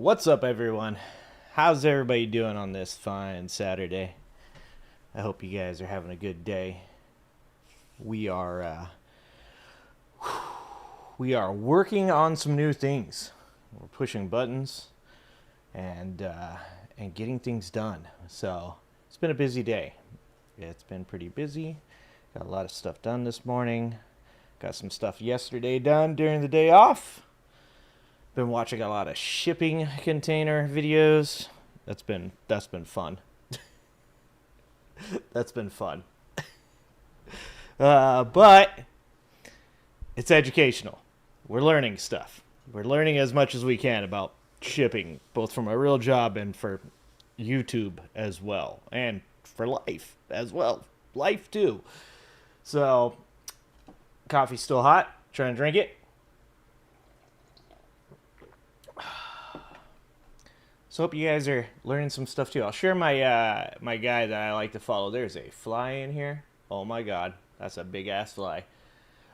What's up, everyone? How's everybody doing on this fine Saturday? I hope you guys are having a good day. We are working on some new things. We're pushing buttons and getting things done. So it's been a busy day. It's been pretty busy. Got a lot of stuff done this morning. Got some stuff yesterday done during the day off. Been watching a lot of shipping container videos. That's been fun. That's been fun. But it's educational. We're learning stuff. We're learning as much as we can about shipping, both from a real job and for YouTube as well, and for life as well. Life too. So, coffee's still hot. Trying to drink it. So hope you guys are learning some stuff too. I'll share my my guy that I like to follow. There's a fly in here. Oh my god, that's a big ass fly.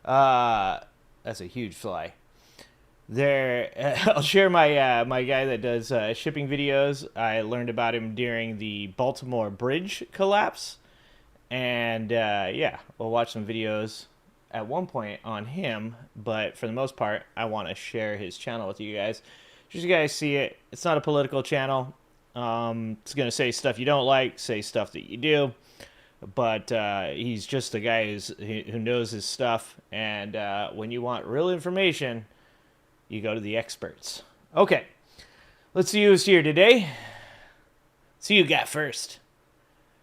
That's a huge fly. I'll share my my guy that does shipping videos. I learned about him during the Baltimore Bridge collapse, and yeah, we'll watch some videos at one point on him. But for the most part, I want to share his channel with you guys. Just you guys see it. It's not a political channel. It's going to say stuff you don't like, say stuff that you do. But he's just a guy who knows his stuff. And when you want real information, you go to the experts. Okay. Let's see who's here today. See who got first.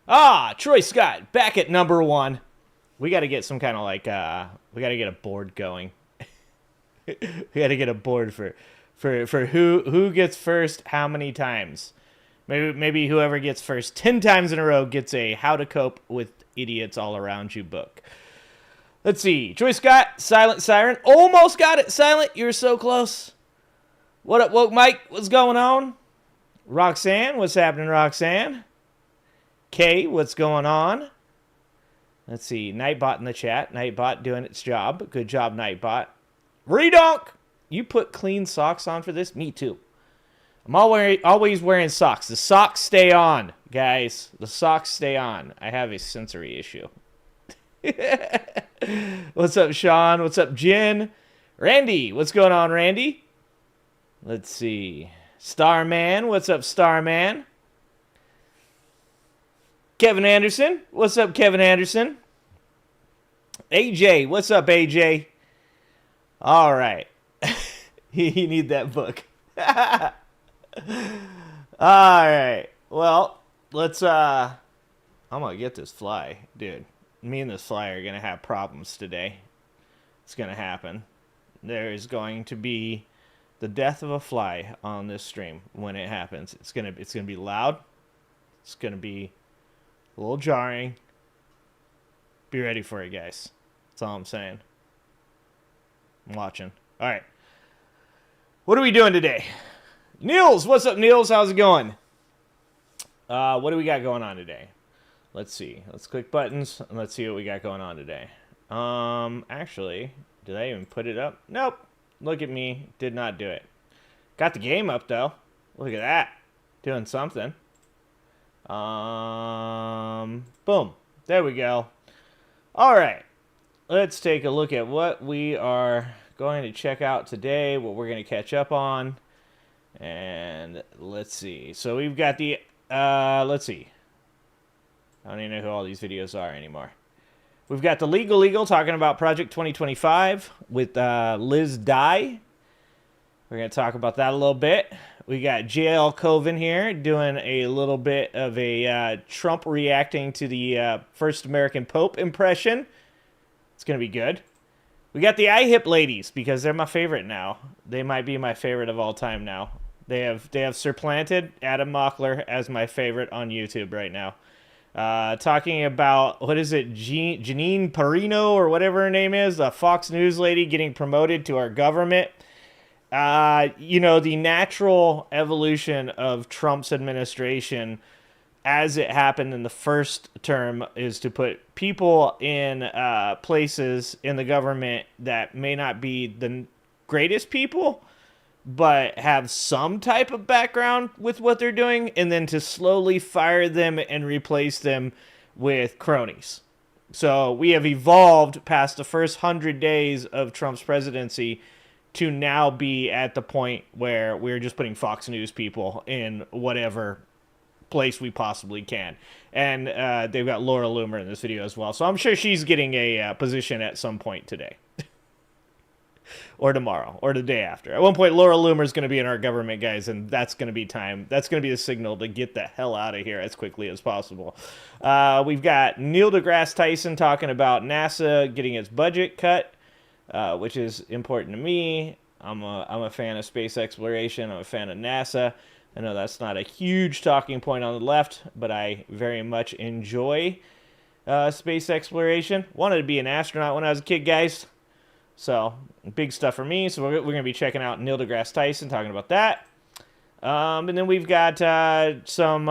Troy Scott, back at number 1. We got to get some kind of like, we got to get a board going. We got to get a board for who gets first how many times. Maybe whoever gets first 10 times in a row gets a How to Cope with Idiots All Around You book. Let's see. Troy Scott, Silent Siren. Almost got it, Silent. You were so close. What up, Woke Mike? What's going on? Roxanne, what's happening, Roxanne? Kay, what's going on? Let's see. Nightbot in the chat. Nightbot doing its job. Good job, Nightbot. Redonk! You put clean socks on for this? Me too. I'm always wearing socks. The socks stay on, guys. The socks stay on. I have a sensory issue. What's up, Sean? What's up, Jen? Randy, what's going on, Randy? Let's see. Starman, what's up, Starman? Kevin Anderson, what's up, Kevin Anderson? AJ, what's up, AJ? All right. You need that book. All right. Well, let's I'm gonna get this fly, dude. Me and this fly are gonna have problems today. It's gonna happen. There is going to be the death of a fly on this stream when it happens. It's gonna be loud. It's gonna be a little jarring. Be ready for it, guys. That's all I'm saying. I'm watching. All right. What are we doing today? Niels, what's up, Niels? How's it going? What do we got going on today? Let's see. Let's click buttons and let's see what we got going on today. Actually, did I even put it up? Nope. Look at me. Did not do it. Got the game up, though. Look at that. Doing something. Boom. There we go. All right. Let's take a look at what we are going to check out today, what we're going to catch up on. And let's see. So we've got the, let's see. I don't even know who all these videos are anymore. We've got the Legal talking about Project 2025 with Liz Dye. We're going to talk about that a little bit. We got JL Caulvin here doing a little bit of a Trump reacting to the first American Pope impression. It's going to be good. We got the IHIP ladies because they're my favorite now. They might be my favorite of all time now. They have supplanted Adam Mockler as my favorite on YouTube right now. Talking about, what is it, Janine Perino or whatever her name is, the Fox News lady getting promoted to our government. You know, the natural evolution of Trump's administration as it happened in the first term is to put people in places in the government that may not be the greatest people, but have some type of background with what they're doing, and then to slowly fire them and replace them with cronies. So we have evolved past the first 100 days of Trump's presidency to now be at the point where we're just putting Fox News people in whatever place we possibly can. And they've got Laura Loomer in this video as well. So I'm sure she's getting a position at some point today. Or tomorrow, or the day after. At one point, Laura Loomer is going to be in our government, guys, and that's going to be time. That's going to be the signal to get the hell out of here as quickly as possible. We've got Neil deGrasse Tyson talking about NASA getting its budget cut, which is important to me. I'm a fan of space exploration. I'm a fan of NASA. I know that's not a huge talking point on the left, but I very much enjoy space exploration. Wanted to be an astronaut when I was a kid, guys. So, big stuff for me. So, we're going to be checking out Neil deGrasse Tyson, talking about that. And then we've got some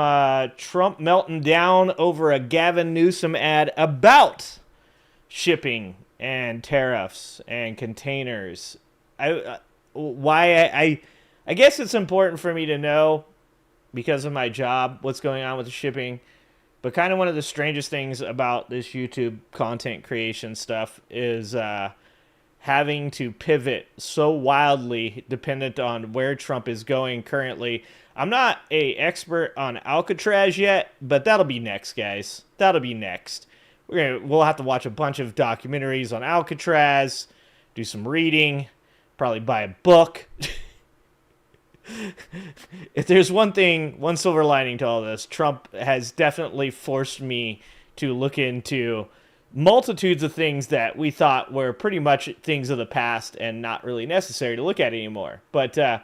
Trump melting down over a Gavin Newsom ad about shipping and tariffs and containers. I guess it's important for me to know, because of my job, what's going on with the shipping. But kind of one of the strangest things about this YouTube content creation stuff is having to pivot so wildly dependent on where Trump is going currently. I'm not an expert on Alcatraz yet, but that'll be next, guys. That'll be next. We'll have to watch a bunch of documentaries on Alcatraz, do some reading, probably buy a book. If there's one silver lining to all this, Trump has definitely forced me to look into multitudes of things that we thought were pretty much things of the past and not really necessary to look at anymore. But, yeah,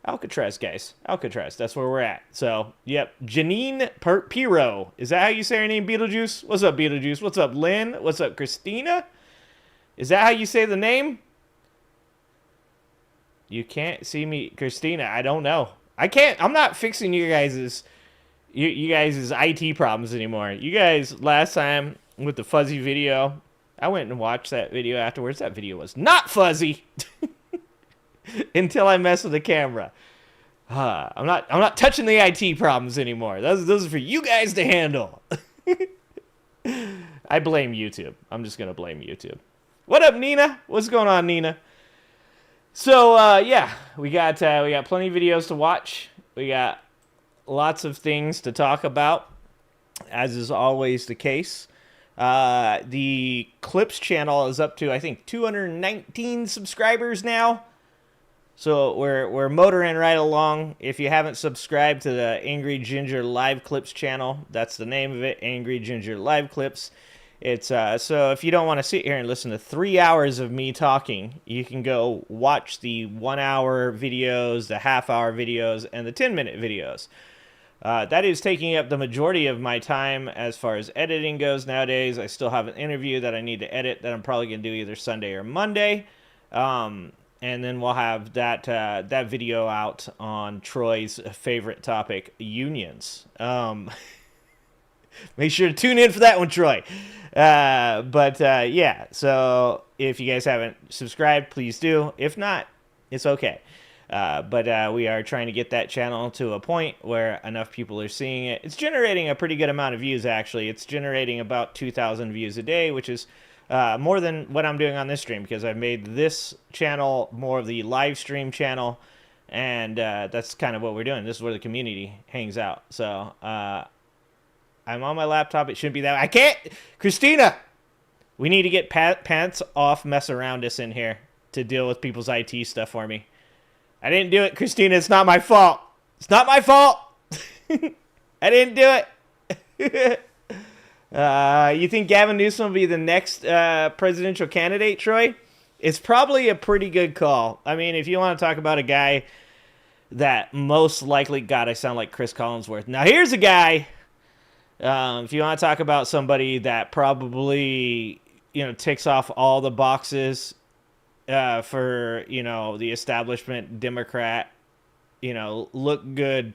Alcatraz, guys. Alcatraz, that's where we're at. So, yep, Janine Pirro. Is that how you say her name, Beetlejuice? What's up, Beetlejuice? What's up, Lynn? What's up, Christina? Is that how you say the name? You can't see me, Christina. I don't know. I can't. I'm not fixing you guys' IT problems anymore. You guys, last time with the fuzzy video, I went and watched that video afterwards. That video was not fuzzy until I messed with the camera. I'm not touching the IT problems anymore. Those are for you guys to handle. I blame YouTube. I'm just gonna blame YouTube. What up, Nina? What's going on, Nina? So yeah, we got plenty of videos to watch. We got lots of things to talk about, as is always the case. The Clips channel is up to, I think, 219 subscribers now. So we're motoring right along. If you haven't subscribed to the Angry Ginger Live Clips channel, that's the name of it, Angry Ginger Live Clips. It's so if you don't want to sit here and listen to 3 hours of me talking, you can go watch the 1 hour videos, the half-hour videos, and the 10-minute videos. That is taking up the majority of my time as far as editing goes nowadays. I still have an interview that I need to edit that I'm probably going to do either Sunday or Monday. And then we'll have that video out on Troy's favorite topic, unions. Make sure to tune in for that one, Troy. Yeah, so if you guys haven't subscribed, please do. If not, it's okay. But we are trying to get that channel to a point where enough people are seeing it. It's generating a pretty good amount of views, actually. It's generating about 2,000 views a day, which is more than what I'm doing on this stream, because I've made this channel more of the live stream channel, and that's kind of what we're doing. This is where the community hangs out. So I'm on my laptop. It shouldn't be that way. I can't. Christina, we need to get pants off mess around us in here to deal with people's IT stuff for me. I didn't do it, Christina. It's not my fault. It's not my fault. I didn't do it. You think Gavin Newsom will be the next presidential candidate, Troy? It's probably a pretty good call. I mean, if you want to talk about a guy that most likely, God, I sound like Chris Collinsworth. Now, here's a guy, if you want to talk about somebody that probably, ticks off all the boxes for, the establishment Democrat, look good,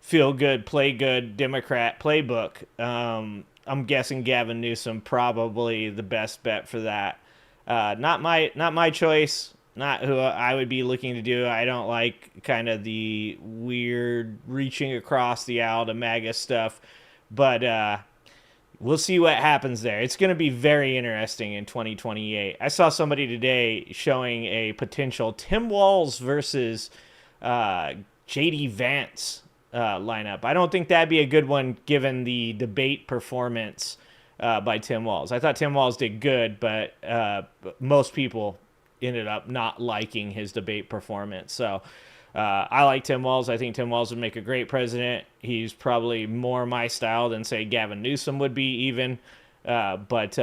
feel good, play good Democrat playbook. I'm guessing Gavin Newsom probably the best bet for that. Not my choice. Not who I would be looking to do. I don't like kind of the weird reaching across the aisle to MAGA stuff. But we'll see what happens there. It's going to be very interesting in 2028. I saw somebody today showing a potential Tim Walz versus J.D. Vance lineup. I don't think that'd be a good one given the debate performance by Tim Walz. I thought Tim Walz did good, but most people ended up not liking his debate performance. So I like Tim Walz. I think Tim Walz would make a great president. He's probably more my style than, say, Gavin Newsom would be even. But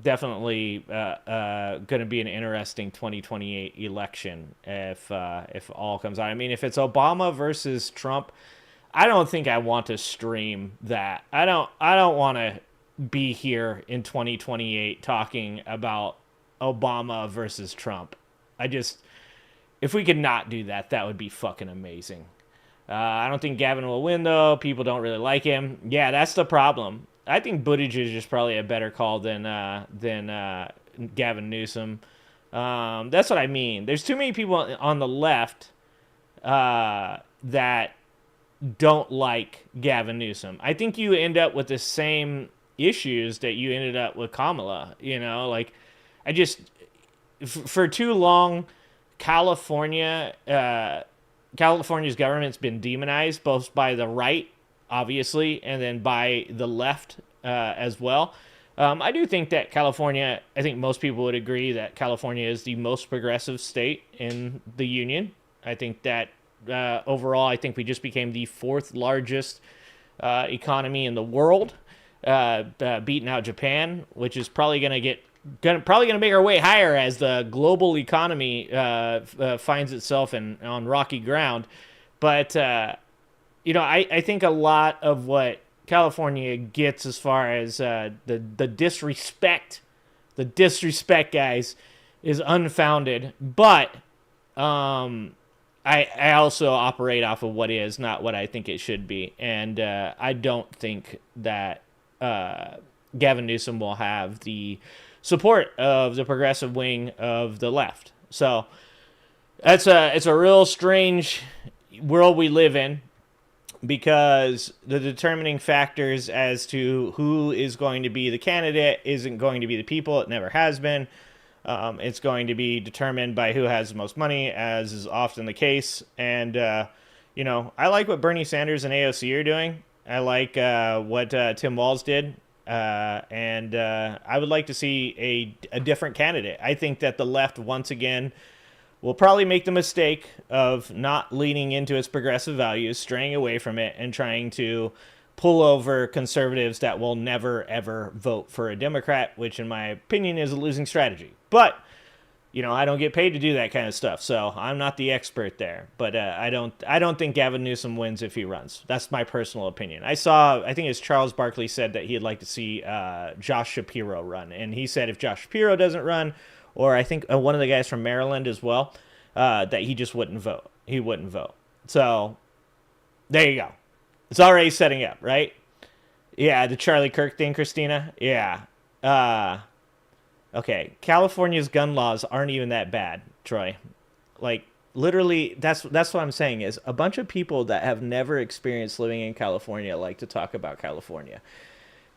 definitely going to be an interesting 2028 election if all comes out. I mean, if it's Obama versus Trump, I don't think I want to stream that. I don't want to be here in 2028 talking about Obama versus Trump. If we could not do that, that would be fucking amazing. I don't think Gavin will win, though. People don't really like him. Yeah, that's the problem. I think Buttigieg is probably a better call than Gavin Newsom. That's what I mean. There's too many people on the left that don't like Gavin Newsom. I think you end up with the same issues that you ended up with Kamala. You know, like, for too long, California's government's been demonized both by the right, obviously, and then by the left as well. I do think that California, I think most people would agree that California is the most progressive state in the union. I think that overall, I think we just became the fourth largest economy in the world, beating out Japan, which is probably going to make our way higher as the global economy finds itself on rocky ground. But I think a lot of what California gets as far as the disrespect, guys, is unfounded. But I also operate off of what is, not what I think it should be. And I don't think that Gavin Newsom will have the support of the progressive wing of the left. So it's a real strange world we live in, because the determining factors as to who is going to be the candidate isn't going to be the people. It never has been. It's going to be determined by who has the most money, as is often the case. And, I like what Bernie Sanders and AOC are doing. I like what Tim Walz did. And I would like to see a different candidate. I think that the left, once again, will probably make the mistake of not leaning into its progressive values, straying away from it, and trying to pull over conservatives that will never, ever vote for a Democrat, which in my opinion is a losing strategy. But, I don't get paid to do that kind of stuff, so I'm not the expert there. But I don't think Gavin Newsom wins if he runs. That's my personal opinion. I think it's Charles Barkley said that he'd like to see Josh Shapiro run. And he said if Josh Shapiro doesn't run, or I think one of the guys from Maryland as well, that he just wouldn't vote. He wouldn't vote. So there you go. It's already setting up, right? Yeah, the Charlie Kirk thing, Christina. Yeah. Okay, California's gun laws aren't even that bad, Troy. Like, literally, that's what I'm saying is a bunch of people that have never experienced living in California like to talk about California.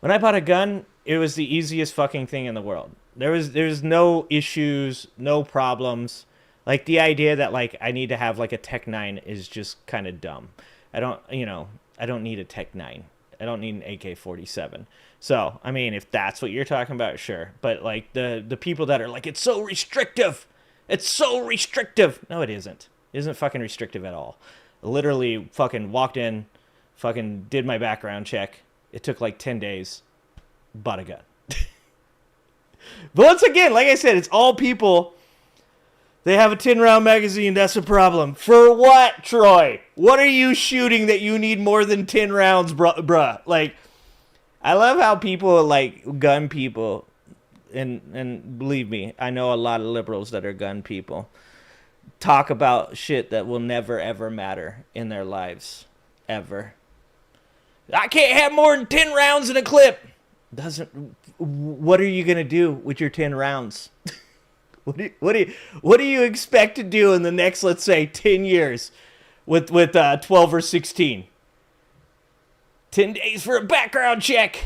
When I bought a gun, it was the easiest fucking thing in the world. There's no issues, no problems. Like, the idea that, like, I need to have, like, a Tech 9 is just kind of dumb. I don't need a Tech 9. I don't need an AK-47. So, I mean, if that's what you're talking about, sure. But, like, the people that are like, it's so restrictive. It's so restrictive. No, it isn't. It isn't fucking restrictive at all. I literally fucking walked in, fucking did my background check. It took like 10 days. Bought a gun. But once again, like I said, it's all people. They have a 10-round magazine. That's a problem. For what, Troy? What are you shooting that you need more than 10 rounds, bruh? Like, I love how people, like, gun people, and believe me, I know a lot of liberals that are gun people, talk about shit that will never, ever matter in their lives. Ever. I can't have more than 10 rounds in a clip. What are you going to do with your 10 rounds? What do you expect to do in the next, let's say, 10 years with 12 or 16? 10 days for a background check.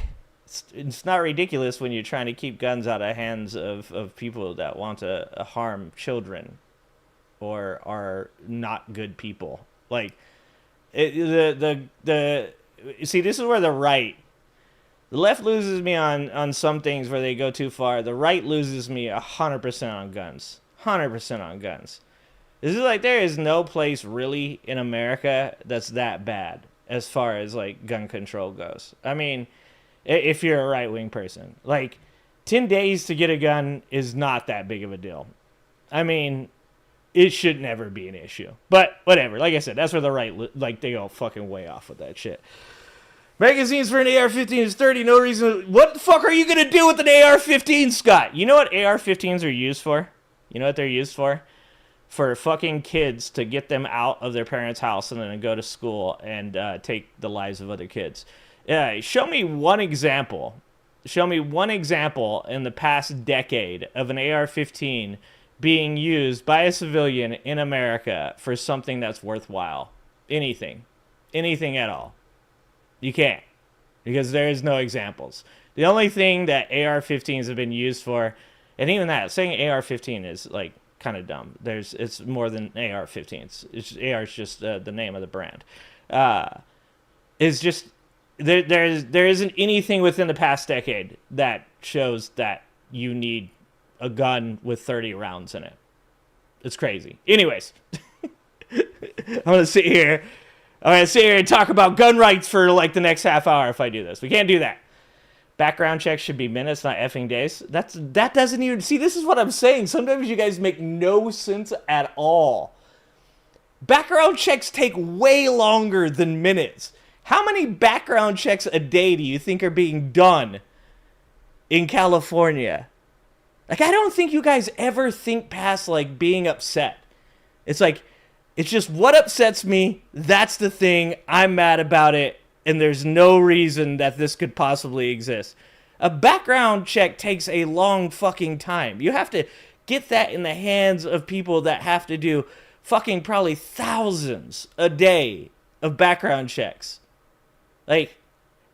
It's not ridiculous when you're trying to keep guns out of hands of people that want to harm children or are not good people. Like, you see, this is where the left loses me on some things where they go too far. The right loses me 100% on guns. 100% on guns. This is like, there is no place really in America that's that bad as far as like gun control goes. I mean, if you're a right-wing person, like 10 days to get a gun is not that big of a deal. I mean, it should never be an issue, but whatever. Like I said, that's where the right, like, they go fucking way off with that shit. Magazines for an AR-15 is 30. No reason. What the fuck are you gonna do with an AR-15, Scott? You know what AR-15s are used for? You know what they're used for? For fucking kids to get them out of their parents' house and then go to school and take the lives of other kids. Show me one example. Show me one example in the past decade of an AR-15 being used by a civilian in America for something that's worthwhile. Anything. Anything at all. You can't. Because there is no examples. The only thing that AR-15s have been used for, and even that, saying AR-15 is like kind of dumb. It's more than AR-15s. AR is just the name of the brand. It's just there isn't anything within the past decade that shows that you need a gun with 30 rounds in it. It's crazy. Anyways, I'm gonna sit here and talk about gun rights for like the next half hour if I do this. We can't do that. Background checks should be minutes, not effing days. That doesn't even... See, this is what I'm saying. Sometimes you guys make no sense at all. Background checks take way longer than minutes. How many background checks a day do you think are being done in California? Like, I don't think you guys ever think past, like, being upset. It's like, it's just what upsets me. That's the thing. I'm mad about it. And there's no reason that this could possibly exist. A background check takes a long fucking time. You have to get that in the hands of people that have to do fucking probably thousands a day of background checks. Like,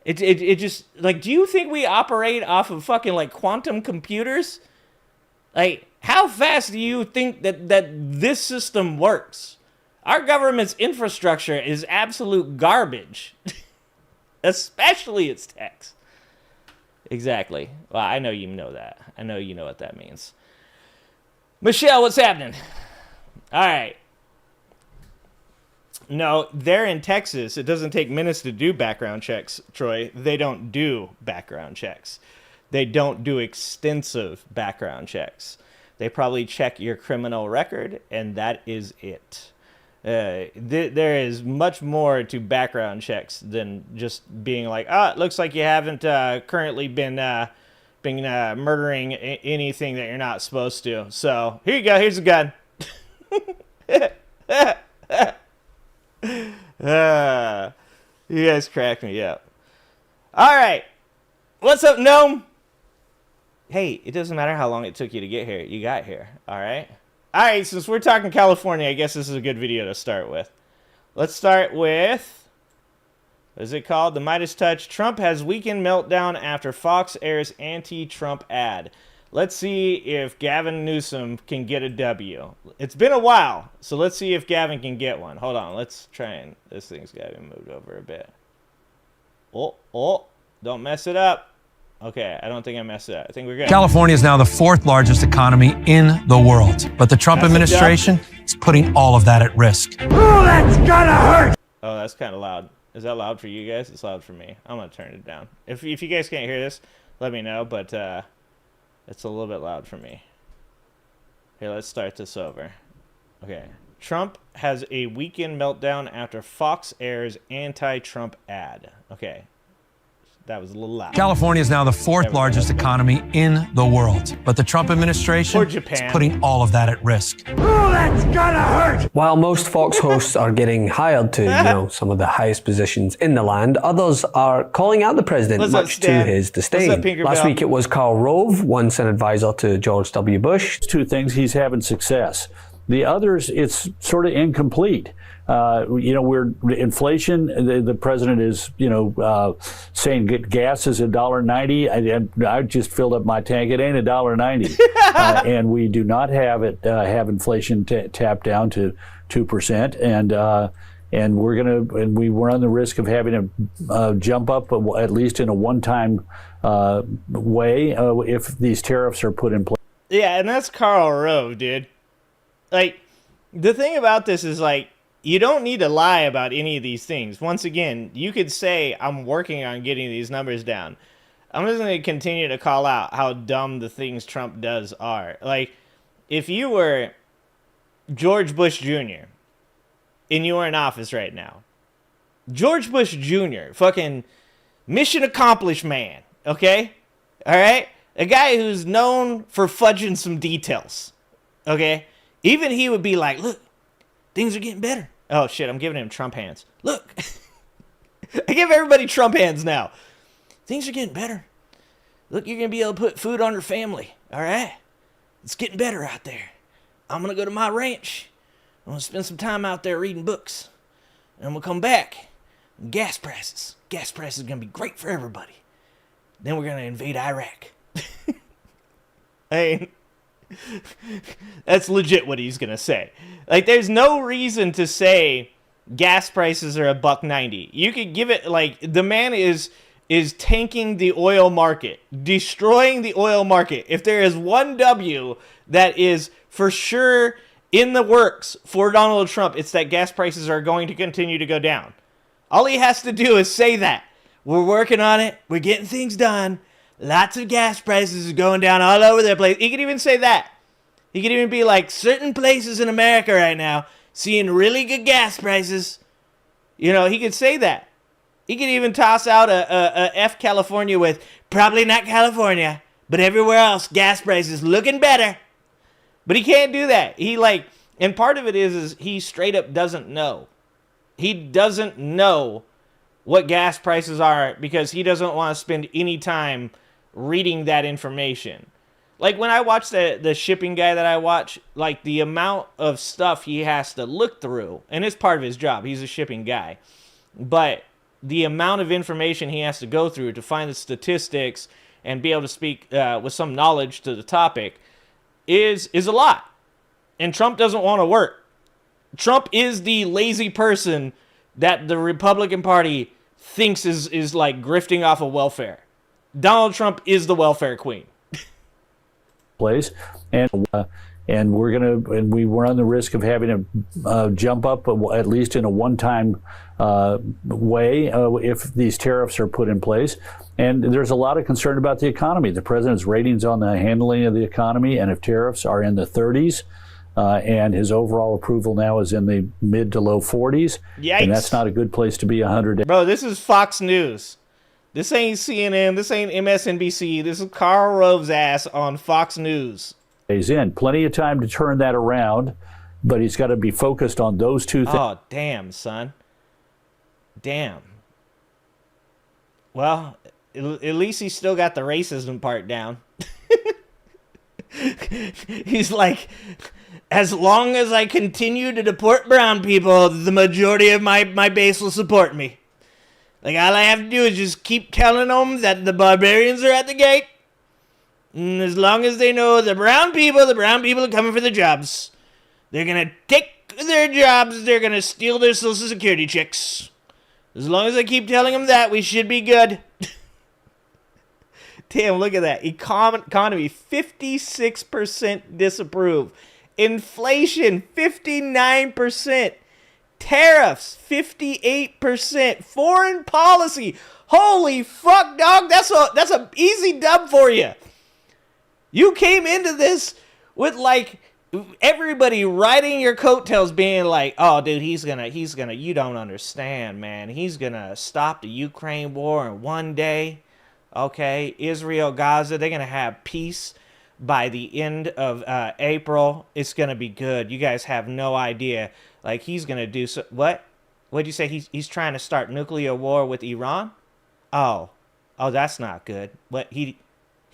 it just, like, do you think we operate off of fucking, like, quantum computers? Like, how fast do you think that this system works? Our government's infrastructure is absolute garbage. Especially its tax. Exactly. Well, I know you know that. I know you know what that means. Michelle, what's happening? All right. No, they're in Texas. It doesn't take minutes to do background checks, Troy. They don't do background checks. They don't do extensive background checks. They probably check your criminal record, and that is it. There is much more to background checks than just being like, it looks like you haven't currently been murdering anything that you're not supposed to. So here you go. Here's a gun. You guys crack me up. All right. What's up, Gnome? Hey, it doesn't matter how long it took you to get here. You got here. All right. All right, since we're talking California, I guess this is a good video to start with. Let's start with, what is it called? The Meidas Touch. Trump has weekend meltdown after Fox airs anti-Trump ad. Let's see if Gavin Newsom can get a W. It's been a while, so let's see if Gavin can get one. Hold on, let's try and... This thing's got to be moved over a bit. Oh, don't mess it up. Okay, I don't think I messed it up. I think we're good. California is now the fourth largest economy in the world, but the Trump administration is putting all of that at risk. Oh, that's gonna hurt! Oh, that's kind of loud. Is that loud for you guys? It's loud for me. I'm gonna turn it down. If you guys can't hear this, let me know, but it's a little bit loud for me. Here, let's start this over. Okay. Trump has a weekend meltdown after Fox airs anti-Trump ad. Okay. That was a little loud. California is now the fourth largest economy in the world, but the Trump administration Or is Japan. putting all of that at risk. Oh, that's gonna hurt! While most Fox hosts are getting hired to, some of the highest positions in the land, others are calling out the president, What's up, much to Stan? his disdain. What's up, Pinker Last Bell? week it was Karl Rove, once an advisor to George W. Bush. Two things: he's having success. The others, it's sort of incomplete. We're inflation. The president is, saying gas is $1.90. I just filled up my tank. It ain't $1.90, and we do not have have inflation tapped down to 2%. And we run the risk of having a jump up, at least in a one-time way, if these tariffs are put in place. Yeah, and that's Karl Rove, dude. Like, the thing about this is, like, you don't need to lie about any of these things. Once again, you could say, I'm working on getting these numbers down. I'm just going to continue to call out how dumb the things Trump does are. Like, if you were George Bush Jr. and you were in office right now, George Bush Jr., fucking mission accomplished man, okay? All right? A guy who's known for fudging some details, okay? Even he would be like, look, things are getting better. Oh, shit, I'm giving him Trump hands. Look. I give everybody Trump hands now. Things are getting better. Look, you're going to be able to put food on your family, all right? It's getting better out there. I'm going to go to my ranch. I'm going to spend some time out there reading books. And I'm going to come back. Gas prices. Gas prices are going to be great for everybody. Then we're going to invade Iraq. Hey. That's legit what he's gonna say. Like, there's no reason to say gas prices are $1.90. You could give it, like, the man is tanking the oil market, destroying the oil market. If there is one W that is for sure in the works for Donald Trump, it's that gas prices are going to continue to go down. All he has to do is say that. We're working on it. We're getting things done. Lots of gas prices are going down all over the place. He could even say that. He could even be like, certain places in America right now seeing really good gas prices. You know, he could say that. He could even toss out a F California with probably not California, but everywhere else, gas prices looking better. But he can't do that. And part of it is he straight up doesn't know. He doesn't know what gas prices are because he doesn't want to spend any time reading that information. Like, when I watch the shipping guy that I watch, like, the amount of stuff he has to look through, and it's part of his job, he's a shipping guy, but the amount of information he has to go through to find the statistics and be able to speak with some knowledge to the topic is a lot. And Trump doesn't want to work. Trump is the lazy person that the Republican Party thinks is like grifting off of welfare. Donald Trump is the welfare queen. Place, and we run the risk of having a jump up, at least in a one-time way, if these tariffs are put in place. And there's a lot of concern about the economy. The president's ratings on the handling of the economy, and if tariffs are in the 30s, and his overall approval now is in the mid to low 40s. Yikes. And that's not a good place to be 100 days. Bro, this is Fox News. This ain't CNN. This ain't MSNBC. This is Karl Rove's ass on Fox News. Days in. Plenty of time to turn that around, but he's got to be focused on those two things. Oh, damn, son. Damn. Well, at least he's still got the racism part down. He's like, as long as I continue to deport brown people, the majority of my base will support me. Like, all I have to do is just keep telling them that the barbarians are at the gate. And as long as they know the brown people are coming for the jobs. They're going to take their jobs. They're going to steal their Social Security checks. As long as I keep telling them that, we should be good. Damn, look at that. Economy, 56% disapprove. Inflation, 59%. Tariffs, 58%. Foreign policy. Holy fuck, dog. That's a easy dub for you. You came into this with like everybody riding your coattails being like, oh, dude, he's gonna, you don't understand, man. He's gonna stop the Ukraine war in one day. Okay, Israel, Gaza, they're gonna have peace by the end of April. It's gonna be good. You guys have no idea. Like, he's gonna do so. What'd you say? He's trying to start nuclear war with Iran? Oh, that's not good. What, he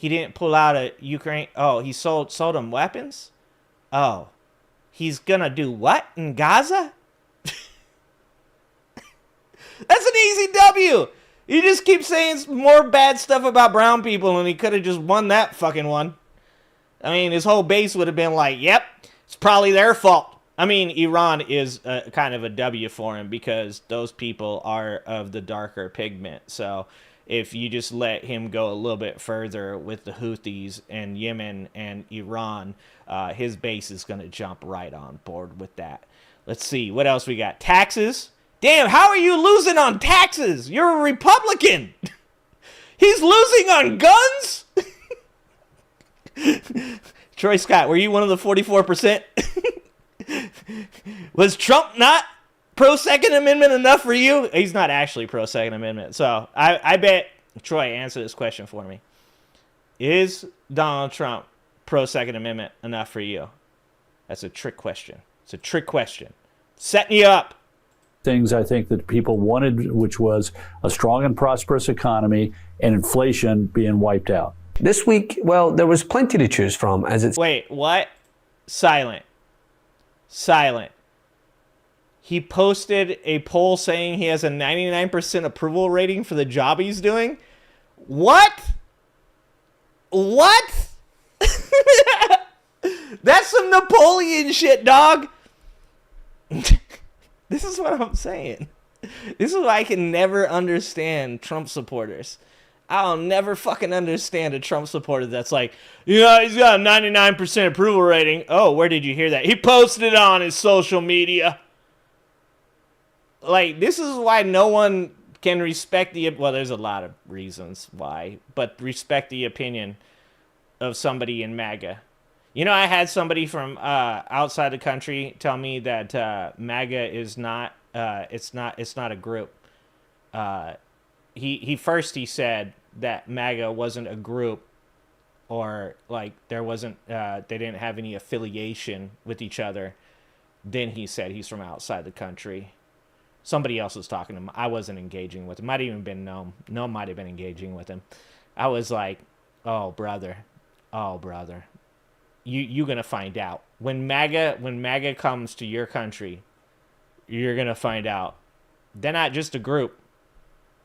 didn't pull out of Ukraine? Oh, he sold them weapons? Oh, he's gonna do what in Gaza? That's an easy W. You just keep saying more bad stuff about brown people, and he could have just won that fucking one. I mean, his whole base would have been like, yep, it's probably their fault. I mean, Iran is kind of a W for him because those people are of the darker pigment. So if you just let him go a little bit further with the Houthis and Yemen and Iran, his base is going to jump right on board with that. Let's see. What else we got? Taxes. Damn, how are you losing on taxes? You're a Republican. He's losing on guns? Troy Scott, were you one of the 44%? Was Trump not pro-Second Amendment enough for you? He's not actually pro-Second Amendment. So I bet, Troy, answer this question for me. Is Donald Trump pro-Second Amendment enough for you? That's a trick question. It's a trick question. Setting you up. Things I think that people wanted, which was a strong and prosperous economy and inflation being wiped out. This week, well, there was plenty to choose from as it's... Wait, what? Silent. He posted a poll saying he has a 99% approval rating for the job he's doing? What? That's some Napoleon shit, dog. This is what I'm saying. This is why I can never understand Trump supporters. I'll never fucking understand a Trump supporter that's like, yeah, he's got a 99% approval rating. Oh, where did you hear that? He posted it on his social media. Like, this is why no one can respect the... Well, there's a lot of reasons why, but respect the opinion of somebody in MAGA. You know, I had somebody from outside the country tell me that MAGA is not... it's not a group. He said that MAGA wasn't a group, or like there wasn't they didn't have any affiliation with each other. Then he said he's from outside the country. Somebody else was talking to him. I wasn't engaging with him. Might have even been Noam. Noam might have been engaging with him. I was like, oh brother, you gonna find out when MAGA comes to your country. You're gonna find out they're not just a group.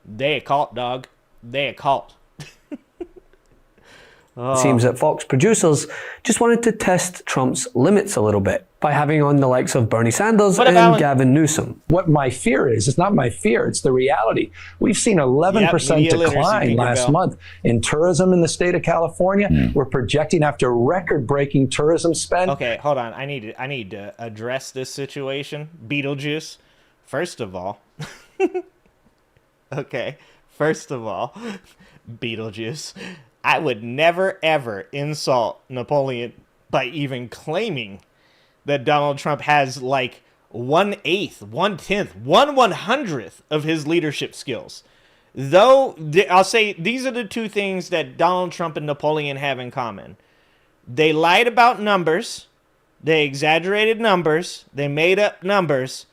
They a cult, dog. They a cult. It seems that Fox producers just wanted to test Trump's limits a little bit by having on the likes of Bernie Sanders and Gavin Newsom. What my fear is, it's not my fear, it's the reality. We've seen 11% decline last month in tourism in the state of California. We're projecting after record-breaking tourism spend. Okay, hold on. I need to address this situation. Beetlejuice. First of all, Beetlejuice. I would never, ever insult Napoleon by even claiming that Donald Trump has like 1/8, 1/10, 1/100th of his leadership skills. Though, I'll say these are the two things that Donald Trump and Napoleon have in common. They lied about numbers, they exaggerated numbers, they made up numbers,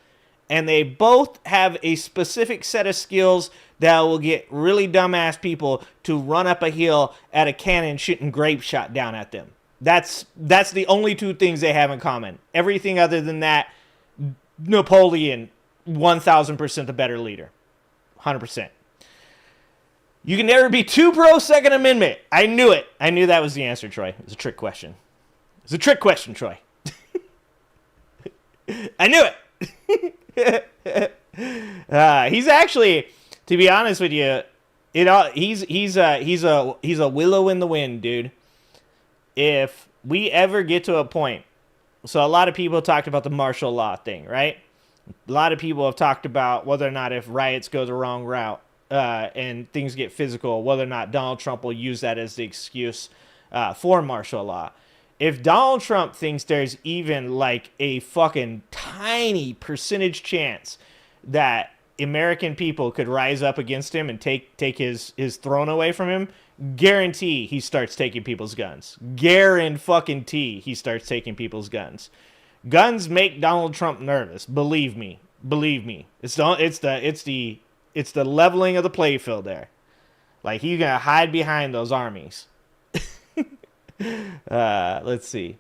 and they both have a specific set of skills that will get really dumbass people to run up a hill at a cannon shooting grape shot down at them. That's the only two things they have in common. Everything other than that, Napoleon, 1,000% the better leader. 100%. You can never be too pro Second Amendment. I knew it. I knew that was the answer, Troy. It was a trick question. It's a trick question, Troy. I knew it. He's actually... To be honest with you, he's a willow in the wind, dude. If we ever get to a point, so a lot of people talked about the martial law thing, right? A lot of people have talked about whether or not if riots go the wrong route and things get physical, whether or not Donald Trump will use that as the excuse for martial law. if Donald Trump thinks there's even like a fucking tiny percentage chance that American people could rise up against him and take his throne away from him, guarantee he starts taking people's guns. Guarantee he starts taking people's guns. Guns make Donald Trump nervous. Believe me. It's the leveling of the playfield there. Like, he's gonna hide behind those armies. Let's see.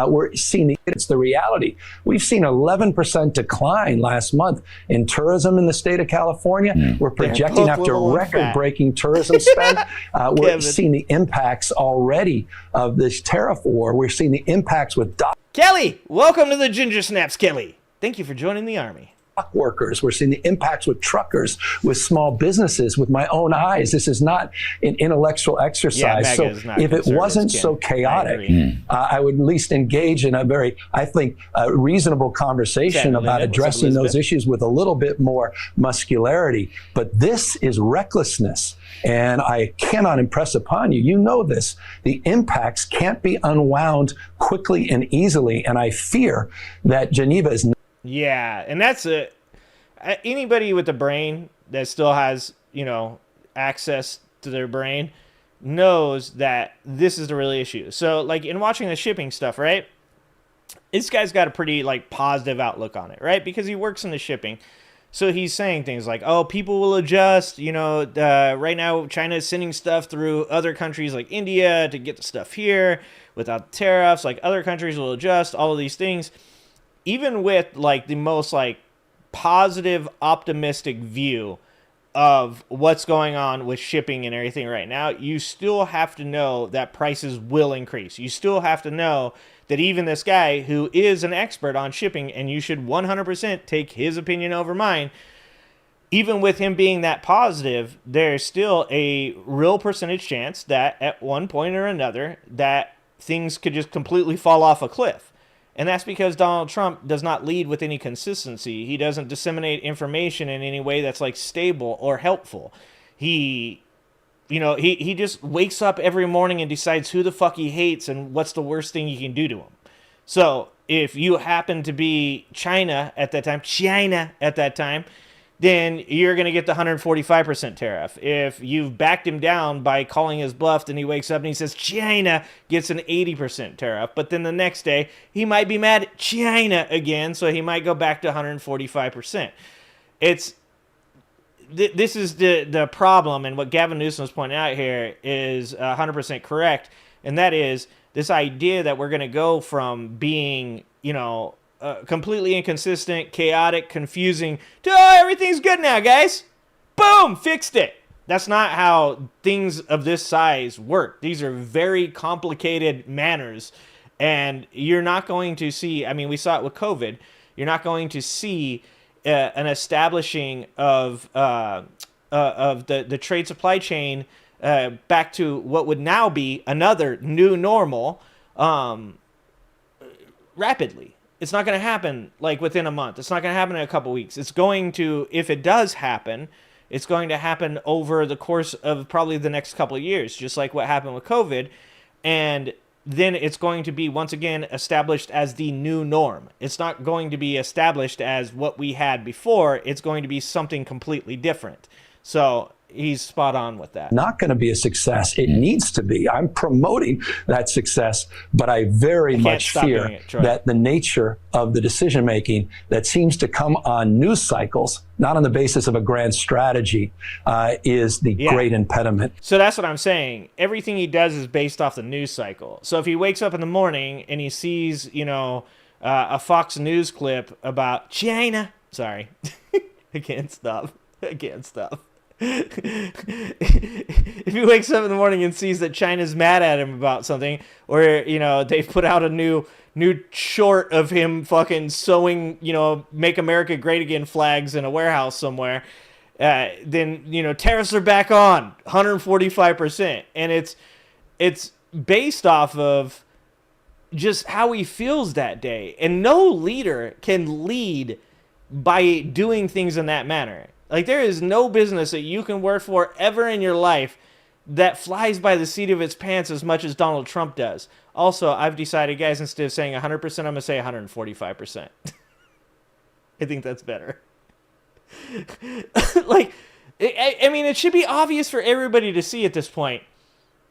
We're seeing it's the reality. We've seen 11% decline last month in tourism in the state of California. We're projecting after record-breaking tourism spend. We're seeing the impacts already of this tariff war. We're seeing the impacts with Kelly, welcome to the Ginger Snaps, Kelly. Thank you for joining the Army. Workers. We're seeing the impacts with truckers, with small businesses, with my own eyes. This is not an intellectual exercise. So if it wasn't so chaotic, I would at least engage in a very, I think, reasonable conversation about addressing those issues with a little bit more muscularity. But this is recklessness. And I cannot impress upon you, you know this, the impacts can't be unwound quickly and easily. And I fear that Geneva is not. Yeah, and that's anybody with a brain that still has, access to their brain knows that this is the real issue. So, like, in watching the shipping stuff, right, this guy's got a pretty, like, positive outlook on it, right, because he works in the shipping. So he's saying things like, oh, people will adjust, right now China is sending stuff through other countries like India to get the stuff here without tariffs, like other countries will adjust, all of these things. Even with, like, the most, like, positive, optimistic view of what's going on with shipping and everything right now, you still have to know that prices will increase. You still have to know that even this guy who is an expert on shipping, and you should 100% take his opinion over mine, even with him being that positive, there's still a real percentage chance that at one point or another that things could just completely fall off a cliff. And that's because Donald Trump does not lead with any consistency. He doesn't disseminate information in any way that's, like, stable or helpful. He just wakes up every morning and decides who the fuck he hates and what's the worst thing you can do to him. So if you happen to be China at that time, then you're going to get the 145% tariff. If you've backed him down by calling his bluff, then he wakes up and he says China gets an 80% tariff. But then the next day, he might be mad at China again, so he might go back to 145%. This is the problem, and what Gavin Newsom was pointing out here is 100% correct, and that is this idea that we're going to go from being, completely inconsistent, chaotic, confusing, to, oh, everything's good now, guys. Boom, fixed it. That's not how things of this size work. These are very complicated manners, and you're not going to see, we saw it with COVID, you're not going to see an establishing of the trade supply chain back to what would now be another new normal rapidly. It's not going to happen like within a month. It's not going to happen in a couple weeks. It's going to, if it does happen, it's going to happen over the course of probably the next couple of years, just like what happened with COVID. And then it's going to be, once again, established as the new norm. It's not going to be established as what we had before. It's going to be something completely different. So he's spot on with that. Not going to be a success. It needs to be. I'm promoting that success, but I very much fear that the nature of the decision making that seems to come on news cycles, not on the basis of a grand strategy, is the great impediment. So that's what I'm saying. Everything he does is based off the news cycle. So if he wakes up in the morning and he sees, a Fox News clip about China, sorry, I can't stop. If he wakes up in the morning and sees that China's mad at him about something, or they've put out a new short of him fucking sewing "Make America Great Again" flags in a warehouse somewhere, then tariffs are back on 145%, and it's based off of just how he feels that day, and no leader can lead by doing things in that manner. Like, there is no business that you can work for ever in your life that flies by the seat of its pants as much as Donald Trump does. Also, I've decided, guys, instead of saying 100%, I'm going to say 145%. I think that's better. Like, I mean, it should be obvious for everybody to see at this point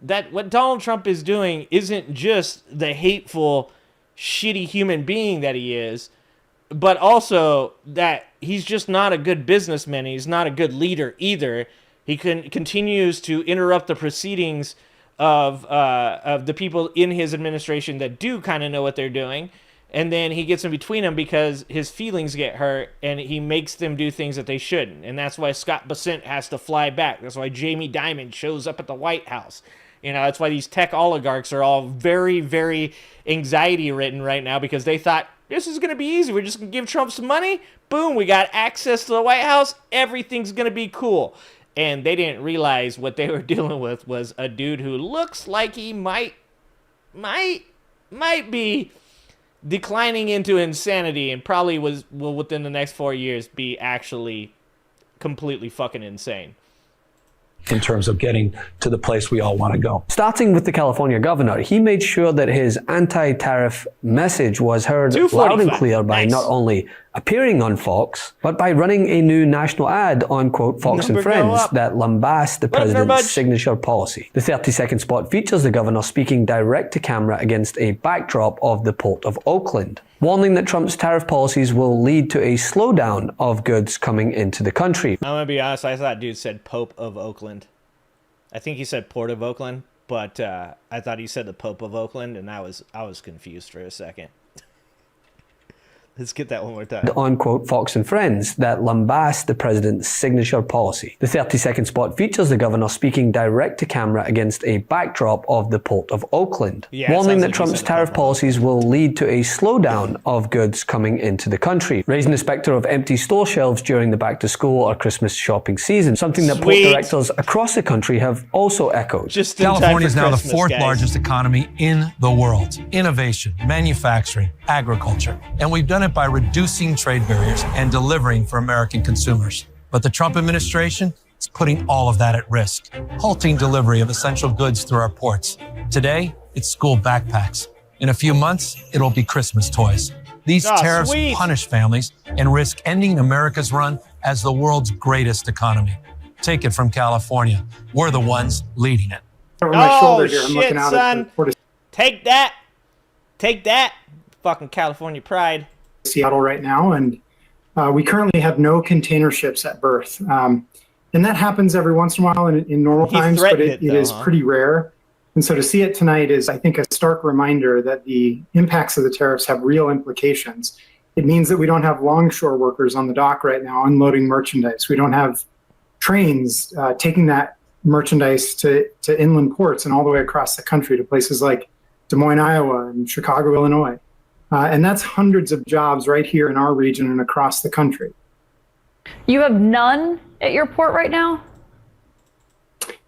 that what Donald Trump is doing isn't just the hateful, shitty human being that he is, but also that he's just not a good businessman. He's not a good leader either. He continues to interrupt the proceedings of the people in his administration that do kind of know what they're doing. And then he gets in between them because his feelings get hurt and he makes them do things that they shouldn't. And that's why Scott Bessent has to fly back. That's why Jamie Dimon shows up at the White House. You know, that's why these tech oligarchs are all very, very anxiety-ridden right now because they thought, this is going to be easy. We're just going to give Trump some money. Boom, we got access to the White House. Everything's going to be cool. And they didn't realize what they were dealing with was a dude who looks like he might be declining into insanity and probably will within the next 4 years be actually completely fucking insane. In terms of getting to the place we all want to go. Starting with the California governor, he made sure that his anti-tariff message was heard loud and clear by not only appearing on Fox, but by running a new national ad on, quote, Fox and Friends that lambasts the president's signature policy. The 30-second spot features the governor speaking direct to camera against a backdrop of the Port of Oakland, warning that Trump's tariff policies will lead to a slowdown of goods coming into the country. I'm going to be honest, I thought dude said Pope of Oakland. I think he said Port of Oakland, but I thought he said the Pope of Oakland, and I was confused for a second. Let's get that one more time. On, quote, Fox and Friends that lambast the president's signature policy. The 30-second spot features the governor speaking direct to camera against a backdrop of the Port of Oakland, warning that Trump's tariff policies will lead to a slowdown of goods coming into the country, raising the specter of empty store shelves during the back-to-school or Christmas shopping season, something that port directors across the country have also echoed. California is now the fourth largest economy in the world. Innovation, manufacturing, agriculture, and we've done it by reducing trade barriers and delivering for American consumers. But the Trump administration is putting all of that at risk, halting delivery of essential goods through our ports. Today, it's school backpacks. In a few months, it'll be Christmas toys. These tariffs punish families and risk ending America's run as the world's greatest economy. Take it from California. We're the ones leading it. Over my shoulder here, I'm looking out son. at the Port of Take that. Take that. Fucking California pride. Seattle right now, and we currently have no container ships at berth. And that happens every once in a while in normal times, but it is pretty rare. And so to see it tonight is, I think, a stark reminder that the impacts of the tariffs have real implications. It means that we don't have longshore workers on the dock right now unloading merchandise. We don't have trains taking that merchandise to inland ports and all the way across the country to places like Des Moines, Iowa, and Chicago, Illinois. And that's hundreds of jobs right here in our region and across the country. You have none at your port right now?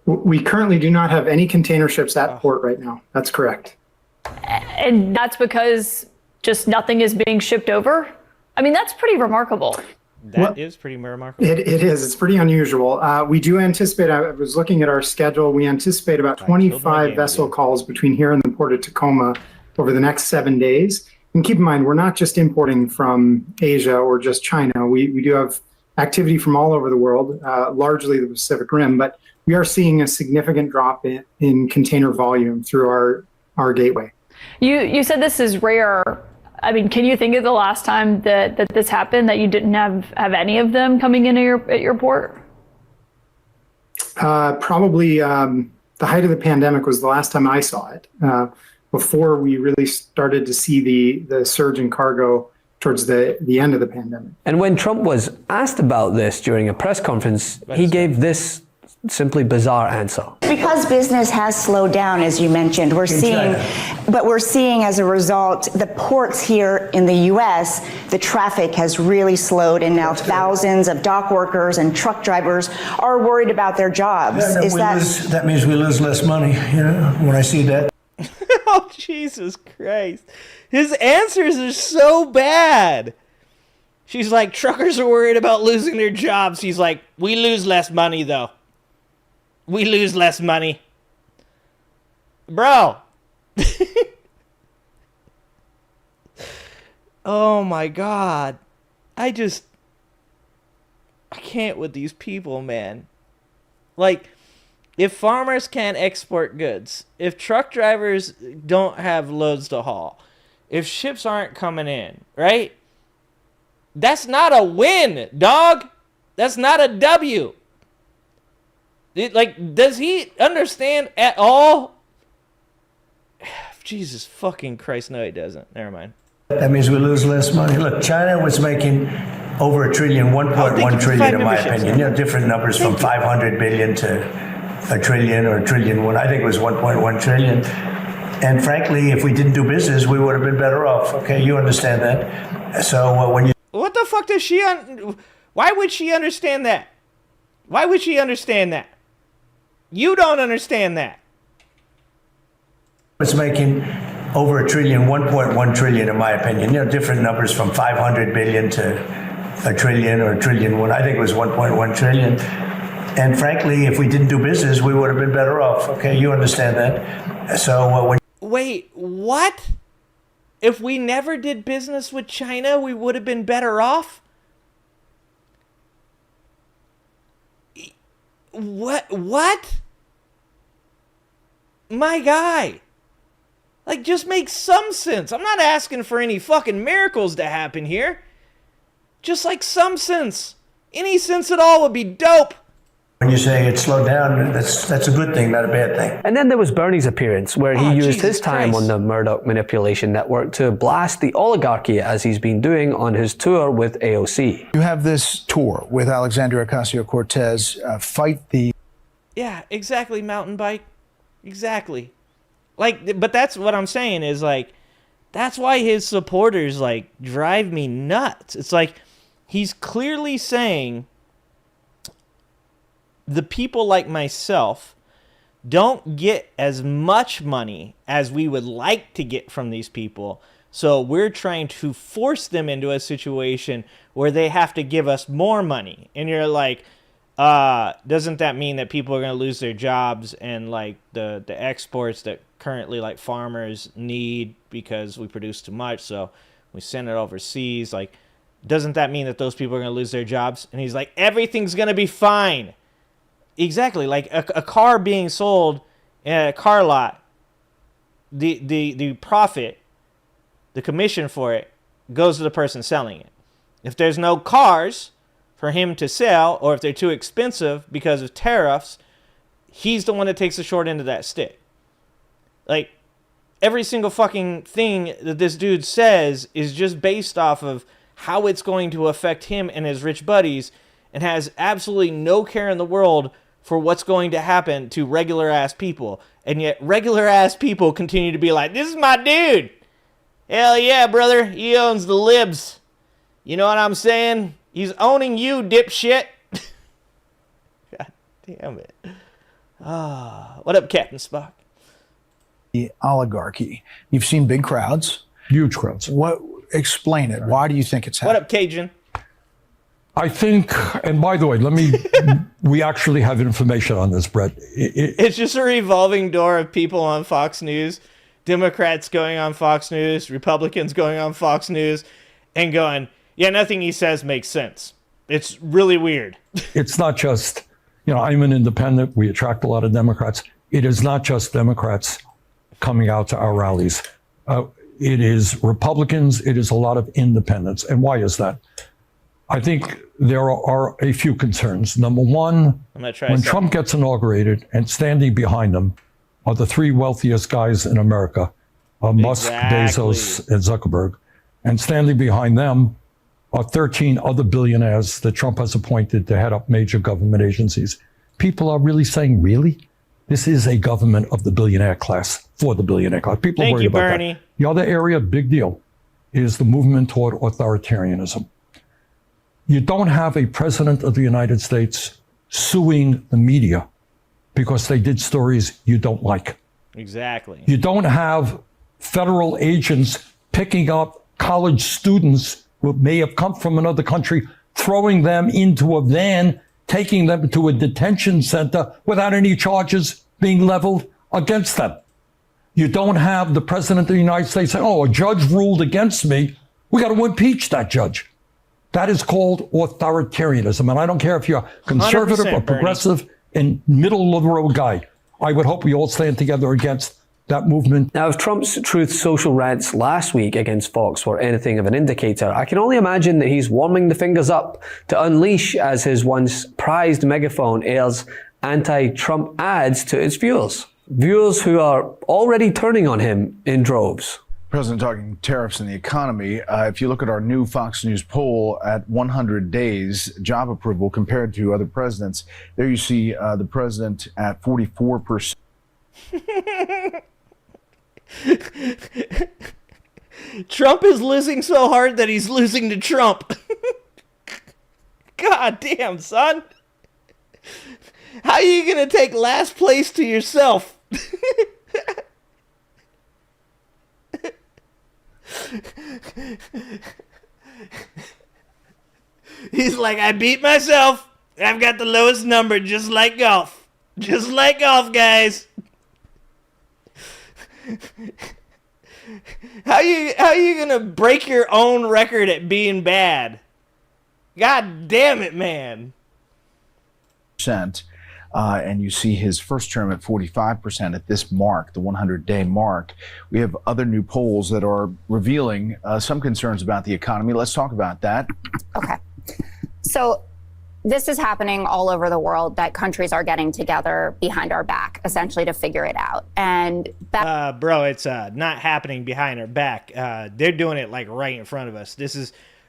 We currently do not have any container ships at port right now. That's correct. And that's because just nothing is being shipped over? I mean, that's pretty remarkable. That is pretty remarkable. It is. It's pretty unusual. We do anticipate, I was looking at our schedule, we anticipate about 25 vessel calls between here and the port of Tacoma over the next 7 days. And keep in mind, we're not just importing from Asia or just China. We do have activity from all over the world, largely the Pacific Rim, but we are seeing a significant drop in container volume through our gateway. You said this is rare. I mean, can you think of the last time that this happened, that you didn't have any of them coming in at your port? Probably the height of the pandemic was the last time I saw it. Before we really started to see the surge in cargo towards the end of the pandemic. And when Trump was asked about this during a press conference, he gave this simply bizarre answer. Because business has slowed down, as you mentioned, we're seeing as a result, the ports here in the U.S., the traffic has really slowed, and now thousands of dock workers and truck drivers are worried about their jobs. That means we lose less money, when I see that. Oh, Jesus Christ. His answers are so bad. She's like, truckers are worried about losing their jobs. He's like, we lose less money, though. we lose less money. Bro. Oh my God. I can't with these people, man. Like, if farmers can't export goods, if truck drivers don't have loads to haul, if ships aren't coming in, right? That's not a win, dog. That's not a W. Does he understand at all? Jesus fucking Christ, no he doesn't. Never mind. That means we lose less money. Look, China was making over $1 trillion, 1.1 trillion in my opinion. You know, different numbers from 500 billion to a trillion or $1 trillion. I think it was 1.1 trillion. And frankly, if we didn't do business, we would have been better off. Okay, you understand that. So when you... What the fuck does she... Why would she understand that? Why would she understand that? You don't understand that. It's making over $1 trillion, 1.1 trillion in my opinion. You know, different numbers from 500 billion to a trillion or $1 trillion. I think it was 1.1 trillion. And frankly, if we didn't do business, we would have been better off. Okay, you understand that. So when... Wait, what? If we never did business with China, we would have been better off? What? My guy. Like, just make some sense. I'm not asking for any fucking miracles to happen here. Just like some sense. Any sense at all would be dope. When you say it slowed down, that's a good thing, not a bad thing. And then there was Bernie's appearance, where he used his time on the Murdoch Manipulation Network to blast the oligarchy, as he's been doing on his tour with AOC. You have this tour with Alexandria Ocasio-Cortez, fight the... Yeah, exactly, mountain bike. Exactly. Like, but that's what I'm saying is, like, that's why his supporters, like, drive me nuts. It's like, he's clearly saying... the people like myself don't get as much money as we would like to get from these people. So we're trying to force them into a situation where they have to give us more money. And you're like, doesn't that mean that people are going to lose their jobs and like the exports that currently like farmers need because we produce too much, so we send it overseas? Like, doesn't that mean that those people are going to lose their jobs? And he's like, everything's going to be fine. Exactly, like a car being sold in a car lot, the profit, the commission for it, goes to the person selling it. If there's no cars for him to sell, or if they're too expensive because of tariffs, he's the one that takes the short end of that stick. Like, every single fucking thing that this dude says is just based off of how it's going to affect him and his rich buddies, and has absolutely no care in the world for what's going to happen to regular ass people. And yet regular ass people continue to be like, this is my dude. Hell yeah, brother. He owns the libs. You know what I'm saying? He's owning you, dipshit. God damn it. What up, Captain Spock? The oligarchy. You've seen big crowds. Huge crowds. Explain it. Why do you think it's happening? What up, Cajun? I think, and by the way, we actually have information on this, Brett. It's just a revolving door of people on Fox News, Democrats going on Fox News, Republicans going on Fox News, and going, yeah, nothing he says makes sense. It's really weird. It's not just, I'm an independent. We attract a lot of Democrats. It is not just Democrats coming out to our rallies. It is Republicans. It is a lot of independents. And why is that? I think there are a few concerns. Number one, when Trump gets inaugurated, and standing behind him are the three wealthiest guys in America, Musk, Bezos, and Zuckerberg. And standing behind them are 13 other billionaires that Trump has appointed to head up major government agencies. People are really saying, really? This is a government of the billionaire class, for the billionaire class. People are worried about Bernie. That. The other area, big deal, is the movement toward authoritarianism. You don't have a president of the United States suing the media because they did stories you don't like. Exactly. You don't have federal agents picking up college students who may have come from another country, throwing them into a van taking them to a detention center without any charges being leveled against them. You don't have the president of the United States saying, oh, a judge ruled against me. We got to impeach that judge. That is called authoritarianism. And I don't care if you're conservative or progressive Bernie. And middle of the road guy. I would hope we all stand together against that movement. Now, if Trump's Truth Social rants last week against Fox were anything of an indicator, I can only imagine that he's warming the fingers up to unleash as his once prized megaphone airs anti-Trump ads to its viewers. Viewers who are already turning on him in droves. President talking tariffs and the economy. If you look at our new Fox News poll at 100 days job approval compared to other presidents, there you see the president at 44%. Trump is losing so hard that he's losing to Trump. God damn, son. How are you going to take last place to yourself? He's like, I beat myself. I've got the lowest number, just like golf. Just like golf, guys. How you gonna break your own record at being bad? God damn it, man. And you see his first term at 45% at this mark, the 100-day mark. We have other new polls that are revealing some concerns about the economy. Let's talk about that. Okay. So this is happening all over the world, that countries are getting together behind our back, essentially, to figure it out. And bro, it's not happening behind our back. They're doing it like right in front of us.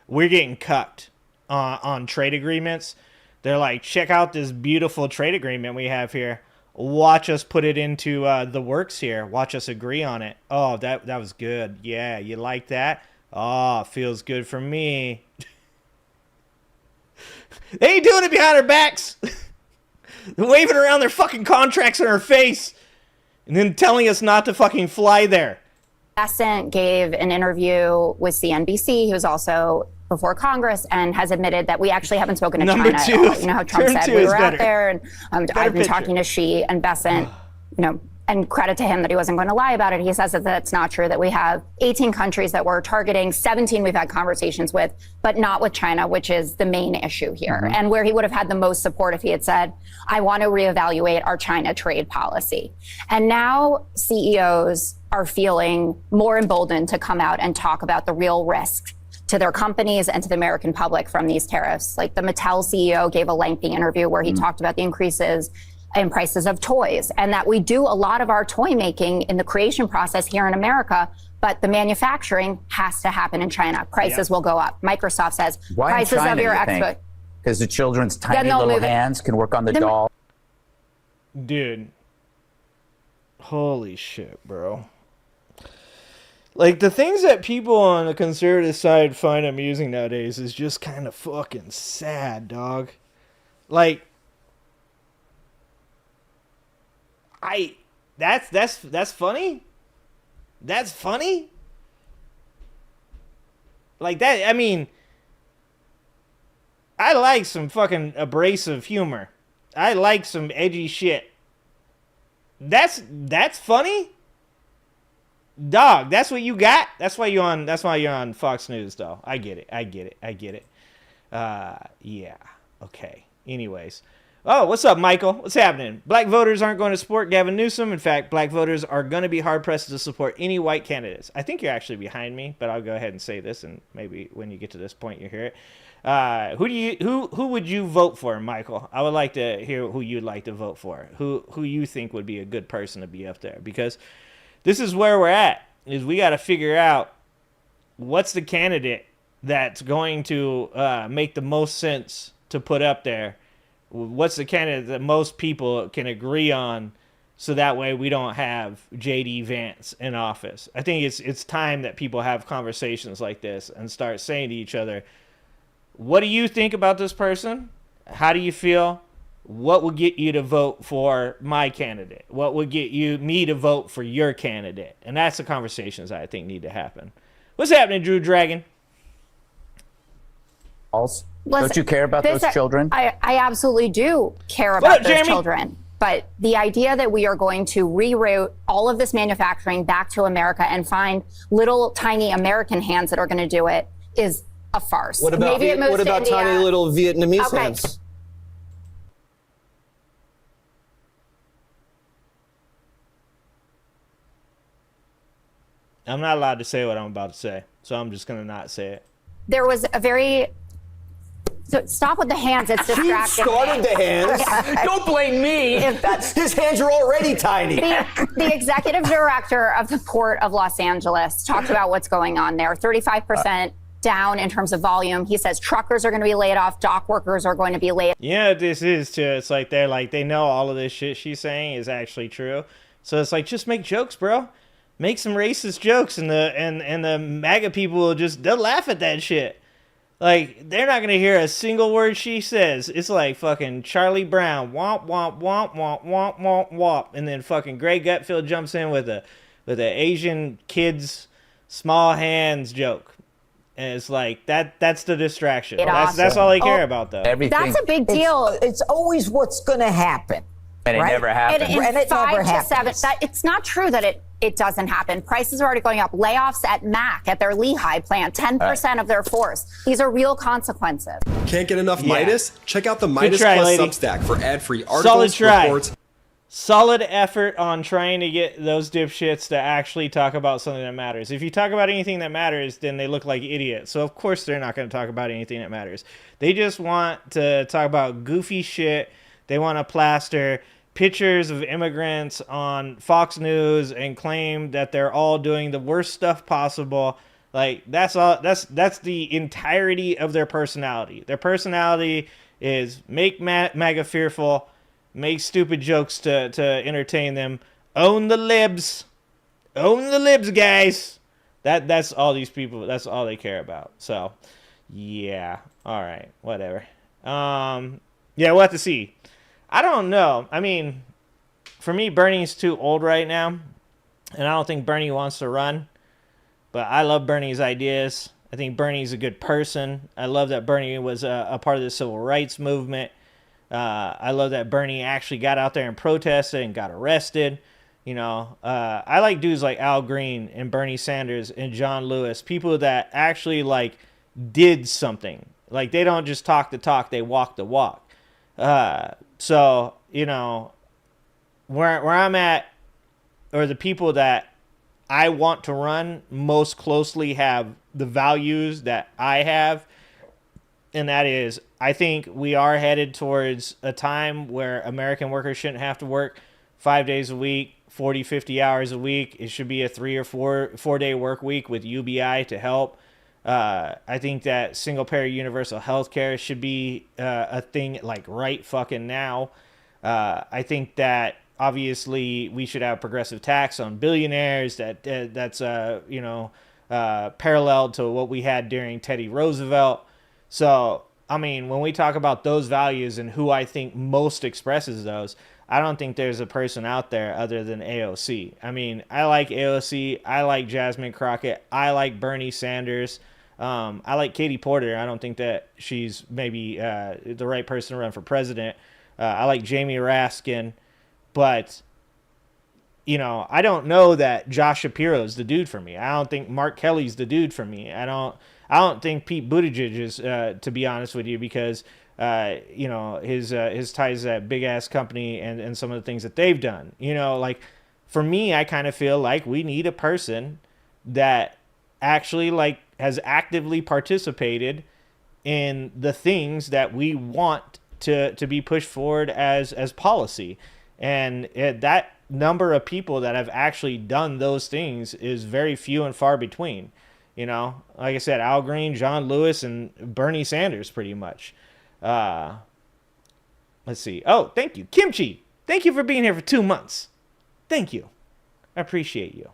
We're getting cucked on trade agreements. They're like, check out this beautiful trade agreement we have here. Watch us put it into the works here. Watch us agree on it. Oh, that was good. Yeah, you like that? Oh, feels good for me. They ain't doing it behind our backs. They're waving around their fucking contracts in our face and then telling us not to fucking fly there. Bessent gave an interview with CNBC. He was also before Congress and has admitted that we actually haven't spoken to China at all. You know how Trump said we were out there, and I've been talking to Xi and Bessent, and credit to him that he wasn't going to lie about it. He says that that's not true, that we have 18 countries that we're targeting, 17 we've had conversations with, but not with China, which is the main issue here. And where he would have had the most support if he had said, I want to reevaluate our China trade policy. And now CEOs are feeling more emboldened to come out and talk about the real risk to their companies and to the American public from these tariffs. Like the Mattel CEO gave a lengthy interview where he talked about the increases in prices of toys, and that we do a lot of our toy making in the creation process here in America, but the manufacturing has to happen in China. Prices will go up. Microsoft says prices of your export. Because the children's tiny little hands can work on the doll. Dude. Holy shit, bro. Like, the things that people on the conservative side find amusing nowadays is just kind of fucking sad, dog. Like, that's funny? That's funny? Like that, I mean, I like some fucking abrasive humor. I like some edgy shit. That's funny? Dog, that's what you got? That's why you're on Fox News, though. I get it. Yeah. Okay. Anyways. Oh, what's up, Michael? What's happening? Black voters aren't going to support Gavin Newsom. In fact, black voters are going to be hard-pressed to support any white candidates. I think you're actually behind me, but I'll go ahead and say this, and maybe when you get to this point, you hear it. Who would you vote for, Michael? I would like to hear who you'd like to vote for. Who you think would be a good person to be up there? Because this is where we're at, is we got to figure out what's the candidate that's going to make the most sense to put up there. What's the candidate that most people can agree on, so that way we don't have J.D. Vance in office? I think it's time that people have conversations like this and start saying to each other, what do you think about this person? How do you feel? What would get you to vote for my candidate? What would get me to vote for your candidate? And that's the conversations I think need to happen. What's happening, Drew Dragon? Don't you care about those children? I absolutely do care about those children. But the idea that we are going to reroute all of this manufacturing back to America and find little tiny American hands that are going to do it is a farce. What about, tiny little Vietnamese hands? I'm not allowed to say what I'm about to say, so I'm just going to not say it. There was a very... So stop with the hands. It's distracting. He started the hands. Don't blame me. His hands are already tiny. The executive director of the Port of Los Angeles talked about what's going on there. 35% down in terms of volume. He says truckers are going to be laid off. Dock workers are going to be laid off. Yeah, this is too. It's like they know all of this shit she's saying is actually true. So it's like, just make jokes, bro. Make some racist jokes, and the MAGA people will they'll laugh at that shit. Like, they're not gonna hear a single word she says. It's like fucking Charlie Brown, womp womp womp womp womp womp womp, and then fucking Greg Gutfeld jumps in with a Asian kids small hands joke, and it's like that's the distraction. That's all they care about, though. That's a big deal. It's always what's gonna happen. And it never happens. And it never happens. It's not true that it doesn't happen. Prices are already going up. Layoffs at Mac, at their Lehigh plant, 10% of their force. These are real consequences. Can't get enough Meidas? Check out the Meidas Plus lady. Substack for ad-free articles, reports. Solid effort on trying to get those dipshits to actually talk about something that matters. If you talk about anything that matters, then they look like idiots. So, of course, they're not going to talk about anything that matters. They just want to talk about goofy shit. They want to plaster pictures of immigrants on Fox News and claim that they're all doing the worst stuff possible. Like, that's all. That's the entirety of their personality. Their personality is make MAGA fearful, make stupid jokes to entertain them, own the libs, guys. That's all these people. That's all they care about. So, yeah. All right. Whatever. Yeah, we'll have to see. I don't know. I mean, for me, Bernie's too old right now, and I don't think Bernie wants to run. But I love Bernie's ideas. I think Bernie's a good person. I love that Bernie was a part of the civil rights movement. I love that Bernie actually got out there and protested and got arrested. You know, I like dudes like Al Green and Bernie Sanders and John Lewis, people that actually like did something. Like, they don't just talk the talk, they walk the walk. So, you know, where I'm at, or the people that I want to run most closely have the values that I have. And that is, I think we are headed towards a time where American workers shouldn't have to work 5 days a week, 40, 50 hours a week. It should be a 3 or 4 day work week with UBI to help. I think that single payer universal health care should be a thing, like, right fucking now. I think that obviously we should have progressive tax on billionaires. That's parallel to what we had during Teddy Roosevelt. So, I mean, when we talk about those values and who I think most expresses those, I don't think there's a person out there other than AOC. I mean, I like AOC. I like Jasmine Crockett. I like Bernie Sanders. I like Katie Porter. I don't think that she's maybe the right person to run for president. I like Jamie Raskin. But, you know, I don't know that Josh Shapiro's the dude for me. I don't think Mark Kelly's the dude for me. I don't think Pete Buttigieg is, to be honest with you, because you know, his ties to that big ass company and some of the things that they've done. You know, like, for me, I kind of feel like we need a person that actually, like, has actively participated in the things that we want to be pushed forward as policy. And that number of people that have actually done those things is very few and far between. You know, like I said, Al Green, John Lewis, and Bernie Sanders, pretty much. Let's see. Oh, thank you. Kimchi, thank you for being here for 2 months. Thank you. I appreciate you.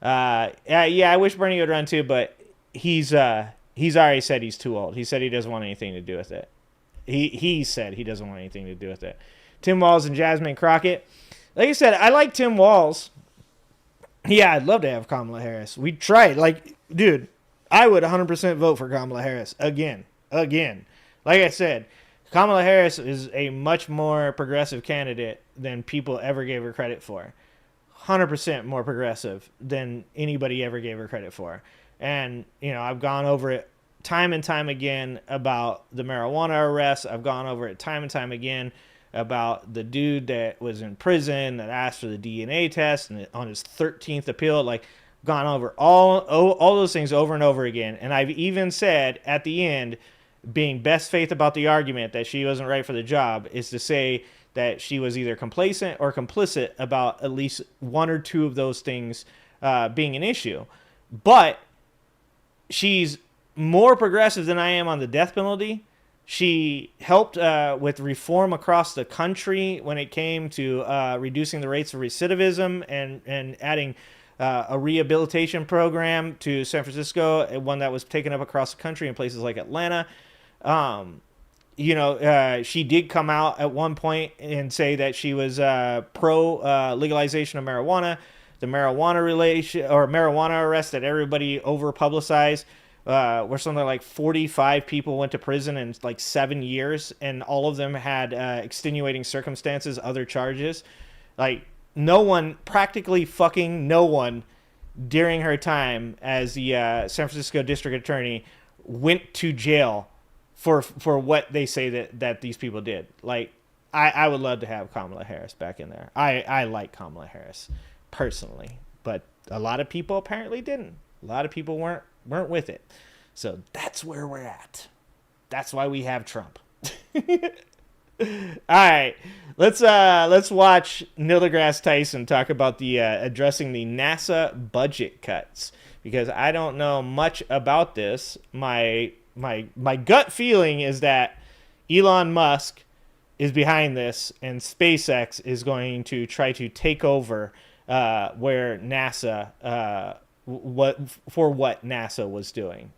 Yeah, I wish Bernie would run too, but he's already said he's too old. He said he doesn't want anything to do with it. He said he doesn't want anything to do with it. Tim Walz and Jasmine Crockett. Like I said, I like Tim Walz. Yeah, I'd love to have Kamala Harris. We tried. Like, dude, I would 100% vote for Kamala Harris again. Like I said, Kamala Harris is a much more progressive candidate than people ever gave her credit for. 100% more progressive than anybody ever gave her credit for. And, I've gone over it time and time again about the marijuana arrests. I've gone over it time and time again about the dude that was in prison that asked for the DNA test and on his 13th appeal. Like, gone over all those things over and over again. And I've even said at the end, being best faith about the argument that she wasn't right for the job, is to say that she was either complacent or complicit about at least one or two of those things being an issue. But she's more progressive than I am on the death penalty. She helped with reform across the country when it came to reducing the rates of recidivism and adding a rehabilitation program to San Francisco, one that was taken up across the country in places like Atlanta. She did come out at one point and say that she was pro legalization of marijuana. The marijuana arrest that everybody over publicized, where something like 45 people went to prison in like 7 years, and all of them had extenuating circumstances, other charges. Like, practically fucking no one during her time as the San Francisco district attorney went to jail for what they say that these people did. Like, I would love to have Kamala Harris back in there. I like Kamala Harris personally, but a lot of people apparently didn't. A lot of people weren't with it. So that's where we're at. That's why we have Trump. All right, let's watch Neil deGrasse Tyson talk about the addressing the NASA budget cuts, because I don't know much about this. My gut feeling is that Elon Musk is behind this, and SpaceX is going to try to take over where NASA what NASA was doing.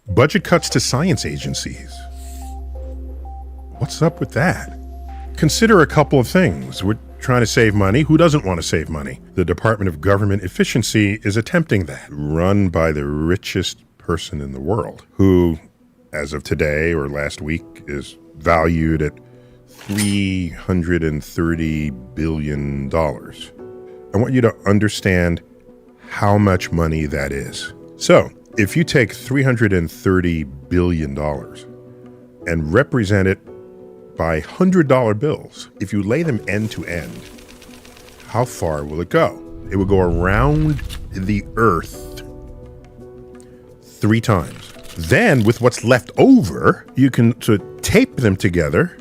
Budget cuts to science agencies. What's up with that? Consider a couple of things. We're trying to save money. Who doesn't want to save money? The Department of Government Efficiency is attempting that, run by the richest person in the world, who, as of today or last week, is valued at $330 billion. I want you to understand how much money that is. So, if you take $330 billion and represent it by $100 bills, if you lay them end to end, how far will it go? It will go around the earth 3 times. Then, with what's left over, you can sort of tape them together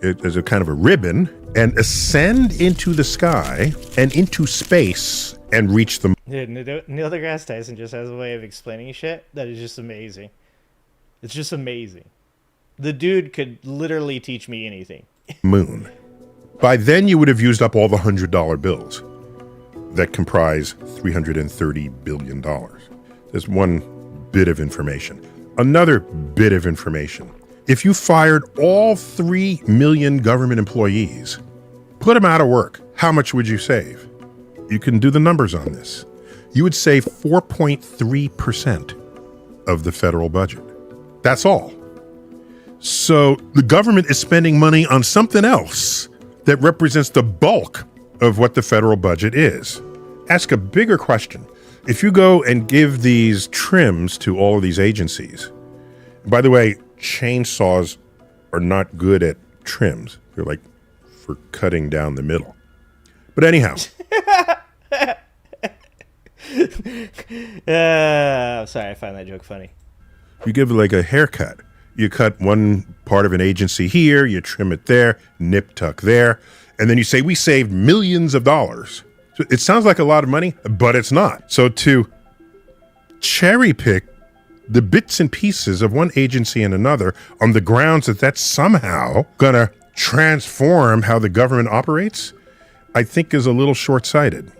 as a kind of a ribbon and ascend into the sky and into space and reach the... Dude, Neil deGrasse Tyson just has a way of explaining shit that is just amazing. It's just amazing. The dude could literally teach me anything. Moon. By then, you would have used up all the $100 bills that comprise $330 billion. There's one bit of information. Another bit of information. If you fired all 3 million government employees, put them out of work, how much would you save? You can do the numbers on this. You would save 4.3% of the federal budget. That's all. So the government is spending money on something else that represents the bulk of what the federal budget is. Ask a bigger question. If you go and give these trims to all of these agencies, by the way, chainsaws are not good at trims. They're like for cutting down the middle. But anyhow. I'm sorry, I find that joke funny. You give like a haircut. You cut one part of an agency here, you trim it there, nip tuck there, and then you say, we saved millions of dollars. So it sounds like a lot of money, but it's not. So to cherry pick the bits and pieces of one agency and another on the grounds that that's somehow gonna transform how the government operates, I think is a little short-sighted.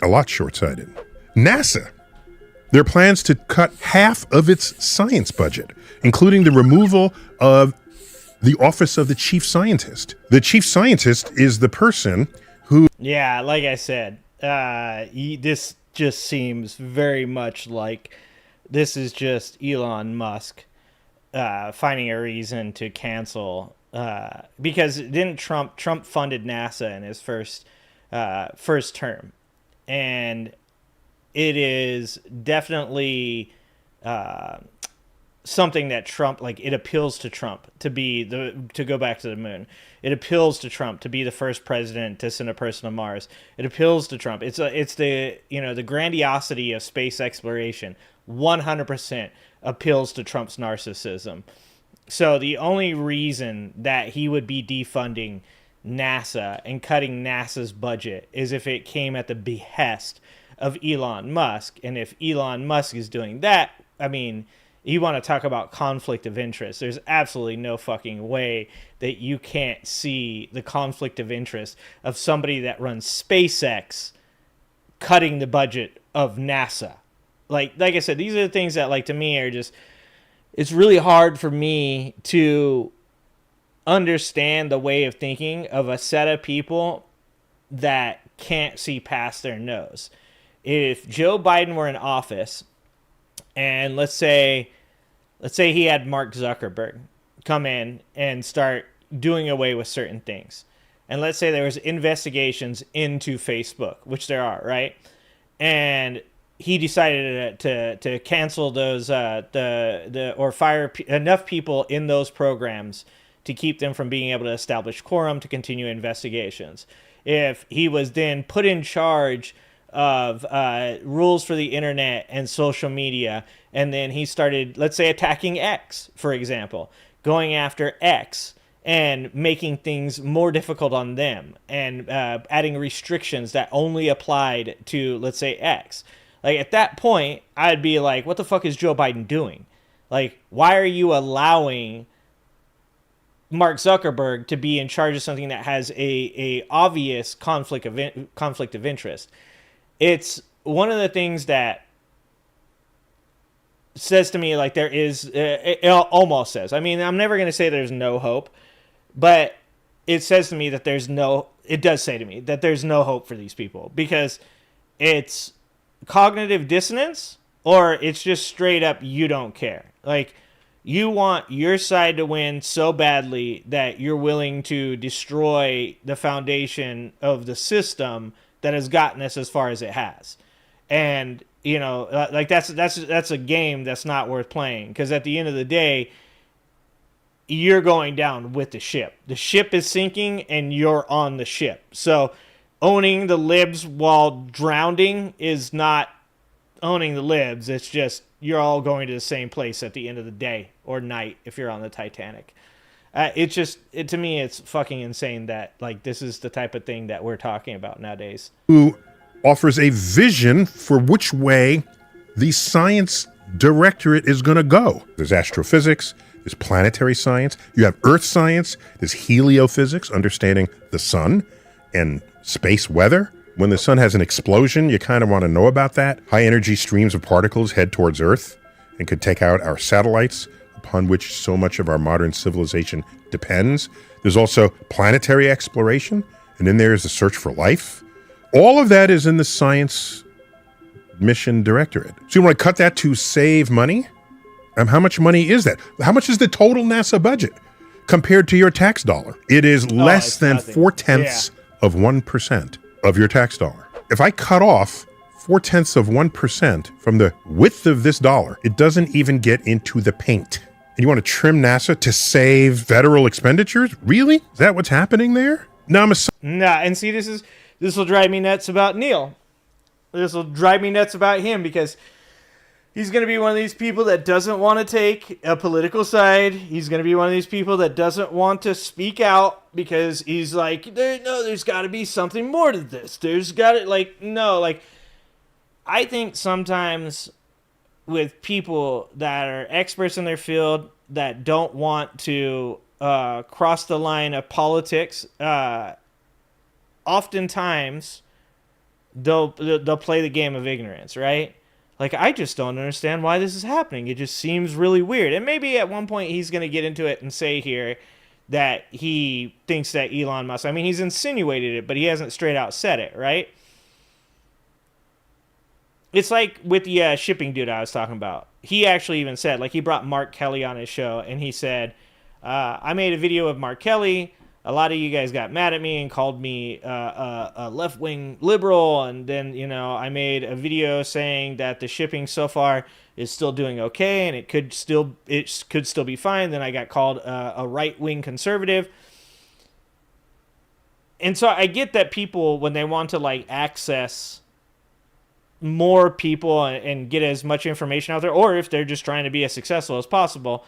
A lot short-sighted. NASA. Their plans to cut half of its science budget, including the removal of the office of the chief scientist. The chief scientist is the person who... Yeah, like I said, this just seems very much like this is just Elon Musk finding a reason to cancel because didn't Trump funded NASA in his first term, and it is definitely something that Trump, like, it appeals to Trump to go back to the moon. It appeals to Trump to be the first president to send a person to Mars. It appeals to Trump. It's the the grandiosity of space exploration 100% appeals to Trump's narcissism. So the only reason that he would be defunding NASA and cutting NASA's budget is if it came at the behest of Elon Musk. And if Elon Musk is doing that, I mean, you want to talk about conflict of interest. There's absolutely no fucking way that you can't see the conflict of interest of somebody that runs SpaceX cutting the budget of NASA. Like I said, these are the things that, like, to me are just, it's really hard for me to understand the way of thinking of a set of people that can't see past their nose. If Joe Biden were in office, and let's say he had Mark Zuckerberg come in and start doing away with certain things. And let's say there was investigations into Facebook, which there are, right? And he decided to cancel those or fire enough people in those programs to keep them from being able to establish quorum to continue investigations. If he was then put in charge of rules for the internet and social media, and then he started, let's say, attacking X, for example, going after X and making things more difficult on them, and adding restrictions that only applied to, let's say, X. Like, at that point, I'd be like, what the fuck is Joe Biden doing? Like, why are you allowing Mark Zuckerberg to be in charge of something that has a obvious conflict of interest? It's one of the things that says to me, like, there is, it almost says, I mean, I'm never going to say there's no hope, but it says to me that it does say to me that there's no hope for these people, because it's cognitive dissonance, or it's just straight up you don't care. Like, you want your side to win so badly that you're willing to destroy the foundation of the system that has gotten us as far as it has. And, like, that's a game that's not worth playing, because at the end of the day, you're going down with the ship. The ship is sinking and you're on the ship. So owning the libs while drowning is not owning the libs. It's just you're all going to the same place at the end of the day or night if you're on the Titanic. To me, it's fucking insane that, like, this is the type of thing that we're talking about nowadays. Who offers a vision for which way the science directorate is going to go. There's astrophysics, there's planetary science, you have earth science, there's heliophysics, understanding the sun and space weather. When the sun has an explosion, you kind of want to know about that. High energy streams of particles head towards Earth and could take out our satellites, upon which so much of our modern civilization depends. There's also planetary exploration, and then there's the search for life. All of that is in the Science Mission Directorate. So you want to cut that to save money? How much money is that? How much is the total NASA budget compared to your tax dollar? It is less than nothing. 0.4% of 1% of your tax dollar. If I cut off 0.4% of 1% from the width of this dollar, it doesn't even get into the paint. And you want to trim NASA to save federal expenditures? Really? Is that what's happening there? And see, this will drive me nuts about Neil. This will drive me nuts about him, because he's going to be one of these people that doesn't want to take a political side. He's going to be one of these people that doesn't want to speak out, because he's like, there's got to be something more to this. There's got to, I think sometimes with people that are experts in their field that don't want to cross the line of politics, oftentimes they'll play the game of ignorance, right? Like, I just don't understand why this is happening. It just seems really weird. And maybe at one point he's going to get into it and say here that he thinks that Elon Musk, I mean, he's insinuated it, but he hasn't straight out said it, right? it's like with the shipping dude I was talking about. He actually even said, like, he brought Mark Kelly on his show, and he said, I made a video of Mark Kelly. A lot of you guys got mad at me and called me a left-wing liberal, and then, you know, I made a video saying that the shipping so far is still doing okay, and it could still be fine. Then I got called a right-wing conservative. And so I get that people, when they want to, like, access more people and get as much information out there, or if they're just trying to be as successful as possible,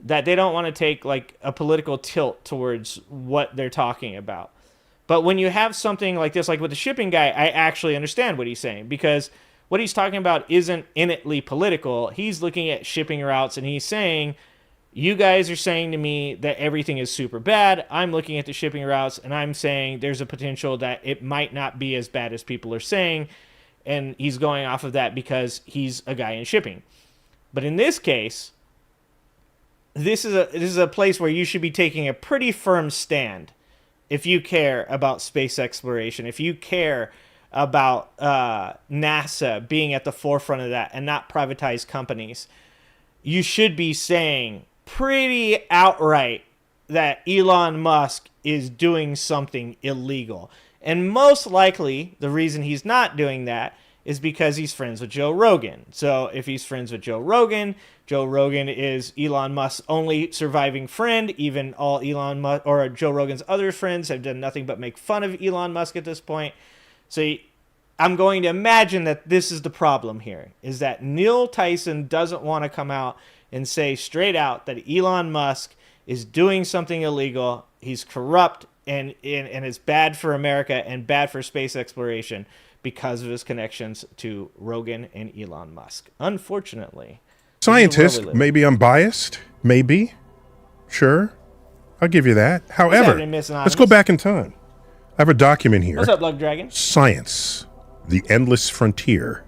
that they don't want to take like a political tilt towards what they're talking about. But when you have something like this, like with the shipping guy, I actually understand what he's saying, because what he's talking about isn't innately political. He's looking at shipping routes and he's saying, you guys are saying to me that everything is super bad. I'm looking at the shipping routes and I'm saying there's a potential that it might not be as bad as people are saying. And he's going off of that because he's a guy in shipping. But in this case, this is a place where you should be taking a pretty firm stand if you care about space exploration, if you care about NASA being at the forefront of that and not privatized companies. You should be saying pretty outright that Elon Musk is doing something illegal. And most likely, the reason he's not doing that is because he's friends with Joe Rogan. So if he's friends with Joe Rogan is Elon Musk's only surviving friend. Even all Elon Musk or Joe Rogan's other friends have done nothing but make fun of Elon Musk at this point. So I'm going to imagine that this is the problem here, is that Neil Tyson doesn't want to come out and say straight out that Elon Musk is doing something illegal. He's corrupt and it's bad for America and bad for space exploration because of his connections to Rogan and Elon Musk. Unfortunately. Scientist, maybe I'm biased. Maybe. Sure. I'll give you that. However, let's go back in time. I have a document here. What's up, Lug Dragon? Science, the Endless Frontier.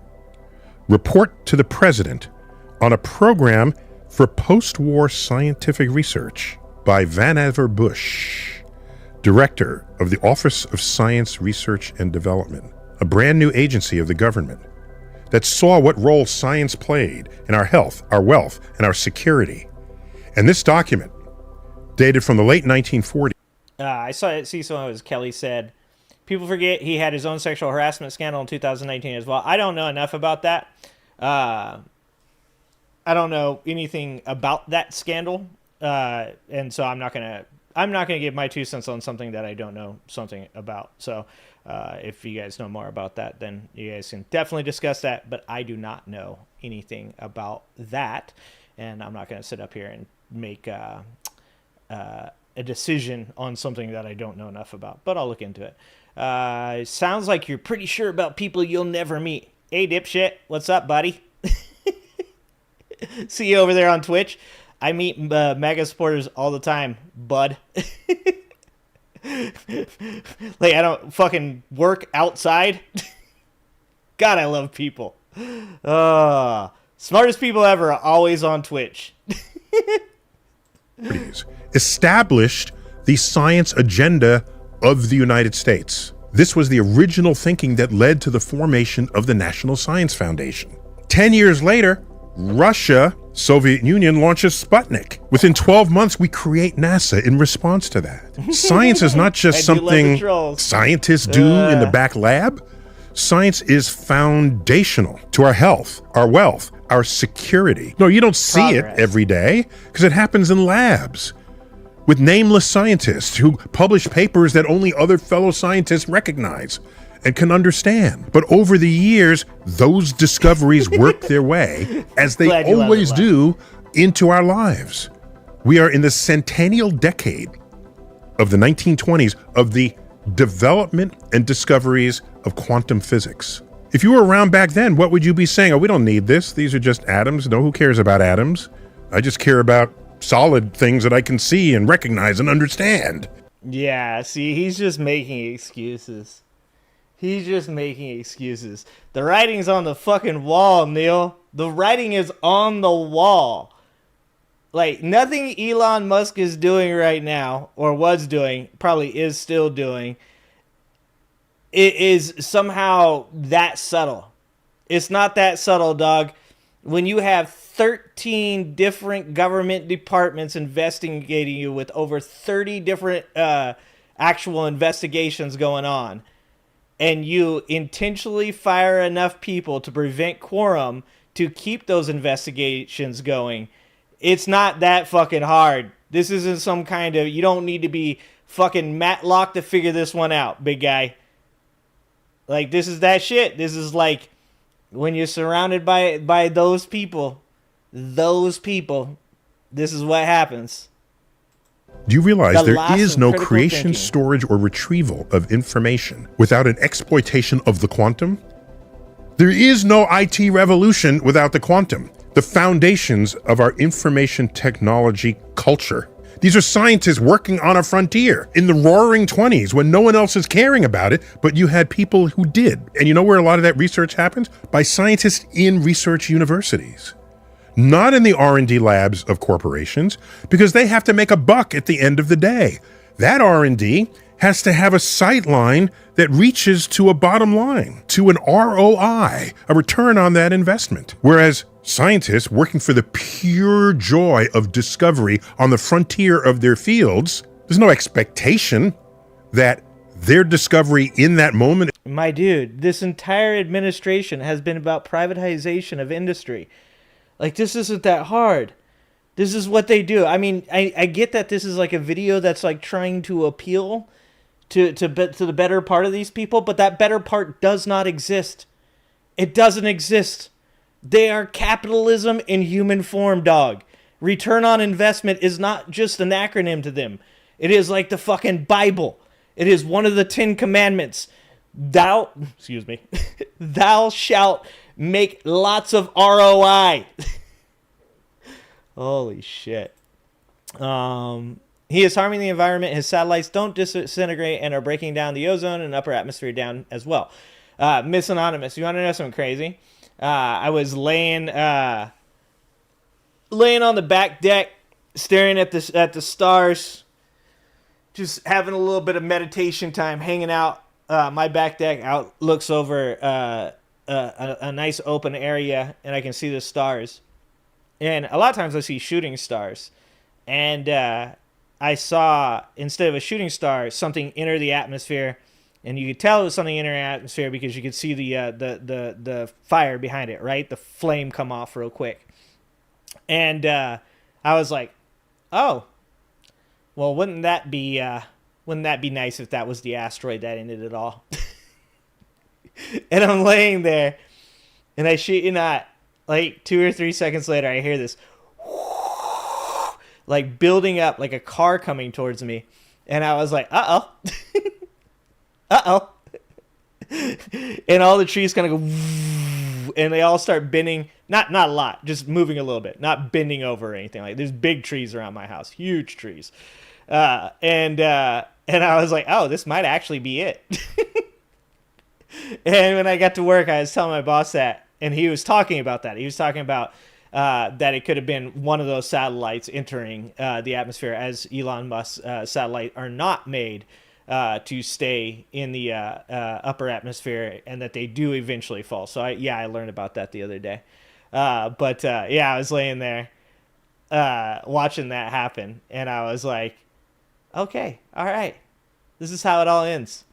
Report to the President on a program for post-war scientific research by Vannevar Bush, Director of the Office of Science Research and Development, a brand new agency of the government that saw what role science played in our health, our wealth, and our security. And this document, dated from the late 1940s. I see someone, as Kelly said, people forget he had his own sexual harassment scandal in 2019 as well. I don't know enough about that. I don't know anything about that scandal, and so I'm not gonna give my 2 cents on something that I don't know something about. So if you guys know more about that, then you guys can definitely discuss that. But I do not know anything about that, and I'm not going to sit up here and make a decision on something that I don't know enough about. But I'll look into it. It sounds like you're pretty sure about people you'll never meet. Hey, dipshit, what's up, buddy? See you over there on Twitch. I meet MAGA supporters all the time, bud. Like, I don't fucking work outside. God, I love people. Smartest people ever are always on Twitch. Established the science agenda of the United States. This was the original thinking that led to the formation of the National Science Foundation. 10 years later, Russia, Soviet Union launches Sputnik. Within 12 months, we create NASA in response to that. Science is not just something scientists do in the back lab. Science is foundational to our health, our wealth, our security. No, you don't see it every day because it happens in labs with nameless scientists who publish papers that only other fellow scientists recognize and can understand. But over the years, those discoveries work their way, as they always do, into our lives. We are in the centennial decade of the 1920s of the development and discoveries of quantum physics. If you were around back then, what would you be saying? Oh, we don't need this. These are just atoms. No, who cares about atoms? I just care about solid things that I can see and recognize and understand. Yeah, see, he's just making excuses. He's just making excuses. The writing's on the fucking wall, Neil. The writing is on the wall. Like, nothing Elon Musk is doing right now, or was doing, probably is still doing, it is somehow that subtle. It's not that subtle, dog. When you have 13 different government departments investigating you with over 30 different actual investigations going on, and you intentionally fire enough people to prevent quorum to keep those investigations going, it's not that fucking hard. This isn't some kind of, you don't need to be fucking Matlock to figure this one out, big guy. Like, this is that shit. This is like, when you're surrounded by those people, this is what happens. Do you realize there is no creation, storage, or retrieval of information without an exploitation of the quantum? There is no IT revolution without the quantum, the foundations of our information technology culture. These are scientists working on a frontier in the roaring 20s when no one else is caring about it, but you had people who did. And you know where a lot of that research happens? By scientists in research universities. Not in the R&D labs of corporations, because they have to make a buck at the end of the day. That R&D has to have a sight line that reaches to a bottom line, to an ROI, a return on that investment. Whereas scientists working for the pure joy of discovery on the frontier of their fields, there's no expectation that their discovery in that moment. My dude, this entire administration has been about privatization of industry. Like, this isn't that hard. This is what they do. I mean, I get that this is like a video that's like trying to appeal to the better part of these people, but that better part does not exist. It doesn't exist. They are capitalism in human form, dog. Return on investment is not just an acronym to them. It is like the fucking Bible. It is one of the 10 commandments. Thou shalt make lots of ROI. Holy shit. He is harming the environment. His satellites don't disintegrate and are breaking down the ozone and upper atmosphere down as well. Miss Anonymous, you want to know something crazy? I was laying on the back deck, staring at the stars, just having a little bit of meditation time, hanging out. My back deck looks over a nice open area, and I can see the stars. And a lot of times I see shooting stars, and I saw, instead of a shooting star, something enter the atmosphere. And you could tell it was something in our atmosphere because you could see the fire behind it, right? The flame come off real quick. And I was like, oh, well, wouldn't that be nice if that was the asteroid that ended it all? And I'm laying there, and I shit you not, like 2 or 3 seconds later, I hear this like building up, like a car coming towards me. And I was like, uh-oh. Uh-oh. And all the trees kind of go, and they all start bending. Not a lot, just moving a little bit. Not bending over or anything. Like, there's big trees around my house. Huge trees. And I was like, oh, this might actually be it. And when I got to work, I was telling my boss that, and he was talking about that. He was talking about that it could have been one of those satellites entering the atmosphere, as Elon Musk's satellites are not made to stay in the upper atmosphere, and that they do eventually fall. So I learned about that the other day. But I was laying there watching that happen, and I was like, okay, all right, this is how it all ends.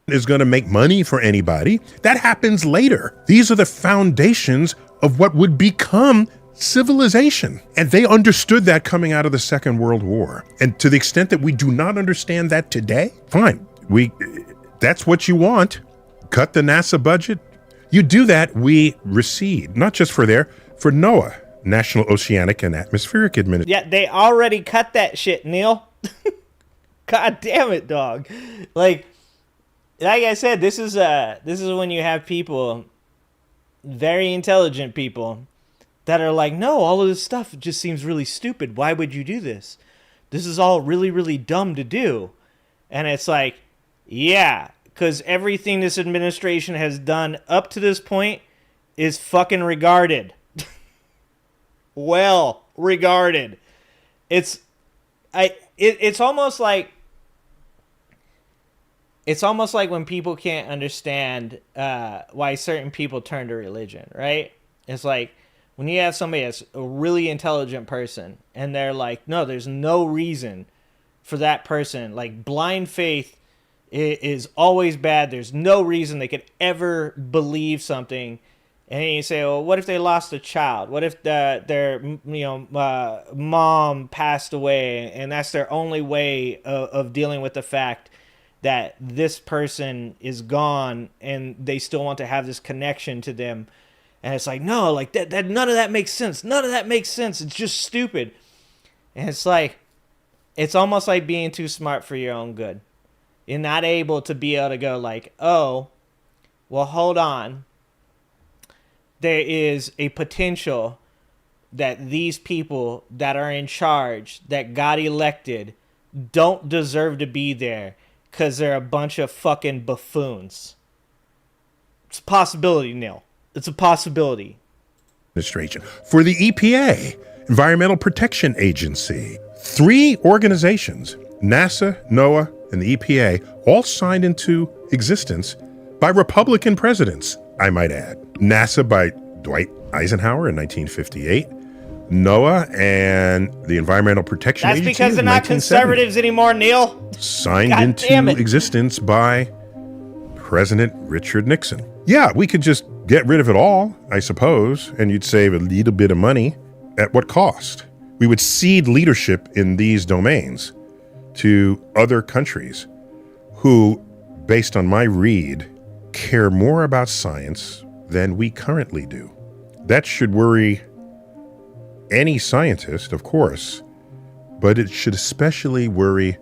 Is going to make money for anybody. That happens later. These are the foundations of what would become civilization. And they understood that coming out of the Second World War. And to the extent that we do not understand that today, fine. That's what you want. Cut the NASA budget. You do that, we recede. Not just for NOAA, National Oceanic and Atmospheric Administration. Yeah, they already cut that shit, Neil. God damn it, dog. Like I said, this is when you have people, very intelligent people, that are like, no, all of this stuff just seems really stupid. Why would you do this? This is all really, really dumb to do. And it's like, yeah, because everything this administration has done up to this point is fucking regarded. Well regarded. It's almost like it's almost like when people can't understand why certain people turn to religion, right? It's like when you have somebody that's a really intelligent person and they're like, no, there's no reason for that person. Like blind faith is always bad. There's no reason they could ever believe something. And you say, well, what if they lost a child? What if their mom passed away and that's their only way of dealing with the fact that this person is gone and they still want to have this connection to them? And it's like, no, like that none of that makes sense. None of that makes sense. It's just stupid. And it's like, it's almost like being too smart for your own good. You're not able to be able to go like, oh, well, hold on. There is a potential that these people that are in charge, that got elected, don't deserve to be there because they're a bunch of fucking buffoons. It's a possibility, Neil. It's a possibility. Administration. For the EPA, Environmental Protection Agency, 3 organizations, NASA, NOAA, and the EPA, all signed into existence by Republican presidents, I might add. NASA by Dwight Eisenhower in 1958, NOAA and the Environmental Protection Agency. That's because they're not conservatives anymore, Neil. Signed into existence by President Richard Nixon. Yeah, we could just get rid of it all, I suppose, and you'd save a little bit of money. At what cost? We would cede leadership in these domains to other countries who, based on my read, care more about science than we currently do. That should worry any scientist, of course, but it should especially worry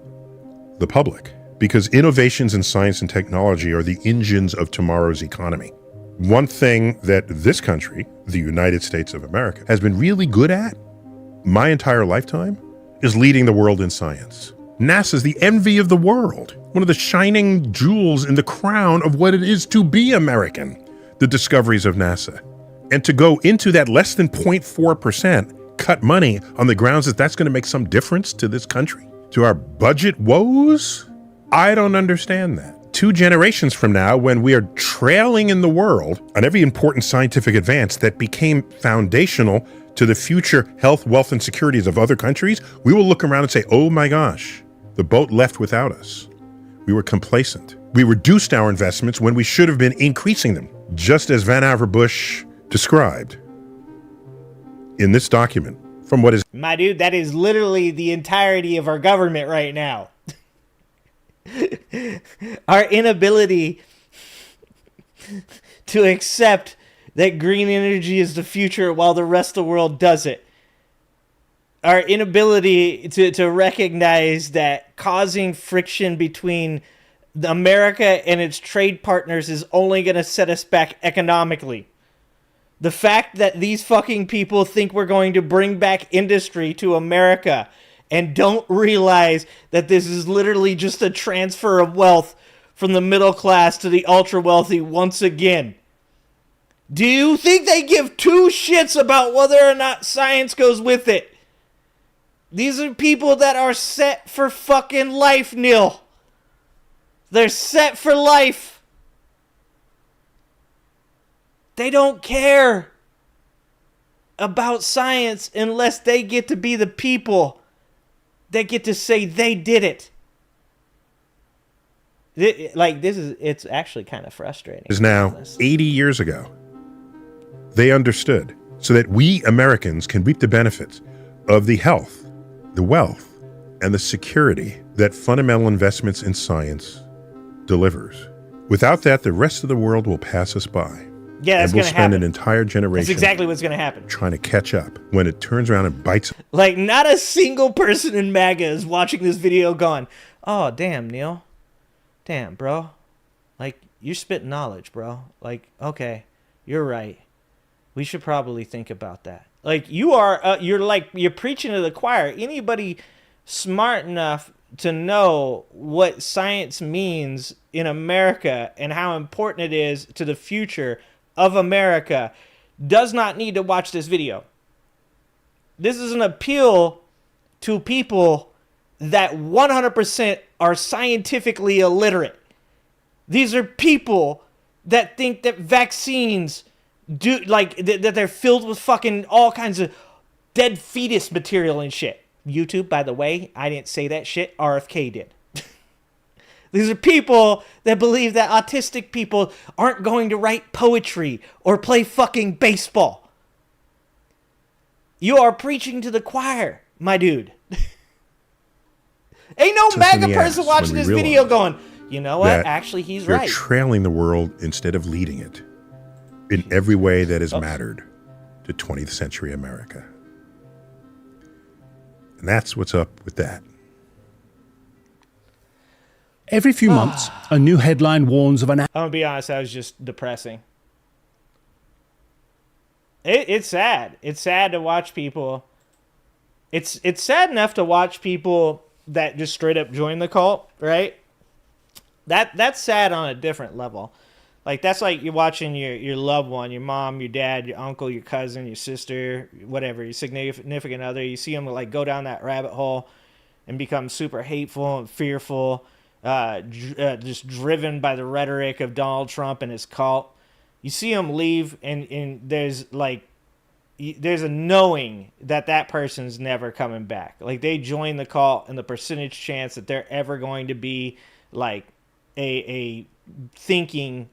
the public, because innovations in science and technology are the engines of tomorrow's economy. One thing that this country, the United States of America, has been really good at my entire lifetime is leading the world in science. NASA's the envy of the world, one of the shining jewels in the crown of what it is to be American, the discoveries of NASA. And to go into that less than 0.4% cut money on the grounds that that's going to make some difference to this country, to our budget woes, I don't understand that. 2 generations from now, when we are trailing in the world on every important scientific advance that became foundational to the future health, wealth, and securities of other countries, we will look around and say, oh my gosh, the boat left without us. We were complacent. We reduced our investments when we should have been increasing them, just as Van Averbush described in this document from what is... My dude, that is literally the entirety of our government right now. Our inability to accept that green energy is the future while the rest of the world does it. Our inability to recognize that causing friction between America and its trade partners is only going to set us back economically. The fact that these fucking people think we're going to bring back industry to America and don't realize that this is literally just a transfer of wealth from the middle class to the ultra wealthy once again. Do you think they give 2 shits about whether or not science goes with it? These are people that are set for fucking life, Neil. They're set for life. They don't care about science unless they get to be the people that get to say they did it. It's actually kind of frustrating. Is now 80 years ago. They understood so that we Americans can reap the benefits of the health, the wealth, and the security that fundamental investments in science delivers. Without that, the rest of the world will pass us by. Yeah, that's going to happen. happen. An entire generation. That's exactly what's going to happen. Trying to catch up when it turns around and bites. Like, not a single person in MAGA is watching this video going, oh, damn, Neil. Damn, bro. Like, you're spitting knowledge, bro. Like, okay, you're right. We should probably think about that. Like, you're preaching to the choir. Anybody smart enough to know what science means in America and how important it is to the future of America does not need to watch this video. This is an appeal to people that 100% are scientifically illiterate. These are people that think that vaccines do, like, that they're filled with fucking all kinds of dead fetus material and shit. YouTube, by the way, I didn't say that shit. RFK did. These are people that believe that autistic people aren't going to write poetry or play fucking baseball. You are preaching to the choir, my dude. Ain't no MAGA person watching this video going, you know what? Actually, he's right. You're trailing the world instead of leading it in every way that has mattered to 20th century America. And that's what's up with that. Every few months, a new headline warns of an... I'm going to be honest, that was just depressing. It's sad. It's sad to watch people. It's sad enough to watch people that just straight up join the cult, right? That's sad on a different level. Like, that's like you're watching your loved one, your mom, your dad, your uncle, your cousin, your sister, whatever, your significant other. You see them, like, go down that rabbit hole and become super hateful and fearful, just driven by the rhetoric of Donald Trump and his cult. You see them leave, and there's a knowing that person's never coming back. Like, they join the cult, and the percentage chance that they're ever going to be, like, a thinking,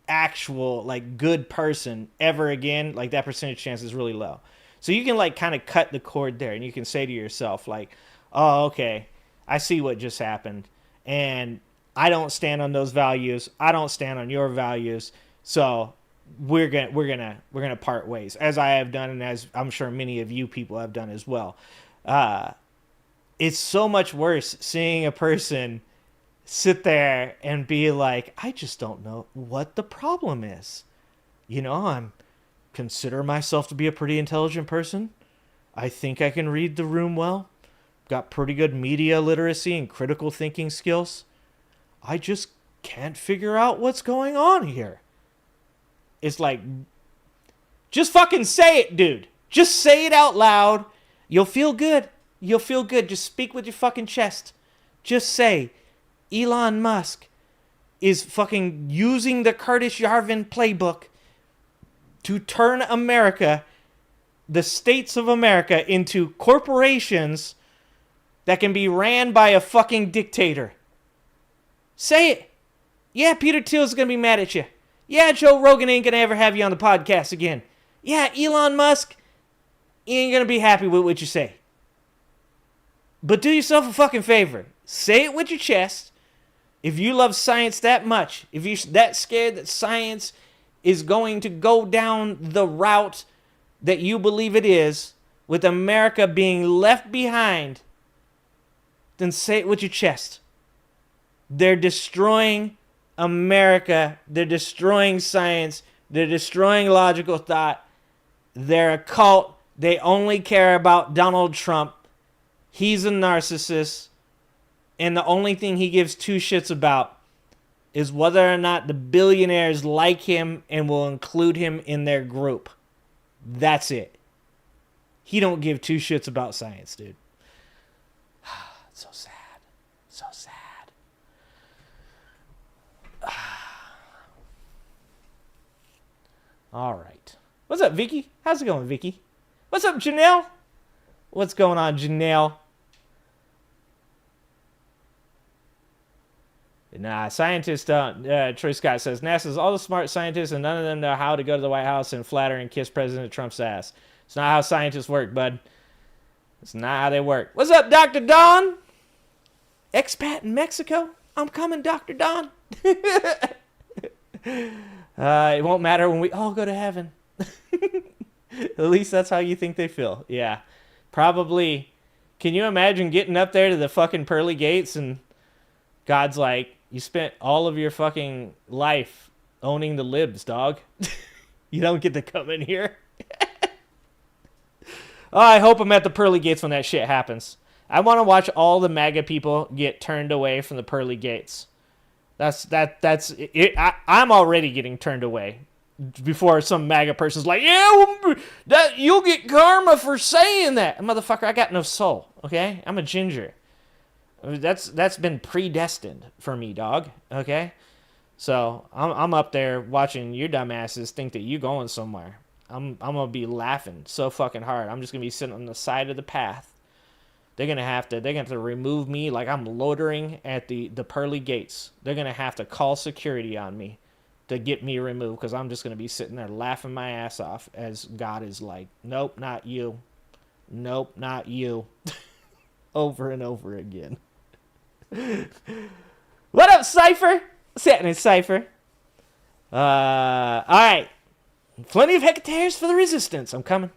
actual, like, good person ever again, like, that percentage chance is really low. So you can, like, kind of cut the cord there, and you can say to yourself, like, oh, okay, I see what just happened. And I don't stand on those values. I don't stand on your values. So we're gonna part ways, as I have done, and as I'm sure many of you people have done as well. It's so much worse seeing a person sit there and be like, I just don't know what the problem is. You know, I'm consider myself to be a pretty intelligent person. I think I can read the room well. Got pretty good media literacy and critical thinking skills. I just can't figure out what's going on here. It's like, just fucking say it, dude. Just say it out loud. You'll feel good. You'll feel good. Just speak with your fucking chest. Just say, Elon Musk is fucking using the Curtis Yarvin playbook to turn America, the states of America, into corporations that can be ran by a fucking dictator. Say it. Yeah, Peter Thiel's going to be mad at you. Yeah, Joe Rogan ain't going to ever have you on the podcast again. Yeah, Elon Musk, he ain't going to be happy with what you say. But do yourself a fucking favor. Say it with your chest. If you love science that much, if you're that scared that science is going to go down the route that you believe it is, with America being left behind, then say it with your chest. They're destroying America. They're destroying science. They're destroying logical thought. They're a cult. They only care about Donald Trump. He's a narcissist. And the only thing he gives two shits about is whether or not the billionaires like him and will include him in their group. That's it. He don't give two shits about science, dude. So sad. So sad. All right. What's up, Vicky? How's it going, Vicky? What's up, Janelle? What's going on, Janelle? Nah, scientists don't. Troy Scott says, NASA's all the smart scientists and none of them know how to go to the White House and flatter and kiss President Trump's ass. It's not how scientists work, bud. It's not how they work. What's up, Dr. Don? Expat in Mexico? I'm coming, Dr. Don. It won't matter when we all go to heaven. At least that's how you think they feel. Yeah. Probably. Can you imagine getting up there to the fucking pearly gates and God's like, you spent all of your fucking life owning the libs, dog. You don't get to come in here. Oh, I hope I'm at the pearly gates when that shit happens. I want to watch all the MAGA people get turned away from the pearly gates. That's it. I'm already getting turned away before some MAGA person's like, yeah, that you'll get karma for saying that. Motherfucker, I got no soul, okay? I'm a ginger. That's been predestined for me, dog, okay? So I'm up there watching your dumbasses think that you going somewhere. I'm gonna be laughing so fucking hard. I'm just gonna be sitting on the side of the path. They're gonna have to remove me like I'm loitering at the pearly gates. They're gonna have to call security on me to get me removed, because I'm just gonna be sitting there laughing my ass off as God is like, nope, not you. Nope, not you. Over and over again. What up, Cypher? Sitting in Cypher. All right. Plenty of hectares for the resistance. I'm coming.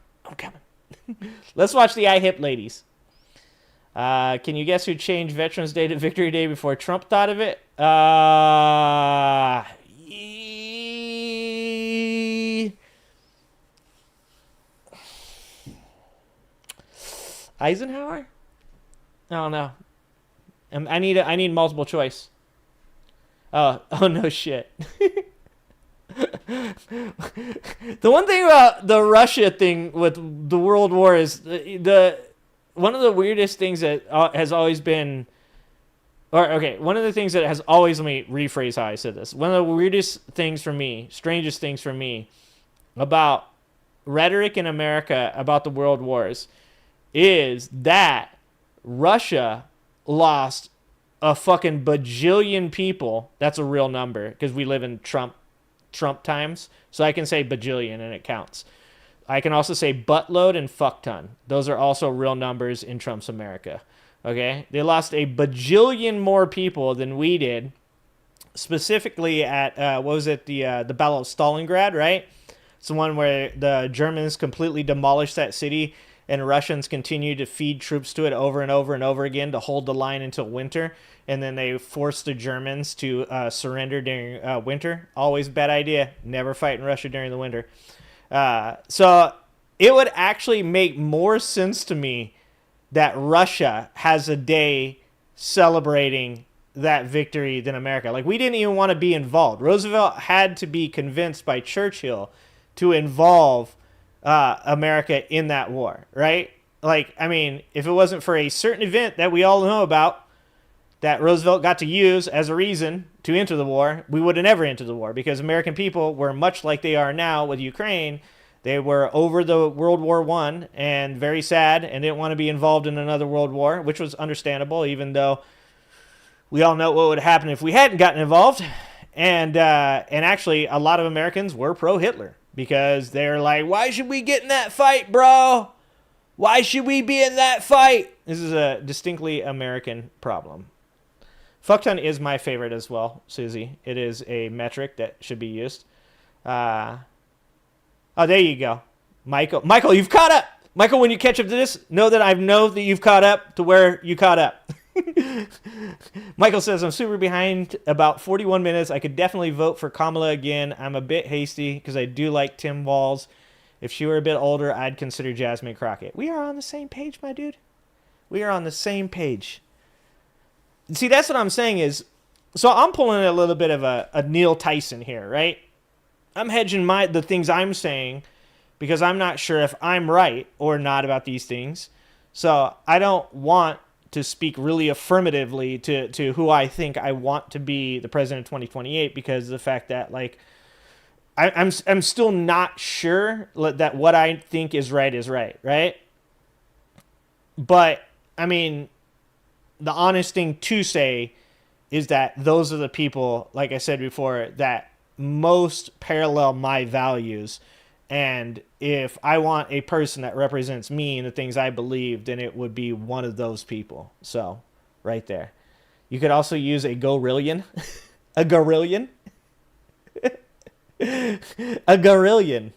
Let's watch the IHIP ladies. Can you guess who changed Veterans Day to Victory Day before Trump thought of it? Eisenhower? I don't know. I need multiple choice. Oh no shit. The one thing about the Russia thing with the World War is one of the weirdest things that has always been, one of the things that has always, let me rephrase how I said this. One of the weirdest things for me, strangest things for me about rhetoric in America about the world wars is that Russia lost a fucking bajillion people. That's a real number because we live in Trump times. So I can say bajillion and it counts. I can also say buttload and fuck ton. Those are also real numbers in Trump's America. Okay? They lost a bajillion more people than we did. Specifically at, the Battle of Stalingrad, right? It's the one where the Germans completely demolished that city and Russians continued to feed troops to it over and over and over again to hold the line until winter. And then they forced the Germans to surrender during winter. Always a bad idea. Never fight in Russia during the winter. So it would actually make more sense to me that Russia has a day celebrating that victory than America. Like, we didn't even want to be involved. Roosevelt had to be convinced by Churchill to involve America in that war, right? Like, I mean, if it wasn't for a certain event that we all know about that Roosevelt got to use as a reason to enter the war, we would have never entered the war, because American people were much like they are now with Ukraine. They were over the World War I and very sad and didn't want to be involved in another world war, which was understandable, even though we all know what would happen if we hadn't gotten involved. And actually, a lot of Americans were pro-Hitler because they're like, why should we get in that fight, bro? Why should we be in that fight? This is a distinctly American problem. Fuckton is my favorite as well, Susie. It is a metric that should be used. Oh, there you go. Michael, you've caught up. Michael, when you catch up to this, know that I know that you've caught up to where you caught up. Michael says, I'm super behind, about 41 minutes. I could definitely vote for Kamala again. I'm a bit hasty because I do like Tim Walz. If she were a bit older, I'd consider Jasmine Crockett. We are on the same page, my dude. We are on the same page. See, that's what I'm saying is, so I'm pulling a little bit of a Neil Tyson here, right? I'm hedging the things I'm saying because I'm not sure if I'm right or not about these things. So I don't want to speak really affirmatively to who I think I want to be the president of 2028 because of the fact that, like, I'm still not sure that what I think is right, right? But, I mean, the honest thing to say is that those are the people, like I said before, that most parallel my values. And if I want a person that represents me and the things I believe, then it would be one of those people. So, right there. You could also use a gorillion. A gorillion. A gorillion.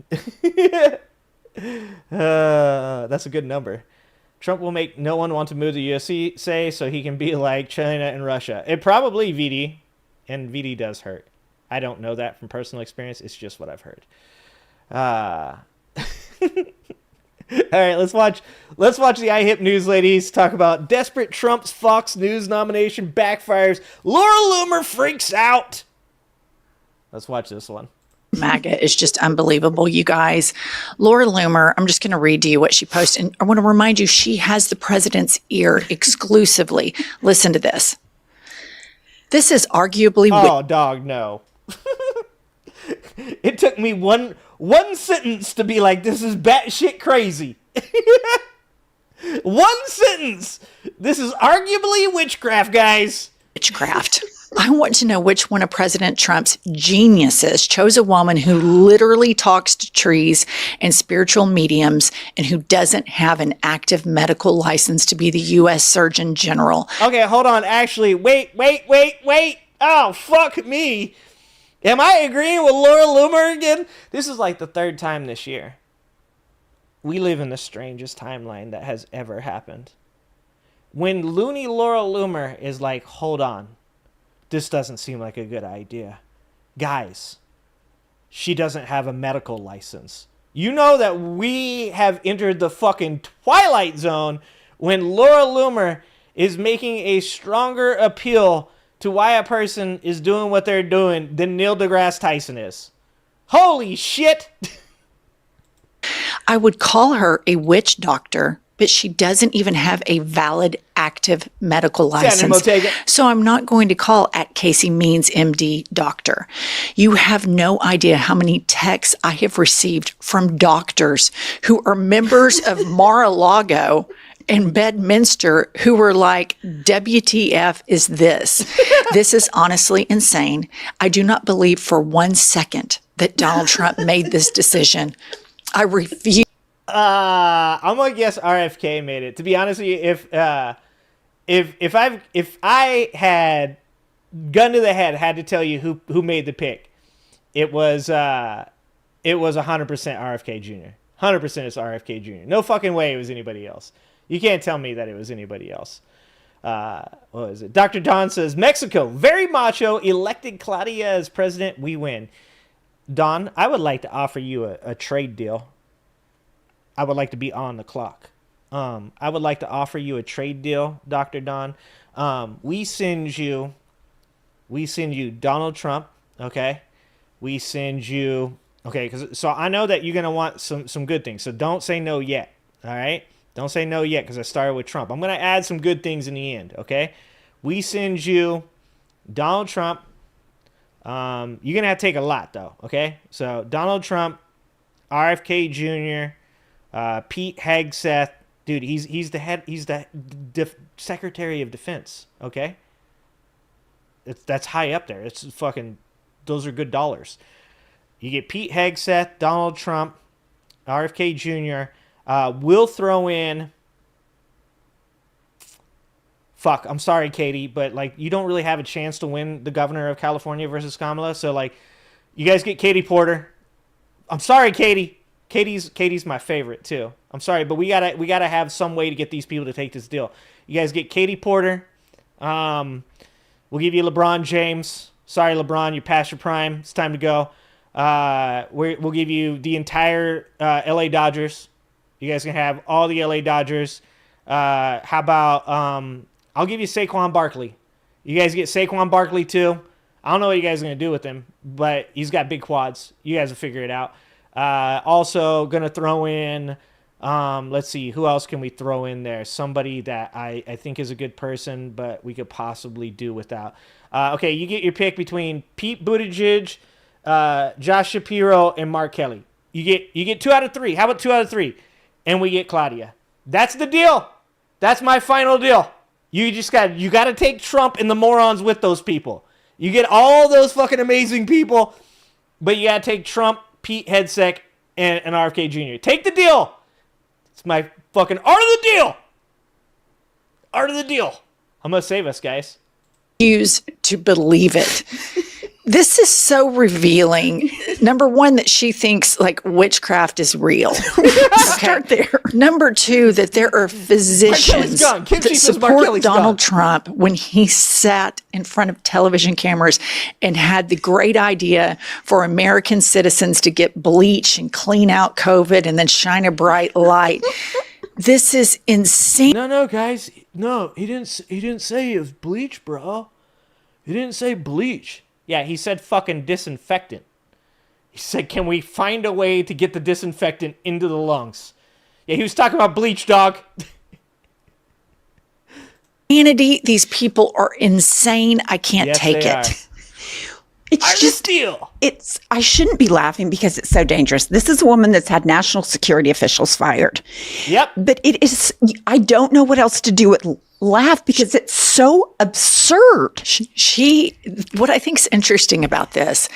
That's a good number. Trump will make no one want to move to the USA so he can be like China and Russia. It probably VD, and VD does hurt. I don't know that from personal experience. It's just what I've heard. All right, let's watch the IHIP news ladies talk about desperate Trump's Fox News nomination backfires. Laura Loomer freaks out. Let's watch this one. MAGA is just unbelievable, you guys. Laura Loomer, I'm just going to read to you what she posted. And I want to remind you, she has the president's ear exclusively. Listen to this. This is arguably... Oh, dog, no. It took me one sentence to be like, this is batshit crazy. One sentence. This is arguably witchcraft, guys. Witchcraft. I want to know which one of President Trump's geniuses chose a woman who literally talks to trees and spiritual mediums and who doesn't have an active medical license to be the U.S. Surgeon General. Okay, hold on. Actually, wait. Oh, fuck me. Am I agreeing with Laura Loomer again? This is like the third time this year. We live in the strangest timeline that has ever happened. When loony Laura Loomer is like, hold on. This doesn't seem like a good idea. Guys, she doesn't have a medical license. You know that we have entered the fucking twilight zone when Laura Loomer is making a stronger appeal to why a person is doing what they're doing than Neil deGrasse Tyson is. Holy shit! I would call her a witch doctor, but she doesn't even have a valid active medical license. So I'm not going to call at Casey Means MD doctor. You have no idea how many texts I have received from doctors who are members of Mar-a-Lago and Bedminster who were like, WTF is this? This is honestly insane. I do not believe for 1 second that Donald Trump made this decision. I refuse. I'm gonna guess RFK made it. To be honest with you, if I had gun to the head had to tell you who made the pick, it was 100% RFK Jr. 100% it's RFK Jr. No fucking way it was anybody else. You can't tell me that it was anybody else. What is it? Dr. Don says, Mexico, very macho, elected Claudia as president, we win. Don, I would like to offer you a trade deal. I would like to be on the clock. I would like to offer you a trade deal, Dr. Don. We send you Donald Trump, okay? We send you, okay, so I know that you're going to want some good things. So don't say no yet, all right? Don't say no yet because I started with Trump. I'm going to add some good things in the end, okay? We send you Donald Trump. You're going to have to take a lot, though, okay? So Donald Trump, RFK Jr., Pete Hegseth, dude, he's the Secretary of Defense, okay? That's high up there. It's fucking, those are good dollars. You get Pete Hegseth, Donald Trump, RFK Jr., we'll throw in, fuck, I'm sorry, Katie, but, like, you don't really have a chance to win the governor of California versus Kamala, so, like, you guys get Katie Porter. I'm sorry, Katie. Katie's my favorite, too. I'm sorry, but we gotta have some way to get these people to take this deal. You guys get Katie Porter. We'll give you LeBron James. Sorry, LeBron, you're past your prime. It's time to go. We'll give you the entire LA Dodgers. You guys can have all the LA Dodgers. How about I'll give you Saquon Barkley. You guys get Saquon Barkley too. I don't know what you guys are going to do with him, but he's got big quads. You guys will figure it out. Also going to throw in, let's see, who else can we throw in there? Somebody that I think is a good person, but we could possibly do without. Okay, you get your pick between Pete Buttigieg, Josh Shapiro, and Mark Kelly. You get 2 out of 3. How about 2 out of 3? And we get Claudia. That's the deal. That's my final deal. You got to take Trump and the morons with those people. You get all those fucking amazing people, but you got to take Trump, Pete Hegseth, and RFK Jr. Take the deal. It's my fucking art of the deal. Art of the deal. I'm going to save us, guys. Refuse to believe it. This is so revealing. Number one, that she thinks like witchcraft is real. Start there. Number two, that there are physicians that support Donald Trump when he sat in front of television cameras and had the great idea for American citizens to get bleach and clean out COVID and then shine a bright light. This is insane. No, guys. No, he didn't say it was bleach, bro. He didn't say bleach. Yeah, he said fucking disinfectant. He said, can we find a way to get the disinfectant into the lungs? Yeah, he was talking about bleach, dog. Humanity, these people are insane. I can't take it. It's just I shouldn't be laughing because it's so dangerous. This is a woman that's had national security officials fired. Yep. But it is, I don't know what else to do with laugh because it's so absurd. What I think is interesting about this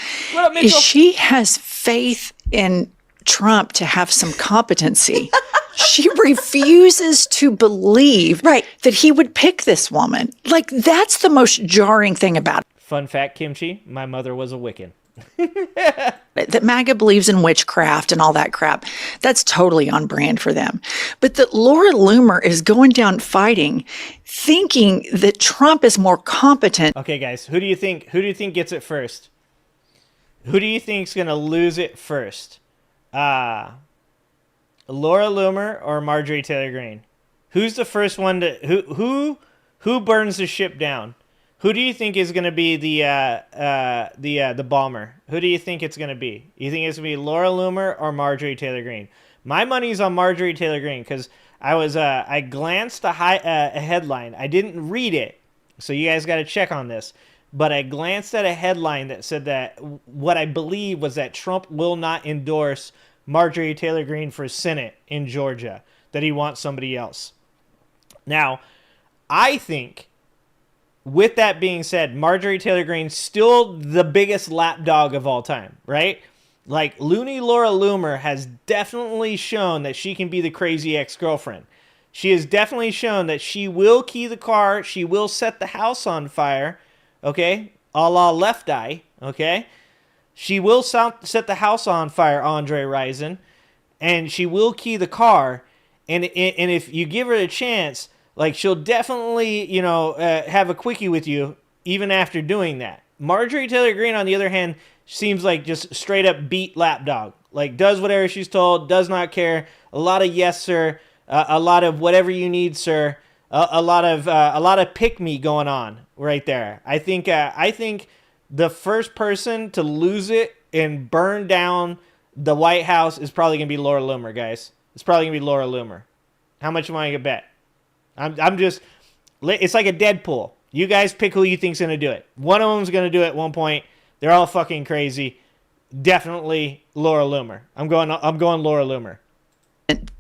is she has faith in Trump to have some competency. She refuses to believe that he would pick this woman. Like, that's the most jarring thing about it. Fun fact, Kimchi, my mother was a Wiccan. That MAGA believes in witchcraft and all that crap. That's totally on brand for them. But that Laura Loomer is going down fighting, thinking that Trump is more competent. Okay, guys, who do you think gets it first? Who do you think's gonna lose it first? Laura Loomer or Marjorie Taylor Greene? Who's the first one to who burns the ship down? Who do you think is going to be the bomber? Who do you think it's going to be? You think it's going to be Laura Loomer or Marjorie Taylor Greene? My money's on Marjorie Taylor Greene because I glanced a headline. I didn't read it, so you guys got to check on this. But I glanced at a headline that said that what I believe was that Trump will not endorse Marjorie Taylor Greene for Senate in Georgia, that he wants somebody else. Now, I think, with that being said, Marjorie Taylor Greene's still the biggest lapdog of all time, right? Like, loony Laura Loomer has definitely shown that she can be the crazy ex-girlfriend. She has definitely shown that she will key the car, she will set the house on fire, okay? A la Left Eye, okay? She will set the house on fire, Andre Rison, and she will key the car. And if you give her a chance, like, she'll definitely, have a quickie with you even after doing that. Marjorie Taylor Greene, on the other hand, seems like just straight up beat lapdog. Like, does whatever she's told, does not care. A lot of yes, sir. A lot of whatever you need, sir. A lot of pick me going on right there. I think the first person to lose it and burn down the White House is probably going to be Laura Loomer, guys. It's probably going to be Laura Loomer. How much am I going to bet? I'm just, it's like a Deadpool. You guys pick who you think's going to do it. One of them's going to do it at one point. They're all fucking crazy. Definitely Laura Loomer. I'm going Laura Loomer.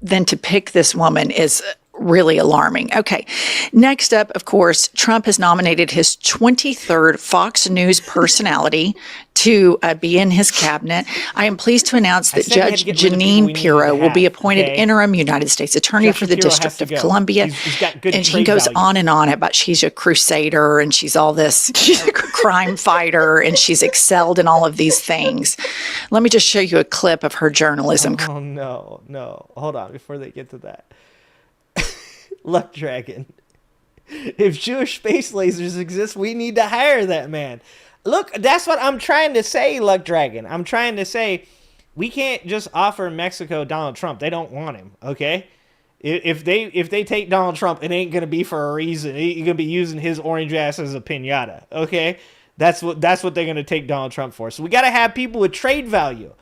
Then to pick this woman is really alarming. Okay. Next up, of course, Trump has nominated his 23rd Fox News personality to be in his cabinet. I am pleased to announce that Judge Jeanine Pirro will be appointed interim United States Attorney for the District of Columbia. And he goes on and on about she's a crusader and she's all this crime fighter and she's excelled in all of these things. Let me just show you a clip of her journalism. Oh, no. Hold on before they get to that. Luck Dragon. If Jewish space lasers exist, we need to hire that man. Look, that's what I'm trying to say, Luck Dragon. I'm trying to say we can't just offer Mexico Donald Trump. They don't want him, okay? If they take Donald Trump, it ain't gonna be for a reason. You're gonna be using his orange ass as a piñata, okay? That's what they're gonna take Donald Trump for. So we gotta have people with trade value.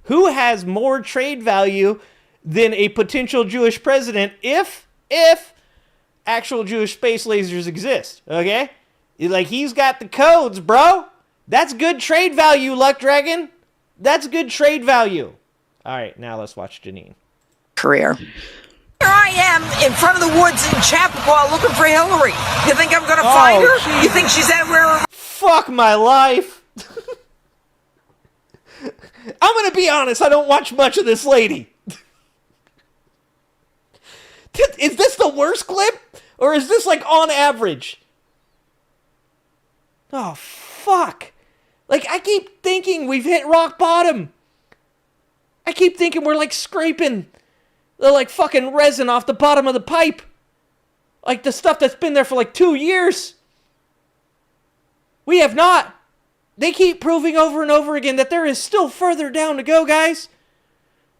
Who has more trade value than a potential Jewish president if actual Jewish space lasers exist, okay? Like, he's got the codes, bro. That's good trade value, Luck Dragon. That's good trade value. All right, now let's watch Jeanine. Career. Here I am in front of the woods in Chappaqua looking for Hillary. You think I'm going to find her? Jesus. You think she's anywhere? Fuck my life. I'm going to be honest. I don't watch much of this lady. Is this the worst clip? Or is this like on average? Oh, fuck. Like, I keep thinking we've hit rock bottom. I keep thinking we're like scraping the like fucking resin off the bottom of the pipe. Like the stuff that's been there for like 2 years. We have not. They keep proving over and over again that there is still further down to go, guys.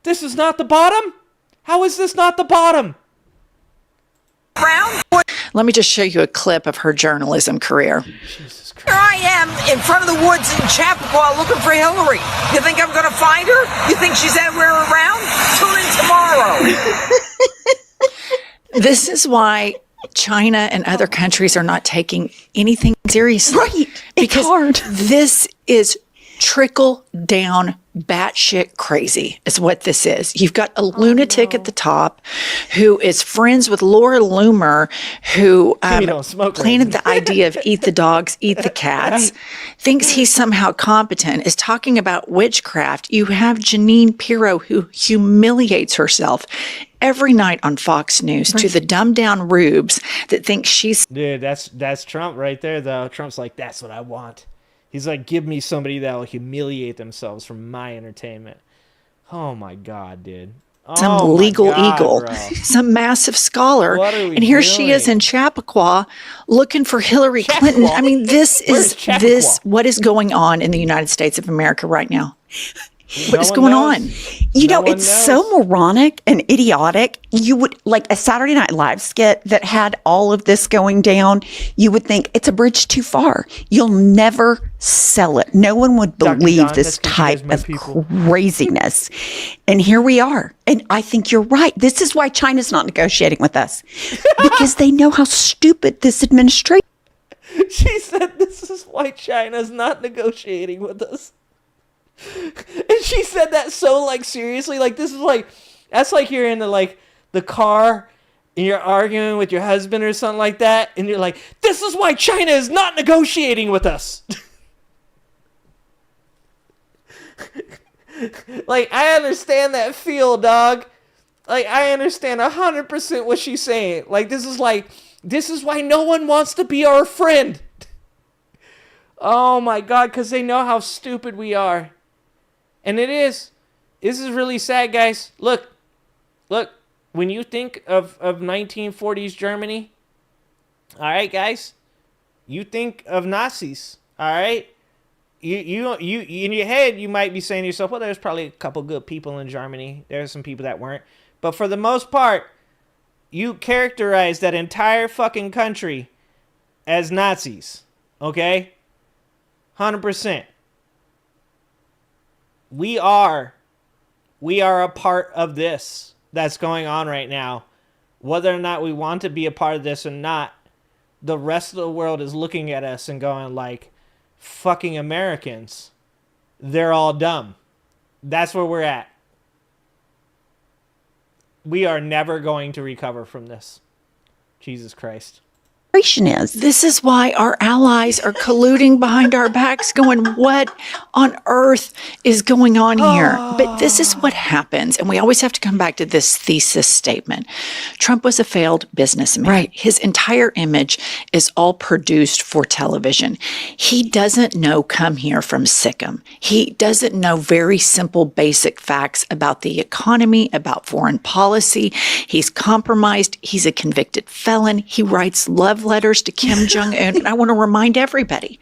This is not the bottom? How is this not the bottom? Let me just show you a clip of her journalism career. Jesus Christ. Here I am in front of the woods in Chappaqua looking for Hillary. You think I'm going to find her? You think she's anywhere around? Tune in tomorrow. This is why China and other countries are not taking anything seriously. Right. Because it's hard. This is Trickle down batshit crazy is what this is. You've got a lunatic at the top who is friends with Laura Loomer, who planted the idea of eat the dogs, eat the cats, thinks he's somehow competent, is talking about witchcraft. You have Jeanine Pirro, who humiliates herself every night on Fox News to the dumbed down rubes that think she's... Dude, that's Trump right there, though. Trump's like, that's what I want. He's like, give me somebody that will humiliate themselves for my entertainment. Oh, my God, dude. Some legal eagle, some massive scholar. And here she is in Chappaqua looking for Hillary Clinton. I mean, this is what is going on in the United States of America right now. What is going on? You know, it's so moronic and idiotic. You would, like a Saturday Night Live skit that had all of this going down, you would think it's a bridge too far. You'll never sell it. No one would believe this type of craziness. And here we are. And I think you're right. This is why China's not negotiating with us. Because they know how stupid this administration. She said this is why China's not negotiating with us. And she said that so, like, seriously. Like, this is like, that's like you're in the car and you're arguing with your husband or something like that, and you're like, this is why China is not negotiating with us. Like, I understand that feel, dog. Like, I understand 100% what she's saying. Like, this is why no one wants to be our friend. Oh my God, because they know how stupid we are. And it is. This is really sad, guys. Look. When you think of 1940s Germany, all right, guys, you think of Nazis, all right? You in your head, you might be saying to yourself, well, there's probably a couple good people in Germany. There's some people that weren't. But for the most part, you characterize that entire fucking country as Nazis, okay? 100%. We are a part of this that's going on right now. Whether or not we want to be a part of this or not, the rest of the world is looking at us and going like, fucking Americans, they're all dumb. That's where we're at. We are never going to recover from this. Jesus Christ. Is. This is why our allies are colluding behind our backs going, what on earth is going on here? But this is what happens. And we always have to come back to this thesis statement. Trump was a failed businessman. Right. His entire image is all produced for television. He doesn't know come here from Sikkim. He doesn't know very simple, basic facts about the economy, about foreign policy. He's compromised. He's a convicted felon. He writes love letters to Kim Jong-un. And I want to remind everybody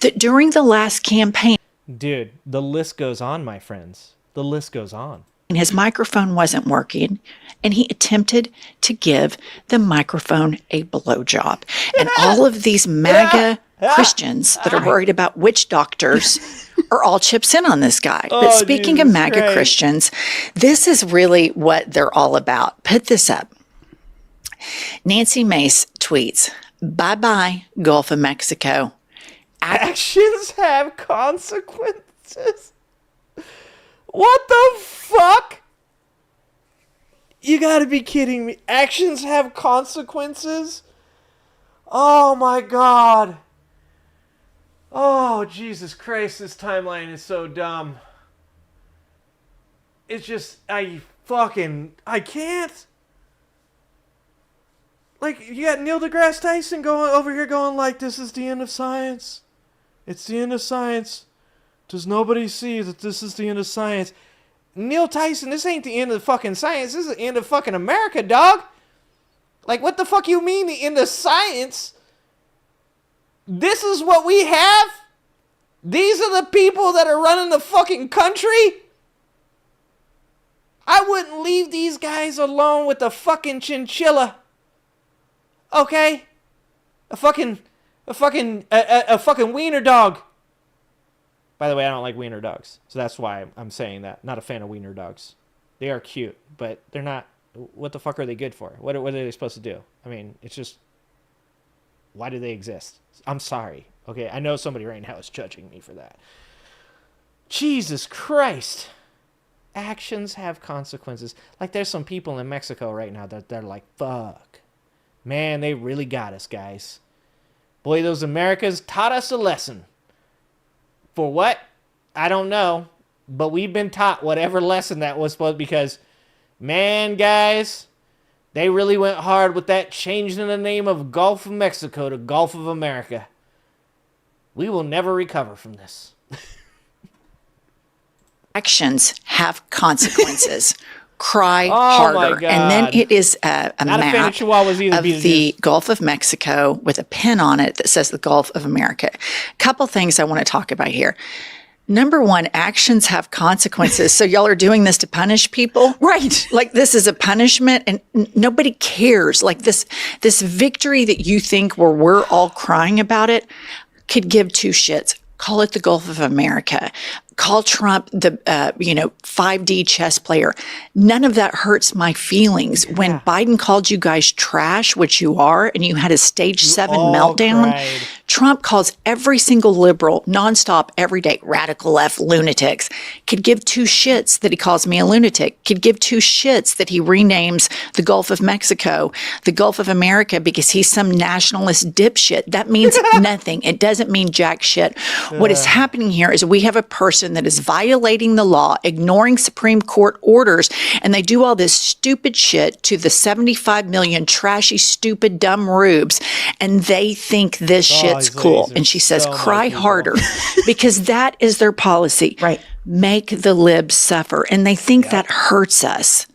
that during the last campaign... Dude, the list goes on, my friends. The list goes on. His microphone wasn't working, and he attempted to give the microphone a blowjob. And all of these MAGA Christians that are worried about witch doctors are all chips in on this guy. But speaking of MAGA Christians, this is really what they're all about. Put this up. Nancy Mace tweets, bye-bye, Gulf of Mexico. Actions have consequences. What the fuck? You gotta be kidding me. Actions have consequences? Oh my God. Oh, Jesus Christ, this timeline is so dumb. It's just, I can't. Like, you got Neil deGrasse Tyson going over here going like, this is the end of science. It's the end of science. Does nobody see that this is the end of science? Neil Tyson, this ain't the end of fucking science. This is the end of fucking America, dog. Like, what the fuck you mean the end of science? This is what we have? These are the people that are running the fucking country? I wouldn't leave these guys alone with a fucking chinchilla. Okay? A fucking wiener dog. By the way, I don't like wiener dogs. So that's why I'm saying that. Not a fan of wiener dogs. They are cute, but they're not. What the fuck are they good for? What are they supposed to do? I mean, it's just, why do they exist? I'm sorry. Okay, I know somebody right now is judging me for that. Jesus Christ. Actions have consequences. Like, there's some people in Mexico right now that they're like, fuck. Man, they really got us, guys. Boy, those Americas taught us a lesson. For what? I don't know. But we've been taught whatever lesson that was supposed, because, man, guys, they really went hard with that changing the name of Gulf of Mexico to Gulf of America. We will never recover from this. Actions have consequences. Cry harder. And then it is a map of the Gulf of Mexico with a pin on it that says the Gulf of America. A couple things I want to talk about here. Number one, actions have consequences. So y'all are doing this to punish people? Right. Like, this is a punishment and nobody cares. Like, this victory that you think where we're all crying about it could give two shits. Call it the Gulf of America. Call Trump the 5D chess player. None of that hurts my feelings. Yeah. When Biden called you guys trash, which you are, and you had a stage 7 meltdown, cried. Trump calls every single liberal nonstop every day radical left lunatics. Could give two shits that he calls me a lunatic. Could give two shits that he renames the Gulf of Mexico the Gulf of America because he's some nationalist dipshit. That means nothing. It doesn't mean jack shit. What is happening here is we have a person that is violating the law, ignoring Supreme Court orders, and they do all this stupid shit to the 75 million trashy, stupid, dumb rubes, and they think this shit's cool. And she says, cry harder, because that is their policy. Right. Make the libs suffer, and they think that hurts us.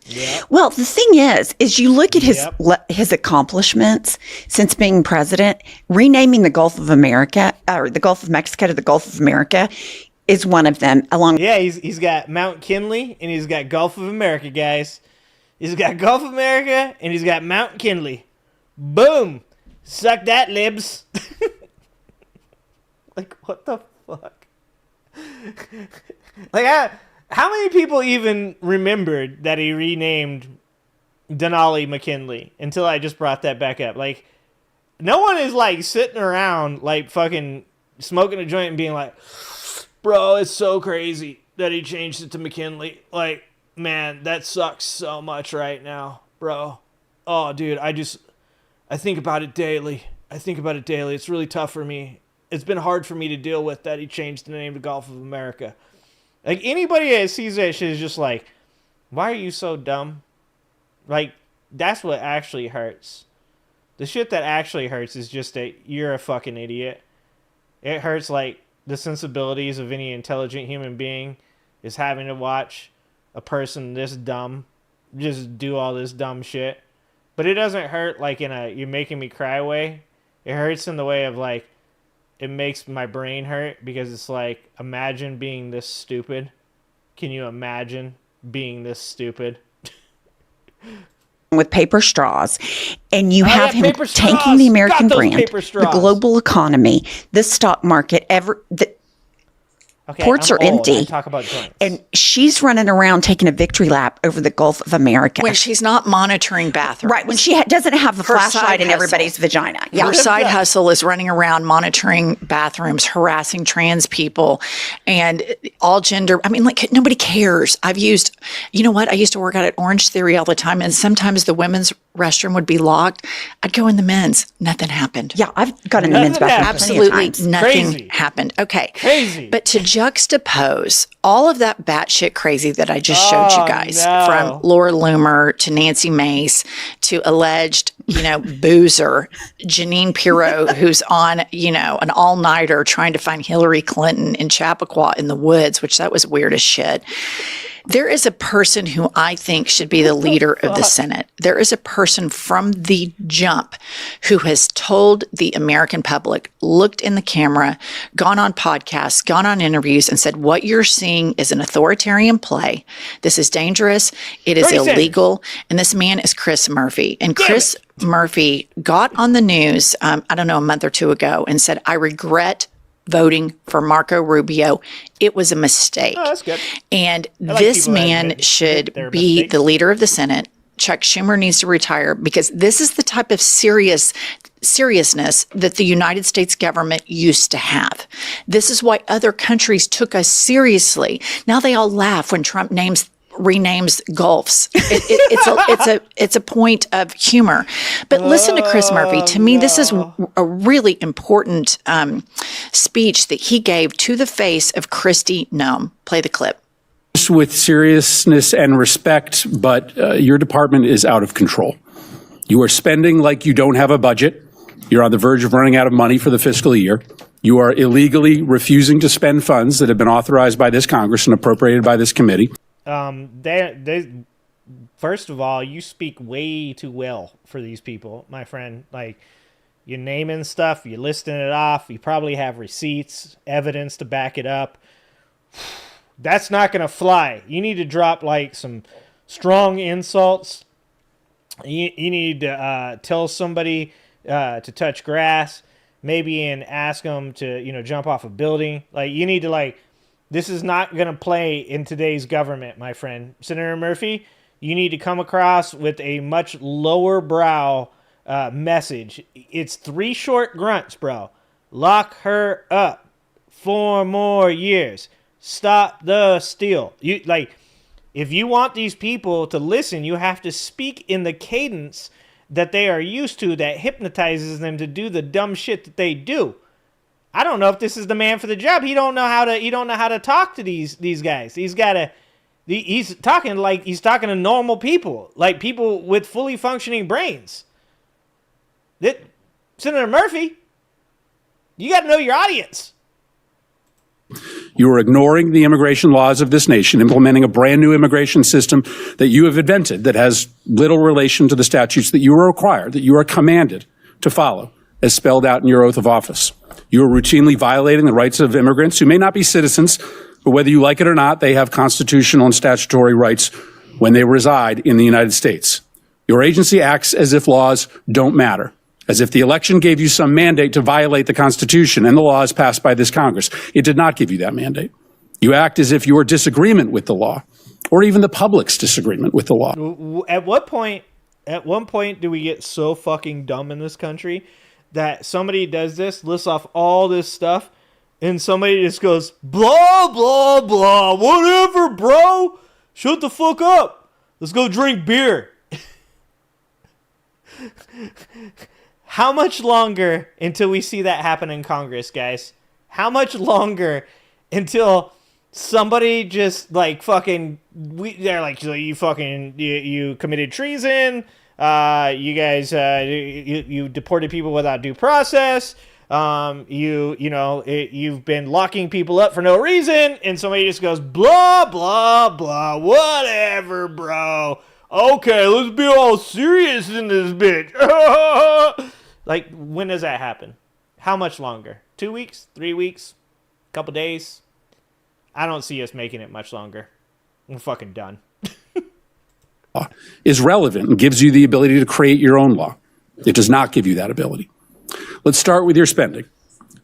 Well, the thing is you look at his accomplishments since being president. Renaming the Gulf of America, or the Gulf of Mexico to the Gulf of America, is one of them. He's got Mount Kinley and he's got Gulf of America, guys. He's got Gulf of America and he's got Mount Kinley. Boom! Suck that, libs. Like, what the fuck? Like, how many people even remembered that he renamed Denali McKinley until I just brought that back up? Like, no one is, like, sitting around, like, fucking smoking a joint and being like, bro, it's so crazy that he changed it to McKinley. Like, man, that sucks so much right now, bro. Oh, dude, I think about it daily. It's really tough for me. It's been hard for me to deal with that he changed the name to Gulf of America. Like, anybody that sees that shit is just like, why are you so dumb? Like, that's what actually hurts. The shit that actually hurts is just that you're a fucking idiot. It hurts, like, the sensibilities of any intelligent human being is having to watch a person this dumb just do all this dumb shit. But it doesn't hurt like in a you're making me cry way. It hurts in the way of, like, it makes my brain hurt because it's like, imagine being this stupid. Can you imagine being this stupid? With paper straws, and you have him tanking the American brand, the global economy, the stock market, ports are empty. Talk about joints. And she's running around taking a victory lap over the Gulf of America. When she's not monitoring bathrooms. Right, when she doesn't have the flashlight in everybody's vagina. Yeah. Her side hustle is running around monitoring bathrooms, harassing trans people, and all gender. I mean, like, nobody cares. I used to work out at Orange Theory all the time, and sometimes the women's restroom would be locked. I'd go in the men's. Nothing happened. Yeah, I've got in the men's bathroom. Absolutely nothing happened. Okay. Crazy. But to juxtapose all of that batshit crazy that I just showed you guys, from Laura Loomer to Nancy Mace to alleged, boozer, Jeanine Pirro, who's on, an all-nighter trying to find Hillary Clinton in Chappaqua in the woods, which that was weird as shit. There is a person who I think should be the leader of the Senate. There is a person from the jump who has told the American public, looked in the camera, gone on podcasts, gone on interviews, and said, what you're seeing is an authoritarian play. This is dangerous. It is illegal. And this man is Chris Murphy. And Chris Murphy got on the news, a month or two ago, and said, I regret voting for Marco Rubio. It was a mistake. Oh, that's good. And this man should be the leader of the Senate. Chuck Schumer needs to retire, because this is the type of serious seriousness that the United States government used to have. This is why other countries took us seriously. Now they all laugh when Trump renames Gulfs. It's a point of humor. But listen to Chris Murphy. To me, this is a really important speech that he gave to the face of Kristi Noem. Play the clip. With seriousness and respect, but your department is out of control. You are spending like you don't have a budget. You're on the verge of running out of money for the fiscal year. You are illegally refusing to spend funds that have been authorized by this Congress and appropriated by this committee. First of all, you speak way too well for these people, my friend. Like, you're naming stuff, you're listing it off, you probably have receipts, evidence to back it up. That's not going to fly. You need to drop, like, some strong insults. You need to tell somebody to touch grass, maybe, and ask them to, jump off a building. Like, you need to, this is not going to play in today's government, my friend. Senator Murphy, you need to come across with a much lower brow message. It's 3 short grunts, bro. Lock her up 4 more years. Stop the steal. If you want these people to listen, you have to speak in the cadence that they are used to, that hypnotizes them to do the dumb shit that they do. I don't know if this is the man for the job. He don't know how to talk to these guys. He's talking like he's talking to normal people, like people with fully functioning brains. Senator Murphy, you got to know your audience. You are ignoring the immigration laws of this nation, implementing a brand new immigration system that you have invented that has little relation to the statutes that you are required, that you are commanded to follow, as spelled out in your oath of office. You are routinely violating the rights of immigrants who may not be citizens, but whether you like it or not, they have constitutional and statutory rights when they reside in the United States. Your agency acts as if laws don't matter, as if the election gave you some mandate to violate the Constitution and the laws passed by this Congress. It did not give you that mandate. You act as if your disagreement with the law, or even the public's disagreement with the law. At one point do we get so fucking dumb in this country that somebody does this, lists off all this stuff, and somebody just goes, blah, blah, blah, whatever, bro. Shut the fuck up. Let's go drink beer. How much longer until we see that happen in Congress, guys? How much longer until somebody just they're like, you committed treason. You guys, you deported people without due process. You've been locking people up for no reason. And somebody just goes, blah, blah, blah, whatever, bro. Okay, let's be all serious in this bitch. When does that happen? How much longer? 2 weeks? 3 weeks? Couple days? I don't see us making it much longer. We're fucking done. Is relevant and gives you the ability to create your own law. It does not give you that ability. Let's start with your spending.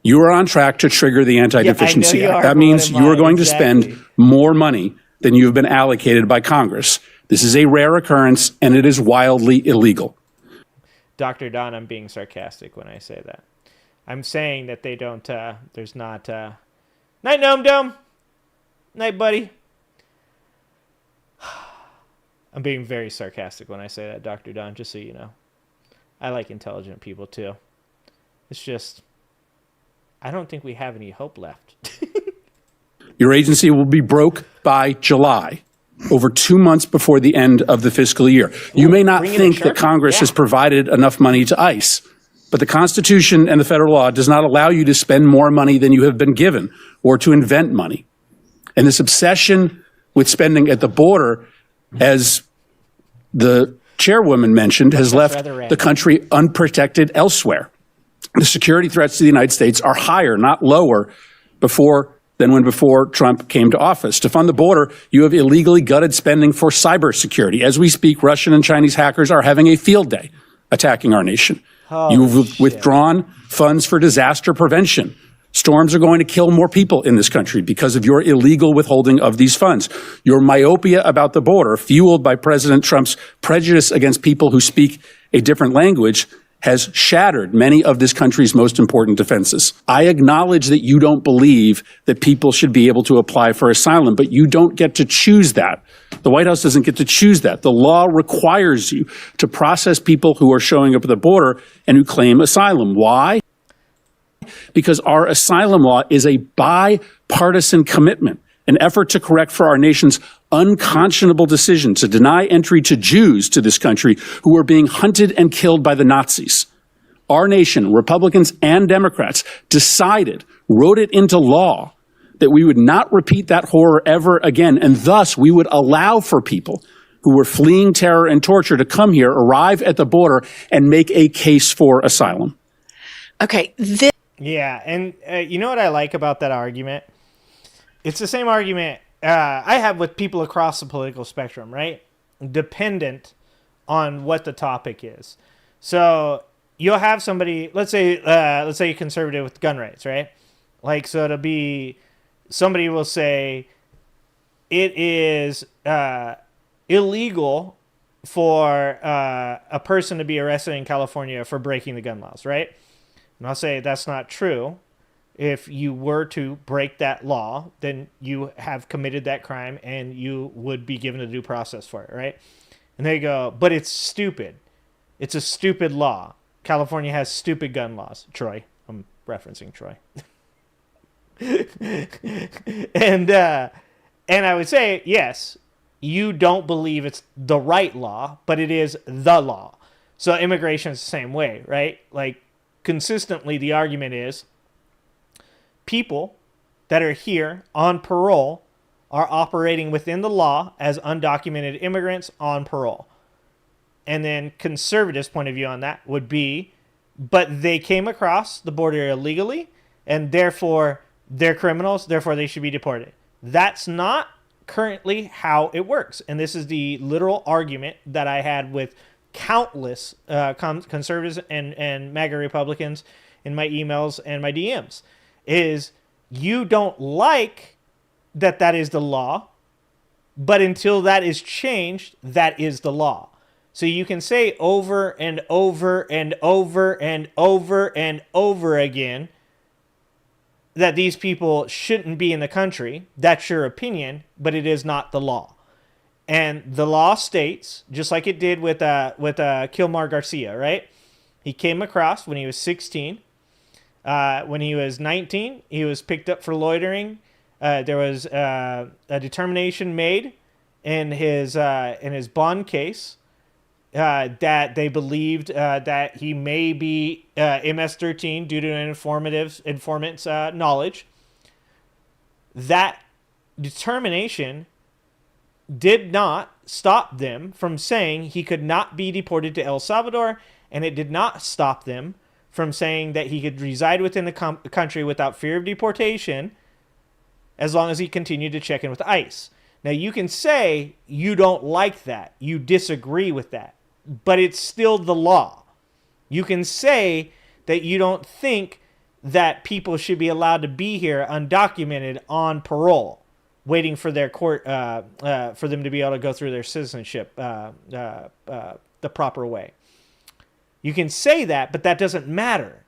You are on track to trigger the Anti-Deficiency Act. That means you are going to spend more money than you have been allocated by Congress. This is a rare occurrence, and it is wildly illegal. Dr. Don, I'm being sarcastic when I say that. I'm saying that they don't, there's not, night, Gnome Dome. Night, buddy. I'm being very sarcastic when I say that, Dr. Don, just so you know. I like intelligent people, too. It's just, I don't think we have any hope left. Your agency will be broke by July, over 2 months before the end of the fiscal year. You may not think that Congress has provided enough money to ICE, but the Constitution and the federal law does not allow you to spend more money than you have been given or to invent money. And this obsession with spending at the border, as the chairwoman mentioned, has left the country unprotected elsewhere. The security threats to the United States are higher, not lower, than before Trump came to office. To fund the border, you have illegally gutted spending for cybersecurity. As we speak, Russian and Chinese hackers are having a field day attacking our nation. You've withdrawn funds for disaster prevention. Storms are going to kill more people in this country because of your illegal withholding of these funds. Your myopia about the border, fueled by President Trump's prejudice against people who speak a different language, has shattered many of this country's most important defenses. I acknowledge that you don't believe that people should be able to apply for asylum, but you don't get to choose that. The White House doesn't get to choose that. The law requires you to process people who are showing up at the border and who claim asylum. Why? Because our asylum law is a bipartisan commitment, an effort to correct for our nation's unconscionable decision to deny entry to Jews to this country who were being hunted and killed by the Nazis. Our nation, Republicans and Democrats, decided, wrote it into law, that we would not repeat that horror ever again, and thus we would allow for people who were fleeing terror and torture to come here, arrive at the border, and make a case for asylum. Okay. Yeah, and you know what I like about that argument? It's the same argument I have with people across the political spectrum, right? Dependent on what the topic is. So you'll have somebody, let's say a conservative with gun rights, right? Like, so it'll be, somebody will say it is illegal for a person to be arrested in California for breaking the gun laws, right? And I'll say that's not true. If you were to break that law, then you have committed that crime and you would be given a due process for it, right? And they go, but it's stupid. It's a stupid law. California has stupid gun laws. Troy. I'm referencing Troy. And I would say, yes, you don't believe it's the right law, but it is the law. So immigration is the same way, right? Like, consistently, the argument is people that are here on parole are operating within the law as undocumented immigrants on parole. And then conservatives' point of view on that would be, but they came across the border illegally, and therefore they're criminals, therefore they should be deported. That's not currently how it works. And this is the literal argument that I had with countless conservatives and MAGA Republicans in my emails and my DMs, is you don't like that is the law, but until that is changed, that is the law. So you can say over and over and over and over and over again that these people shouldn't be in the country. That's your opinion, but it is not the law. And the law states, just like it did with Kilmar Garcia, right? He came across when he was 16. When he was 19, he was picked up for loitering. There was a determination made in his bond case that they believed that he may be MS-13 due to an informant's knowledge. That determination did not stop them from saying he could not be deported to El Salvador, and it did not stop them from saying that he could reside within the country without fear of deportation as long as he continued to check in with ICE. Now, you can say you don't like that, you disagree with that, but it's still the law. You can say that you don't think that people should be allowed to be here undocumented on parole, waiting for their court, for them to be able to go through their citizenship the proper way. You can say that, but that doesn't matter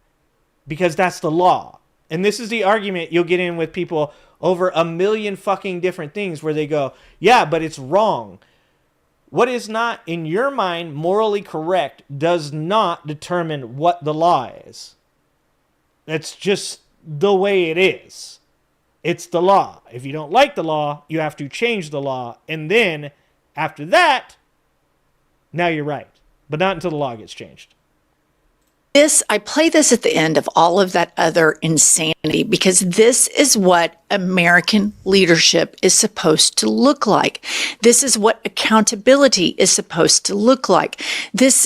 because that's the law. And this is the argument you'll get in with people over a million fucking different things where they go, yeah, but it's wrong. What is not, in your mind, morally correct does not determine what the law is. That's just the way it is. It's the law. If you don't like the law, you have to change the law. And then, after that, now you're right. But not until the law gets changed. I play this at the end of all of that other insanity because this is what American leadership is supposed to look like. This is what accountability is supposed to look like.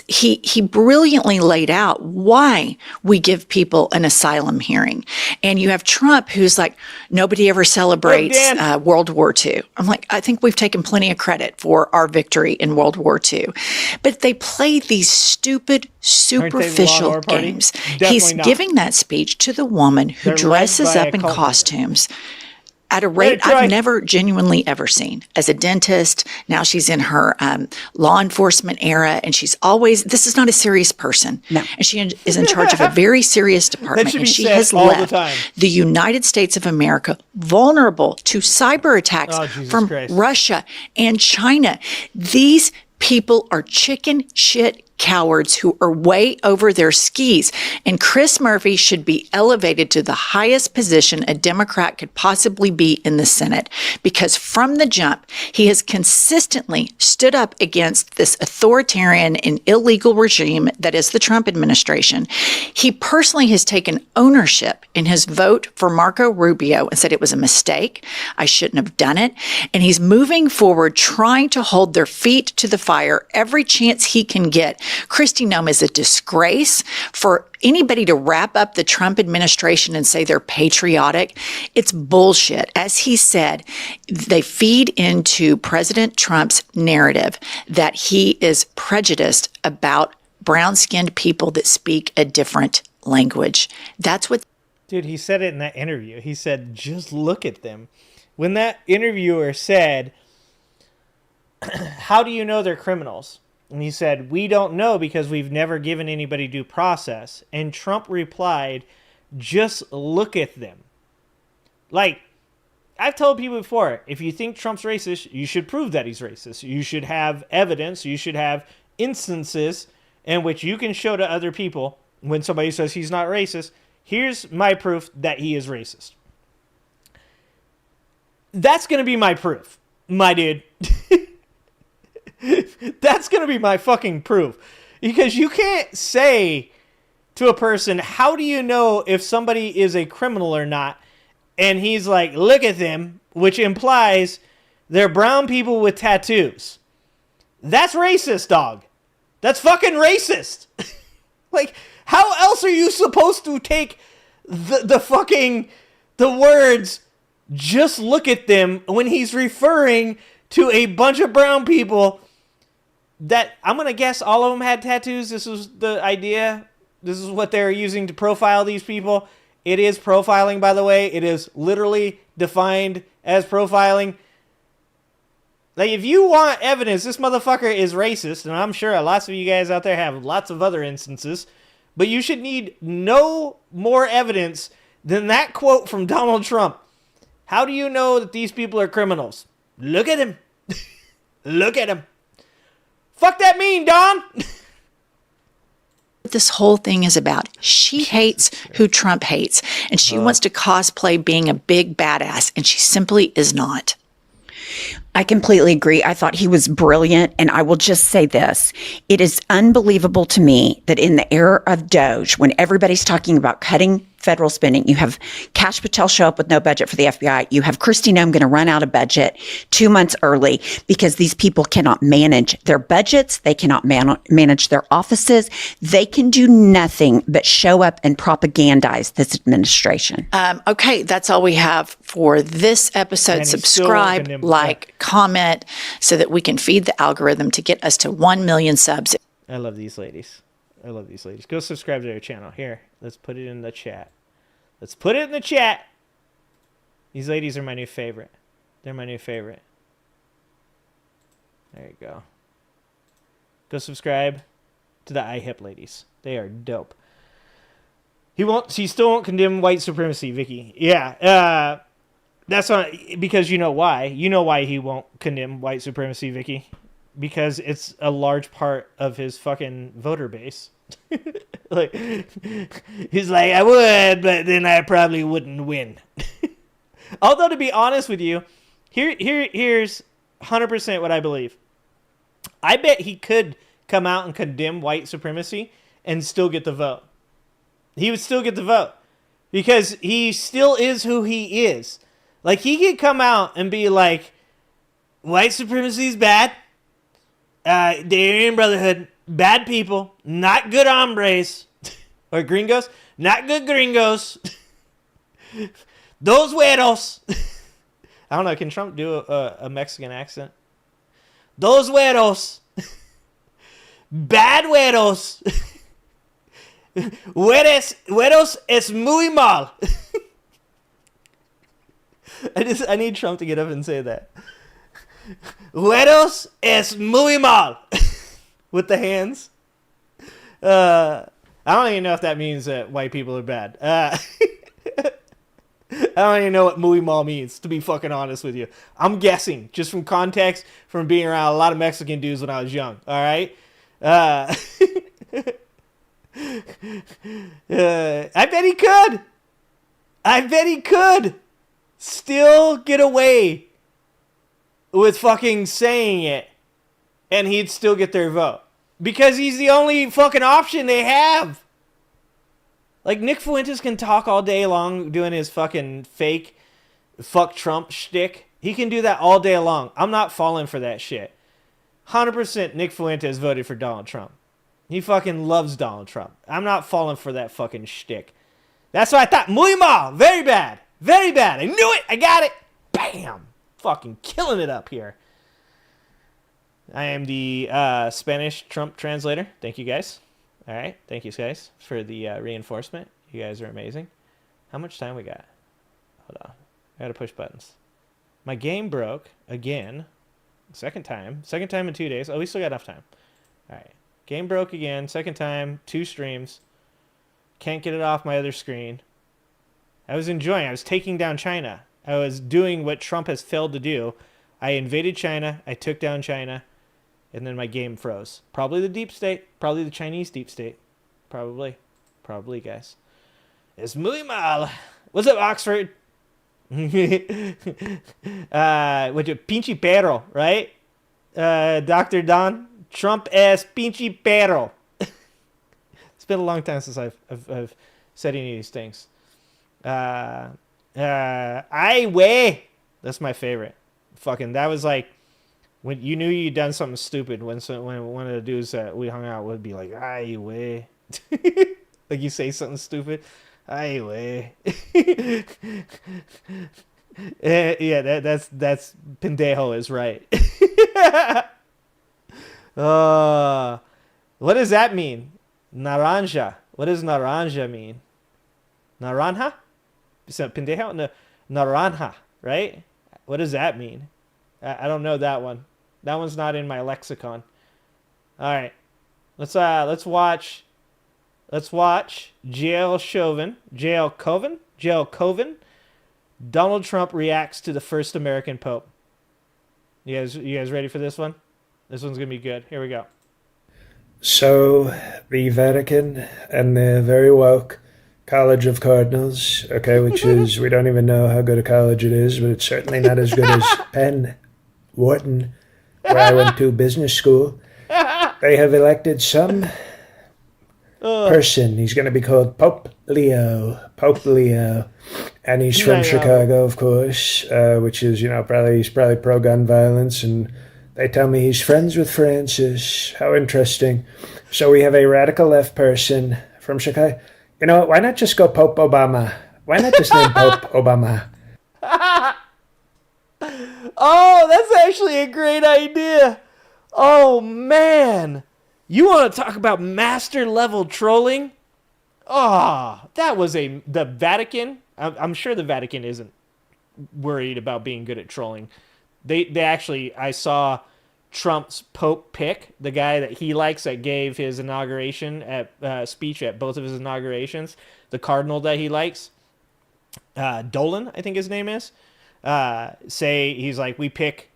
He brilliantly laid out why we give people an asylum hearing. And you have Trump who's like, nobody ever celebrates World War II. I'm like, I think we've taken plenty of credit for our victory in World War II. But they play these stupid, superficial games. He's giving that speech to the woman who dresses up in costumes at a rate I've never genuinely ever seen. As a dentist, now she's in her law enforcement era, and she's always, this is not a serious person. No. And she is in charge of a very serious department, and she has left the United States of America vulnerable to cyber attacks from Russia and China. These people are chicken shit cowards who are way over their skis. And Chris Murphy should be elevated to the highest position a Democrat could possibly be in the Senate, because from the jump, he has consistently stood up against this authoritarian and illegal regime that is the Trump administration. He personally has taken ownership in his vote for Marco Rubio and said it was a mistake. I shouldn't have done it. And he's moving forward, trying to hold their feet to the fire every chance he can get. Kristi Noem is a disgrace. For anybody to wrap up the Trump administration and say they're patriotic, it's bullshit. As he said, they feed into President Trump's narrative that he is prejudiced about brown-skinned people that speak a different language. That's what... Dude, he said it in that interview. He said, just look at them. When that interviewer said, how do you know they're criminals? And he said, we don't know because we've never given anybody due process. And Trump replied, just look at them. Like, I've told people before, if you think Trump's racist, you should prove that he's racist. You should have evidence. You should have instances in which you can show to other people when somebody says he's not racist, here's my proof that he is racist. That's going to be my proof, my dude. That's going to be my fucking proof. Because you can't say to a person, how do you know if somebody is a criminal or not? And he's like, look at them, which implies they're brown people with tattoos. That's racist, dog. That's fucking racist. Like, how else are you supposed to take the words, just look at them, when he's referring to a bunch of brown people that, I'm going to guess all of them had tattoos. This was the idea. This is what they're using to profile these people. It is profiling, by the way. It is literally defined as profiling. Like, if you want evidence, this motherfucker is racist, and I'm sure lots of you guys out there have lots of other instances, but you should need no more evidence than that quote from Donald Trump. How do you know that these people are criminals? Look at him. Look at him. Fuck that mean, Don. This whole thing is about. She hates who Trump hates, and she wants to cosplay being a big badass, and she simply is not. I completely agree. I thought he was brilliant. And I will just say this. It is unbelievable to me that in the era of Doge, when everybody's talking about cutting federal spending, you have Kash Patel show up with no budget for the FBI. You have Kristi Noem going to run out of budget 2 months early because these people cannot manage their budgets. They cannot manage their offices. They can do nothing but show up and propagandize this administration. Okay, that's all we have for this episode. Subscribe, like, comment, so that we can feed the algorithm to get us to 1 million subs. I love these ladies. I love these ladies. Go subscribe to their channel. Here, let's put it in the chat. Let's put it in the chat. These ladies are my new favorite. They're my new favorite. There you go. Go subscribe to the IHIP ladies. They are dope. He still won't condemn white supremacy, Vicky. Yeah. That's not because you know why. You know why he won't condemn white supremacy, Vicky. Because it's a large part of his fucking voter base. Like, he's like, I would, but then I probably wouldn't win. Although, to be honest with you, here's 100% what I believe. I bet he could come out and condemn white supremacy and still get the vote. He would still get the vote. Because he still is who he is. Like, he could come out and be like, white supremacy is bad. The Aryan Brotherhood, bad people, not good hombres. Or gringos, not good gringos. Those güeros. I don't know, can Trump do a Mexican accent? Those güeros. Bad güeros. Güeros es muy mal. I need Trump to get up and say that. Leros es muy mal. With the hands. I don't even know if that means that white people are bad. I don't even know what muy mal means, to be fucking honest with you. I'm guessing, just from context, from being around a lot of Mexican dudes when I was young. All right? I bet he could. I bet he could still get away with fucking saying it, and he'd still get their vote. Because he's the only fucking option they have. Like, Nick Fuentes can talk all day long doing his fucking fake fuck Trump shtick. He can do that all day long. I'm not falling for that shit. 100% Nick Fuentes voted for Donald Trump. He fucking loves Donald Trump. I'm not falling for that fucking shtick. That's what I thought. Muy mal. Very bad. Very bad. I knew it. I got it. Bam. Fucking killing it up here. I am the Spanish Trump translator. Thank you, guys. All right. Thank you, guys, for the reinforcement. You guys are amazing. How much time we got? Hold on. I got to push buttons. My game broke again. Second time. Second time in 2 days. Oh, we still got enough time. All right. Game broke again. Second time. 2 streams. Can't get it off my other screen. I was enjoying. I was taking down China. I was doing what Trump has failed to do. I invaded China. I took down China. And then my game froze. Probably the deep state. Probably the Chinese deep state. Probably. Probably, guys. Es muy mal. What's up, Oxford? With your pinche perro, right? Dr. Don? Trump es pinche perro. It's been a long time since I've said any of these things. Ay, wey. That's my favorite. Fucking, that was like, when you knew you'd done something stupid, when one of the dudes that we hung out would be like, ay, wey. Like you say something stupid. Ay, wey. Yeah, that's pendejo is right. What does that mean? Naranja. What does naranja mean? Naranja? Is that pendejo? No, naranja, right? What does that mean? I don't know that one. That one's not in my lexicon. All right, let's watch J.L. Caulvin. Donald Trump reacts to the first American Pope. You guys ready for this one? This one's gonna be good. Here we go. So the Vatican and their very woke College of Cardinals, okay, which is, we don't even know how good a college it is, but it's certainly not as good as Penn, Wharton, where I went to business school. They have elected some person. He's going to be called Pope Leo. And he's from Chicago, of course, which is, he's probably pro-gun violence. And they tell me he's friends with Francis. How interesting. So we have a radical left person from Chicago. You know what? Why not just go Pope Obama? Why not just name Pope Obama? Oh, that's actually a great idea. Oh, man. You want to talk about master level trolling? Oh, that was the Vatican. I'm sure the Vatican isn't worried about being good at trolling. They actually, I saw Trump's Pope pick, the guy that he likes that gave his inauguration speech at both of his inaugurations, the cardinal that he likes, Dolan, I think his name is, say he's like, we pick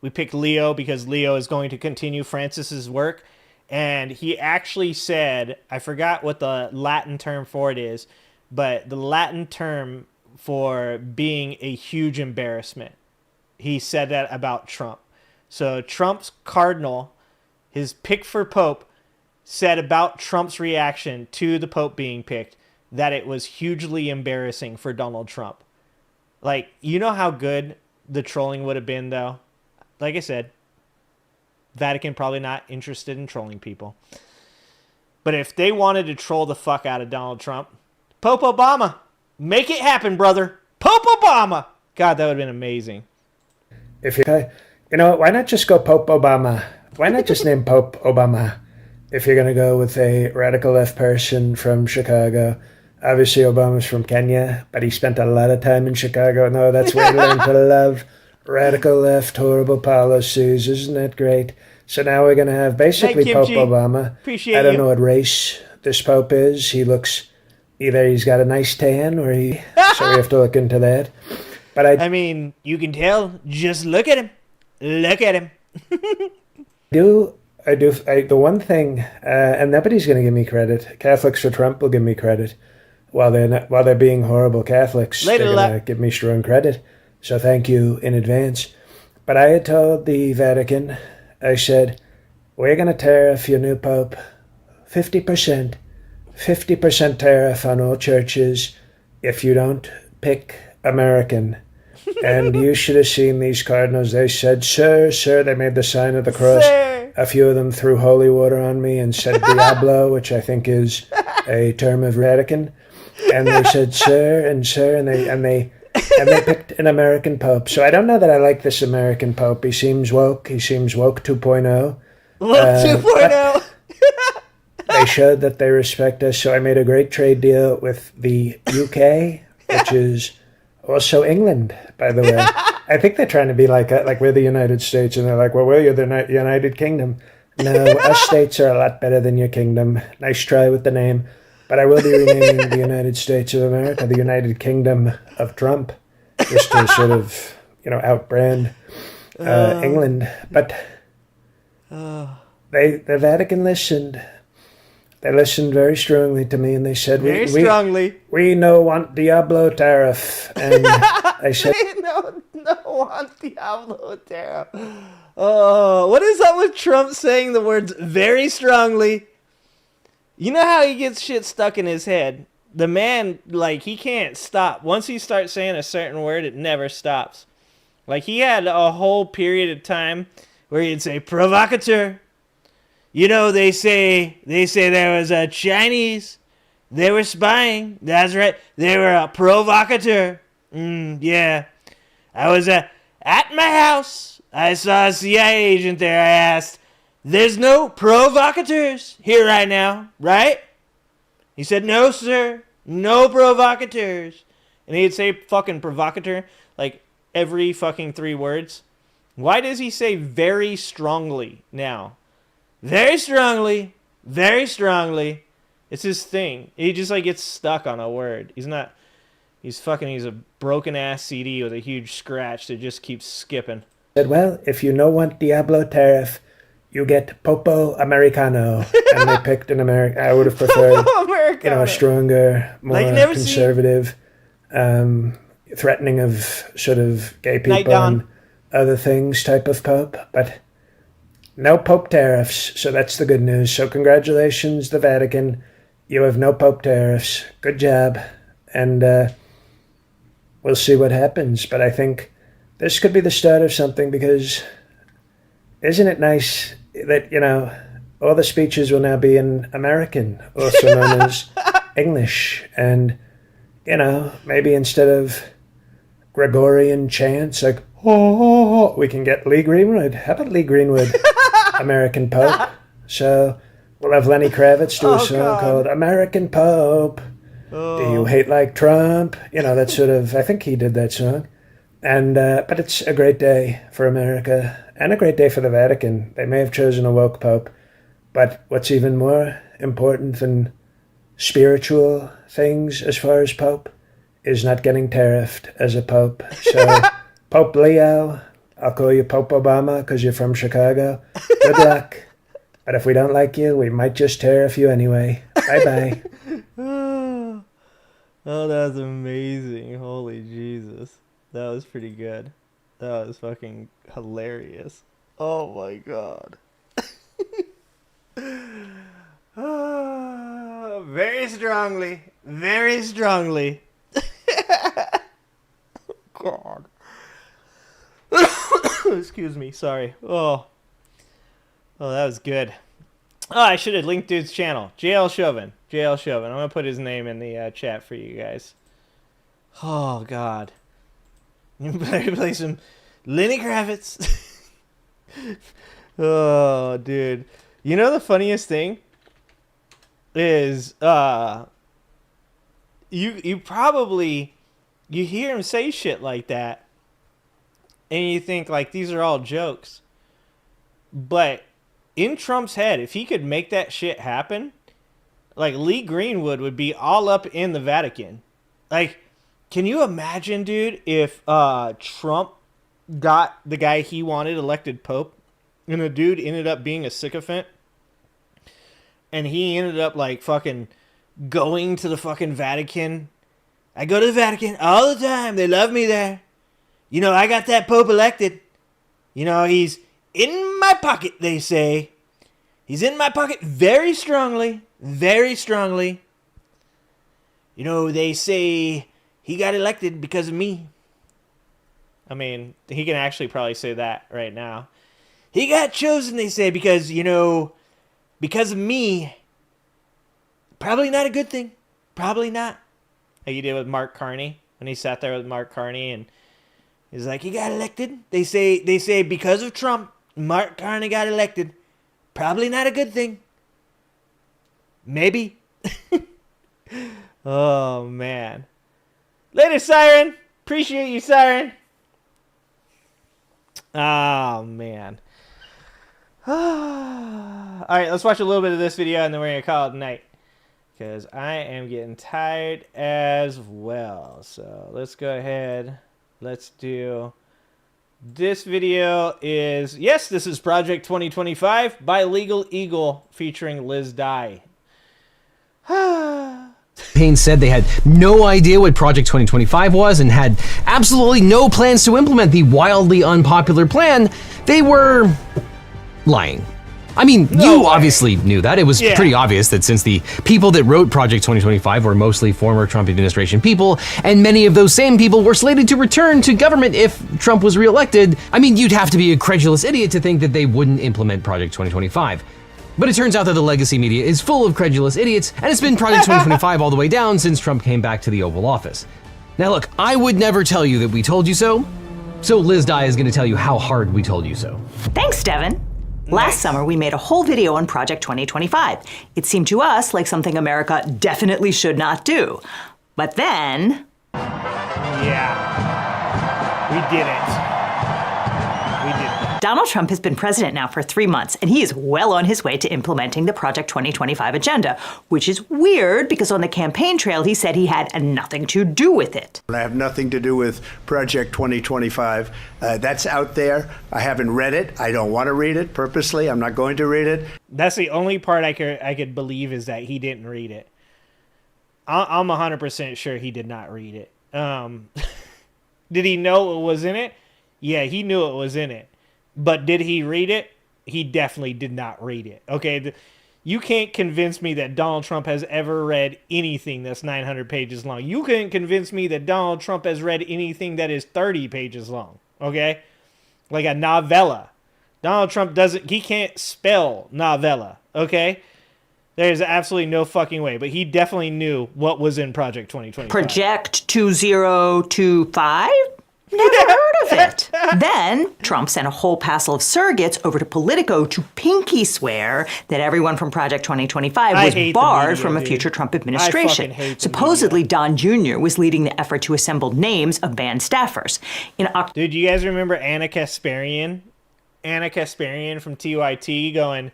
Leo because Leo is going to continue Francis's work. And he actually said, I forgot what the Latin term for it is, but the Latin term for being a huge embarrassment. He said that about Trump. So Trump's cardinal, his pick for Pope, said about Trump's reaction to the Pope being picked that it was hugely embarrassing for Donald Trump. Like, you know how good the trolling would have been, though? Like I said, Vatican probably not interested in trolling people. But if they wanted to troll the fuck out of Donald Trump, Pope Obama, make it happen, brother. Pope Obama. God, that would have been amazing. Why not just go Pope Obama? Why not just name Pope Obama? If you're going to go with a radical left person from Chicago, Obviously, Obama's from Kenya, but he spent a lot of time in Chicago. No, that's where he learned to love radical left, horrible policies. Isn't that great? So now we're going to have basically Pope Obama. I don't know what race this Pope is. He looks, either he's got a nice tan or so we have to look into that. But I mean, you can tell. Just look at him. Look at him. The one thing, and nobody's going to give me credit. Catholics for Trump will give me credit. While they're being horrible Catholics, they're going to give me strong credit. So thank you in advance. But I had told the Vatican, I said, we're going to tariff your new Pope 50%. 50% tariff on all churches if you don't pick American. And you should have seen these cardinals. They said, sir, they made the sign of the cross. Sir. A few of them threw holy water on me and said Diablo, which I think is a term of Vatican. And they said, sir, and they picked an American Pope. So I don't know that I like this American Pope. He seems woke. He seems woke 2.0. Woke 2.0. They showed that they respect us. So I made a great trade deal with the UK, which is also England, by the way. I think they're trying to be like we're the United States, and they're like, well, we're the United Kingdom. No, us states are a lot better than your kingdom. Nice try with the name. But I will be renaming the United States of America the United Kingdom of Trump, just to sort of, outbrand England. But the Vatican listened. They listened very strongly to me, and they said, we no want Diablo tariff. And I said, no want Diablo tariff. Oh, what is up with Trump saying the words very strongly? You know how he gets shit stuck in his head? The man, he can't stop. Once he starts saying a certain word, it never stops. He had a whole period of time where he'd say, provocateur. They say there was a Chinese. They were spying. That's right. They were a provocateur. Yeah. I was at my house. I saw a CIA agent there. I asked, there's no provocateurs here right now, right? He said, no, sir. No provocateurs. And he'd say fucking provocateur every fucking 3 words. Why does he say very strongly now? Very strongly. Very strongly. It's his thing. He just gets stuck on a word. He's a broken ass CD with a huge scratch that just keeps skipping. Said, well, if you no want Diablo tariff, you get Popo Americano. And they picked an American. I would have preferred, a stronger, more conservative, threatening of sort of gay people and other things type of Pope. But no Pope tariffs, so that's the good news. So congratulations, the Vatican. You have no Pope tariffs. Good job. And we'll see what happens. But I think this could be the start of something, because isn't it nice that, all the speeches will now be in American, also known as English. And, maybe instead of Gregorian chants we can get Lee Greenwood. How about Lee Greenwood, American Pope? So we'll have Lenny Kravitz do a song called American Pope. Do you hate like Trump? That sort of, I think he did that song. And but it's a great day for America and a great day for the Vatican. They may have chosen a woke Pope, but what's even more important than spiritual things as far as Pope is not getting tariffed as a Pope. So Pope Leo, I'll call you Pope Obama because you're from Chicago. Good luck. But if we don't like you, we might just tariff you anyway. Bye-bye. Oh, that was amazing. Holy Jesus. That was pretty good. That was fucking hilarious. Oh my God. Very strongly. Very strongly. God. Excuse me. Sorry. Oh, that was good. Oh, I should have linked dude's channel. JL Chauvin. JL Chauvin. I'm going to put his name in the chat for you guys. Oh, God. You better play some Lenny Kravitz. Oh, dude. You know the funniest thing is you probably, you hear him say shit like that, and you think, like, these are all jokes. But in Trump's head, if he could make that shit happen, like, Lee Greenwood would be all up in the Vatican. Like, can you imagine, dude, if Trump got the guy he wanted elected Pope, and the dude ended up being a sycophant, and he ended up, like, fucking going to the fucking Vatican. I go to the Vatican all the time. They love me there. You know, I got that Pope elected. You know, he's in my pocket, they say. He's in my pocket very strongly. Very strongly. You know, they say he got elected because of me. I mean, he can actually probably say that right now. He got chosen, they say, because, you know, because of me. Probably not a good thing. Probably not. Like he did with Mark Carney, when he sat there with Mark Carney and he's like, he got elected. They say because of Trump, Mark Carney got elected. Probably not a good thing. Maybe. Oh, man. Later, Siren. Appreciate you, Siren. Oh, man. All right, let's watch a little bit of this video and then we're going to call it a night. Because I am getting tired as well. So let's go ahead. Let's do... This video is... Yes, this is Project 2025 by Legal Eagle featuring Liz Dye. Payne said they had no idea what Project 2025 was and had absolutely no plans to implement the wildly unpopular plan. They were lying. I mean, you obviously knew that. It was pretty obvious that since the people that wrote Project 2025 were mostly former Trump administration people, and many of those same people were slated to return to government if Trump was reelected, I mean, you'd have to be a credulous idiot to think that they wouldn't implement Project 2025. But it turns out that the legacy media is full of credulous idiots, and it's been Project 2025 all the way down since Trump came back to the Oval Office. Now look, I would never tell you that we told you so, so Liz Dye is going to tell you how hard we told you so. Thanks, Devin. Last summer, we made a whole video on Project 2025. It seemed to us like something America definitely should not do. But then... Yeah. We did it. Donald Trump has been president now for 3 months, and he is well on his way to implementing the Project 2025 agenda, which is weird because on the campaign trail, he said he had nothing to do with it. I have nothing to do with Project 2025. That's out there. I haven't read it. I don't want to read it purposely. I'm not going to read it. That's the only part I could believe is that he didn't read it. I'm 100% sure he did not read it. Did he know it was in it? Yeah, he knew it was in it. But did he read it? He definitely did not read it. Okay, you can't convince me that Donald Trump has ever read anything that's 900 pages long. You couldn't convince me that Donald Trump has read anything that is 30 pages long. Okay, like a novella. Donald Trump he can't spell novella. Okay, there's absolutely no fucking way. But he definitely knew what was in Project 2025. Project 2025? Never heard of it. Then Trump sent a whole passel of surrogates over to Politico to pinky swear that everyone from Project 2025 was barred from a future Trump administration. Supposedly, Don Jr. was leading the effort to assemble names of banned staffers. Dude, you guys remember Anna Kasparian? Anna Kasparian from TYT going,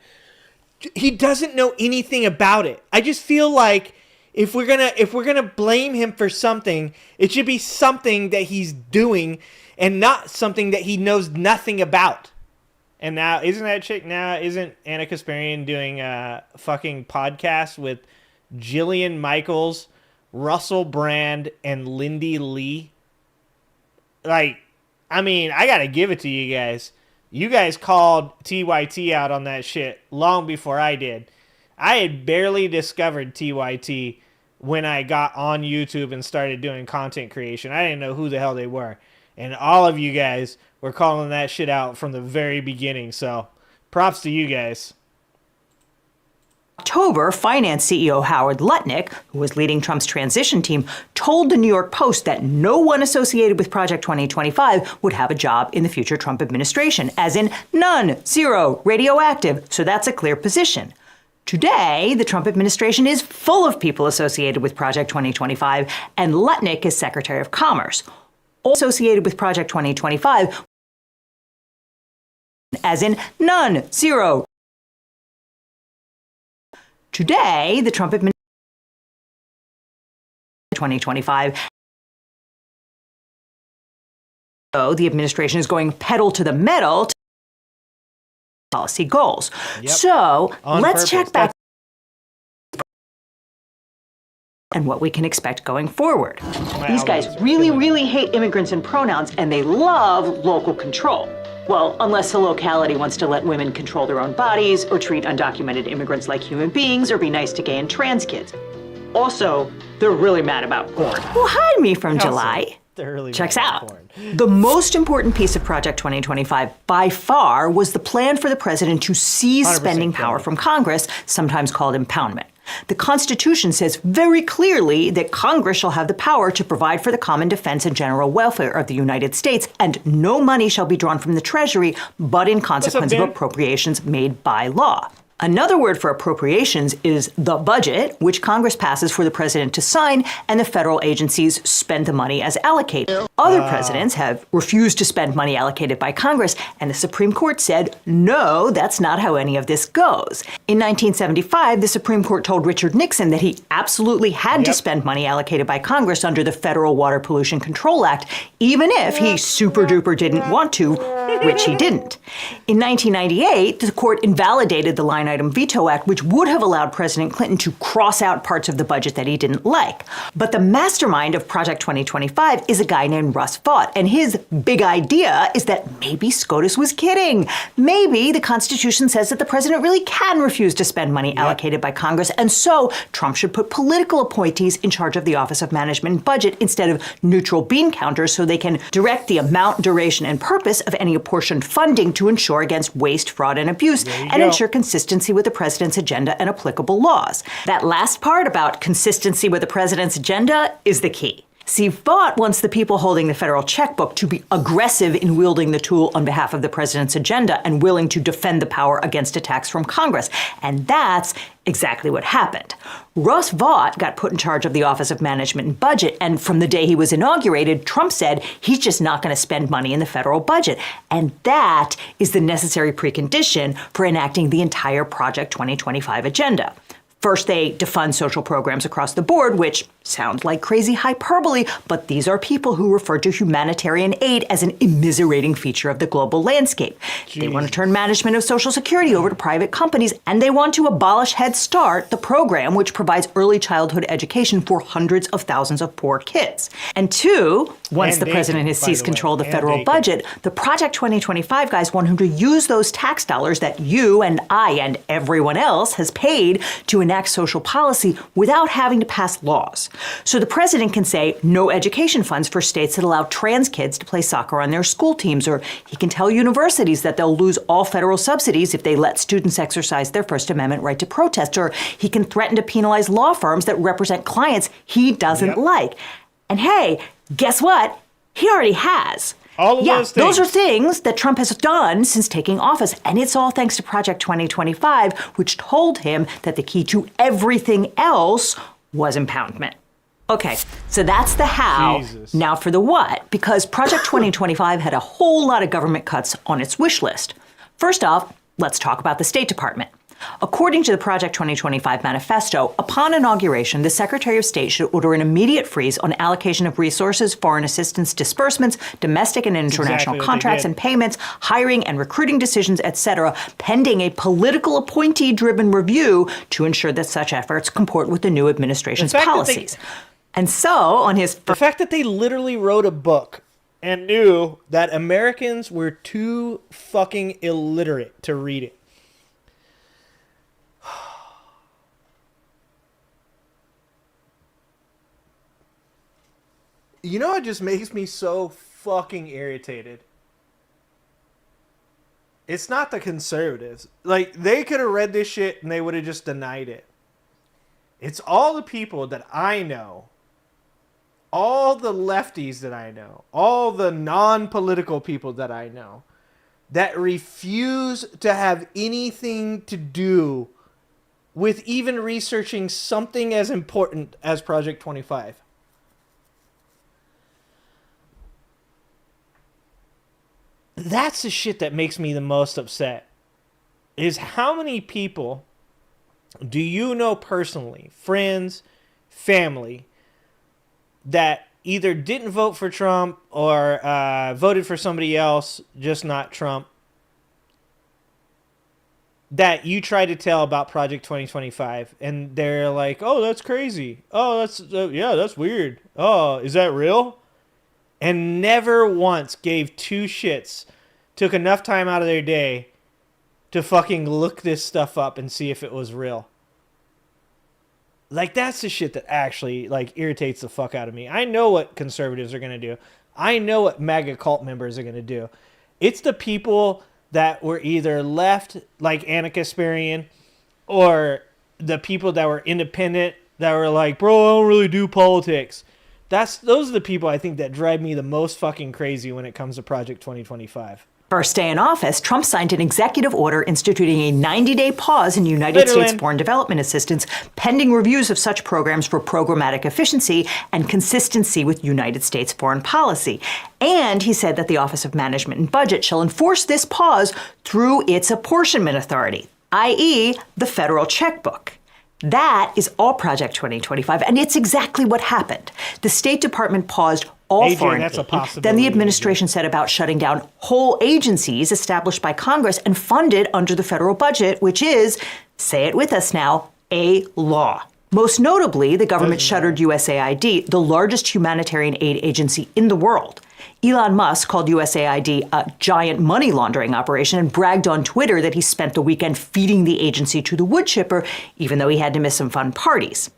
he doesn't know anything about it. I just feel like if we're gonna blame him for something, it should be something that he's doing and not something that he knows nothing about. And now, isn't Anna Kasparian doing a fucking podcast with Jillian Michaels, Russell Brand, and Lindy Lee? Like, I mean, I gotta give it to you guys. You guys called TYT out on that shit long before I did. I had barely discovered TYT when I got on YouTube and started doing content creation. I didn't know who the hell they were. And all of you guys were calling that shit out from the very beginning. So props to you guys. October, finance CEO Howard Lutnick, who was leading Trump's transition team, told the New York Post that no one associated with Project 2025 would have a job in the future Trump administration, as in none, zero, radioactive. So that's a clear position. Today, the Trump administration is full of people associated with Project 2025, and Lutnick is Secretary of Commerce. All associated with Project 2025, as in none, zero. Today, the Trump administration 2025. So the administration is going pedal to the metal to policy goals. Yep. So On let's purpose. check back and what we can expect going forward. These guys really, really hate immigrants and pronouns, and they love local control. Well, unless the locality wants to let women control their own bodies or treat undocumented immigrants like human beings or be nice to gay and trans kids. Also, they're really mad about porn. Well, hide me from July. Checks out. The most important piece of Project 2025 by far was the plan for the president to seize spending power from Congress, sometimes called impoundment. The Constitution says very clearly that Congress shall have the power to provide for the common defense and general welfare of the United States, and no money shall be drawn from the Treasury, but in consequence of appropriations made by law. Another word for appropriations is the budget, which Congress passes for the president to sign, and the federal agencies spend the money as allocated. Other presidents have refused to spend money allocated by Congress, and the Supreme Court said, no, that's not how any of this goes. In 1975, the Supreme Court told Richard Nixon that he absolutely had to spend money allocated by Congress under the Federal Water Pollution Control Act, even if he super-duper didn't want to, which he didn't. In 1998, the court invalidated the line item veto act, which would have allowed President Clinton to cross out parts of the budget that he didn't like. But the mastermind of Project 2025 is a guy named Russ Vought, and his big idea is that maybe SCOTUS was kidding. Maybe the Constitution says that the president really can refuse to spend money allocated by Congress, and so Trump should put political appointees in charge of the Office of Management and Budget instead of neutral bean counters so they can direct the amount, duration, and purpose of any apportioned funding to ensure against waste, fraud, and abuse, and ensure consistency with the president's agenda and applicable laws. That last part about consistency with the president's agenda is the key. See, Vought wants the people holding the federal checkbook to be aggressive in wielding the tool on behalf of the president's agenda and willing to defend the power against attacks from Congress. And that's exactly what happened. Russ Vought got put in charge of the Office of Management and Budget, and from the day he was inaugurated, Trump said he's just not going to spend money in the federal budget. And that is the necessary precondition for enacting the entire Project 2025 agenda. First, they defund social programs across the board, which sounds like crazy hyperbole, but these are people who refer to humanitarian aid as an immiserating feature of the global landscape. They want to turn management of Social Security over to private companies, and they want to abolish Head Start, the program which provides early childhood education for hundreds of thousands of poor kids. And two, once the president has seized control of the federal budget, the Project 2025 guys want him to use those tax dollars that you and I and everyone else has paid to enact social policy without having to pass laws. So the president can say no education funds for states that allow trans kids to play soccer on their school teams, or he can tell universities that they'll lose all federal subsidies if they let students exercise their First Amendment right to protest, or he can threaten to penalize law firms that represent clients he doesn't like. And hey, guess what? He already has. All of those things. Those are things that Trump has done since taking office. And it's all thanks to Project 2025, which told him that the key to everything else was impoundment. Okay, so that's the how. Jesus. Now for the what, because Project 2025 had a whole lot of government cuts on its wish list. First off, let's talk about the State Department. According to the Project 2025 manifesto, upon inauguration, the Secretary of State should order an immediate freeze on allocation of resources, foreign assistance disbursements, domestic and international contracts and payments, hiring and recruiting decisions, etc., pending a political appointee-driven review to ensure that such efforts comport with the new administration's policies. And so, on his... The fact that they literally wrote a book and knew that Americans were too fucking illiterate to read it. You know what just makes me so fucking irritated? It's not the conservatives. Like, they could have read this shit and they would have just denied it. It's all the people that I know, all the lefties that I know, all the non-political people that I know, that refuse to have anything to do with even researching something as important as Project 25. That's the shit that makes me the most upset. Is how many people do you know personally, friends, family, that either didn't vote for Trump or voted for somebody else, just not Trump, that you try to tell about Project 2025, and they're like, oh, that's crazy. Oh, that's weird. Oh, is that real? And never once gave two shits, took enough time out of their day to fucking look this stuff up and see if it was real. Like, that's the shit that actually, like, irritates the fuck out of me. I know what conservatives are going to do. I know what MAGA cult members are going to do. It's the people that were either left, like Anna Kasparian, or the people that were independent, that were like, bro, I don't really do politics. Those are the people I think that drive me the most fucking crazy when it comes to Project 2025. First day in office, Trump signed an executive order instituting a 90-day pause in United States foreign development assistance pending reviews of such programs for programmatic efficiency and consistency with United States foreign policy. And he said that the Office of Management and Budget shall enforce this pause through its apportionment authority, i.e., the federal checkbook. That is all Project 2025, and it's exactly what happened. The State Department paused all foreign aid. Then the administration set about shutting down whole agencies established by Congress and funded under the federal budget, which is, say it with us now, a law. Most notably, the government shuttered USAID, the largest humanitarian aid agency in the world. Elon Musk called USAID a giant money laundering operation and bragged on Twitter that he spent the weekend feeding the agency to the wood chipper, even though he had to miss some fun parties.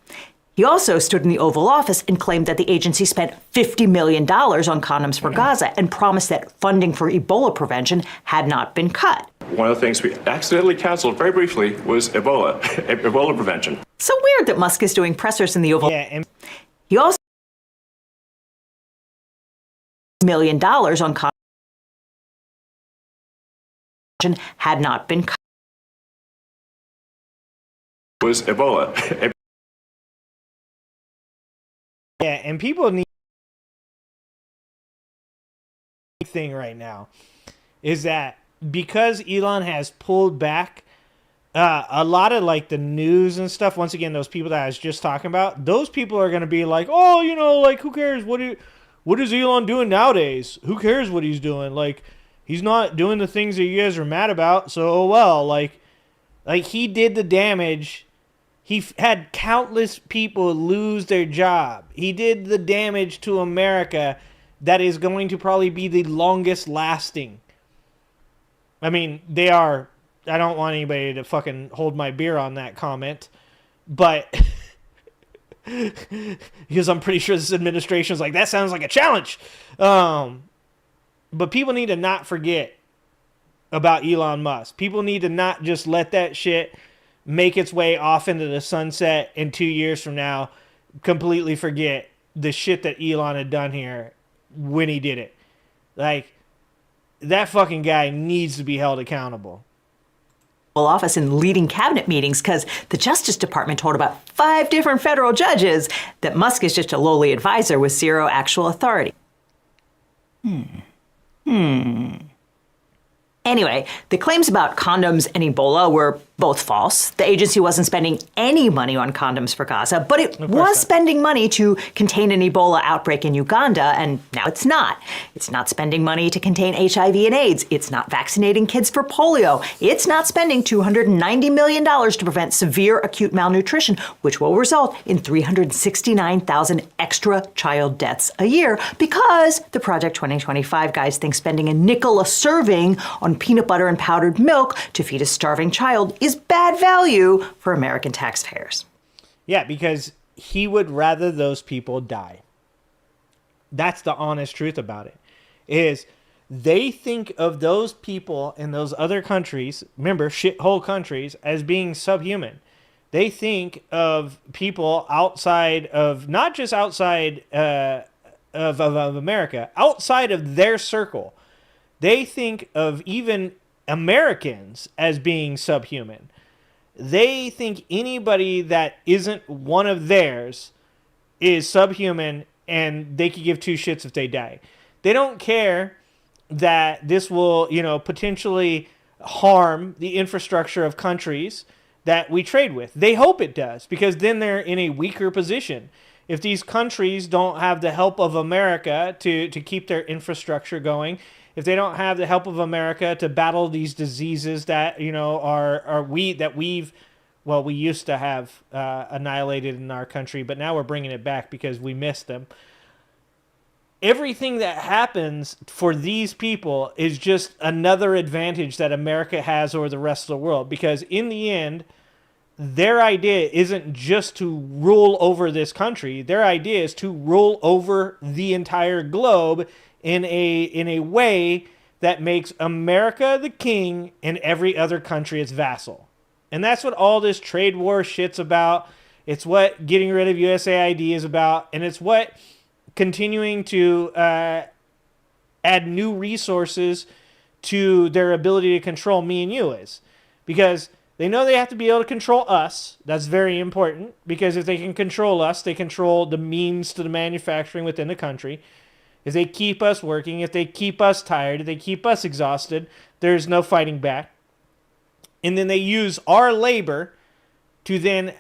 He also stood in the Oval Office and claimed that the agency spent $50 million on condoms for Gaza and promised that funding for Ebola prevention had not been cut. One of the things we accidentally canceled very briefly was Ebola prevention. So weird that Musk is doing pressers in the Oval Office. He also $1 million on condoms had not been cut. Was Ebola. Yeah, and people need thing right now is that because Elon has pulled back a lot of like the news and stuff, once again, those people that I was just talking about, those people are going to be like, oh, you know, like, who cares? What is Elon doing nowadays? Who cares what he's doing? Like, he's not doing the things that you guys are mad about. So, oh, well, like he did the damage. He had countless people lose their job. He did the damage to America that is going to probably be the longest lasting. I mean, they are. I don't want anybody to fucking hold my beer on that comment, but because I'm pretty sure this administration is like, that sounds like a challenge. But people need to not forget about Elon Musk. People need to not just let that shit make its way off into the sunset in 2 years from now, completely forget the shit that Elon had done here when he did it. Like, that fucking guy needs to be held accountable. Office in leading cabinet meetings because the Justice Department told about 5 different federal judges that Musk is just a lowly advisor with zero actual authority. Anyway, the claims about condoms and Ebola were both false. The agency wasn't spending any money on condoms for Gaza, but it was spending money to contain an Ebola outbreak in Uganda, and now it's not. It's not spending money to contain HIV and AIDS. It's not vaccinating kids for polio. It's not spending $290 million to prevent severe acute malnutrition, which will result in 369,000 extra child deaths a year because the Project 2025 guys think spending a nickel a serving on peanut butter and powdered milk to feed a starving child is bad value for American taxpayers. Yeah, because he would rather those people die. That's the honest truth about it. Is they think of those people in those other countries, remember, shithole countries, as being subhuman. They think of people outside of, not just outside of America, outside of their circle. They think of even Americans as being subhuman. They think anybody that isn't one of theirs is subhuman, and they could give two shits if they die. They don't care that this will, potentially harm the infrastructure of countries that we trade with. They hope it does, because then they're in a weaker position. If these countries don't have the help of America to keep their infrastructure going, if they don't have the help of America to battle these diseases that, we used to have annihilated in our country, but now we're bringing it back because we missed them. Everything that happens for these people is just another advantage that America has over the rest of the world, because in the end, their idea isn't just to rule over this country. Their idea is to rule over the entire globe in a way that makes America the king and every other country its vassal. And that's what all this trade war shit's about. It's what getting rid of USAID is about. And it's what continuing to add new resources to their ability to control me and you is. Because they know they have to be able to control us. That's very important, because if they can control us, they control the means to the manufacturing within the country. If they keep us working, if they keep us tired, if they keep us exhausted, there's no fighting back. And then they use our labor to then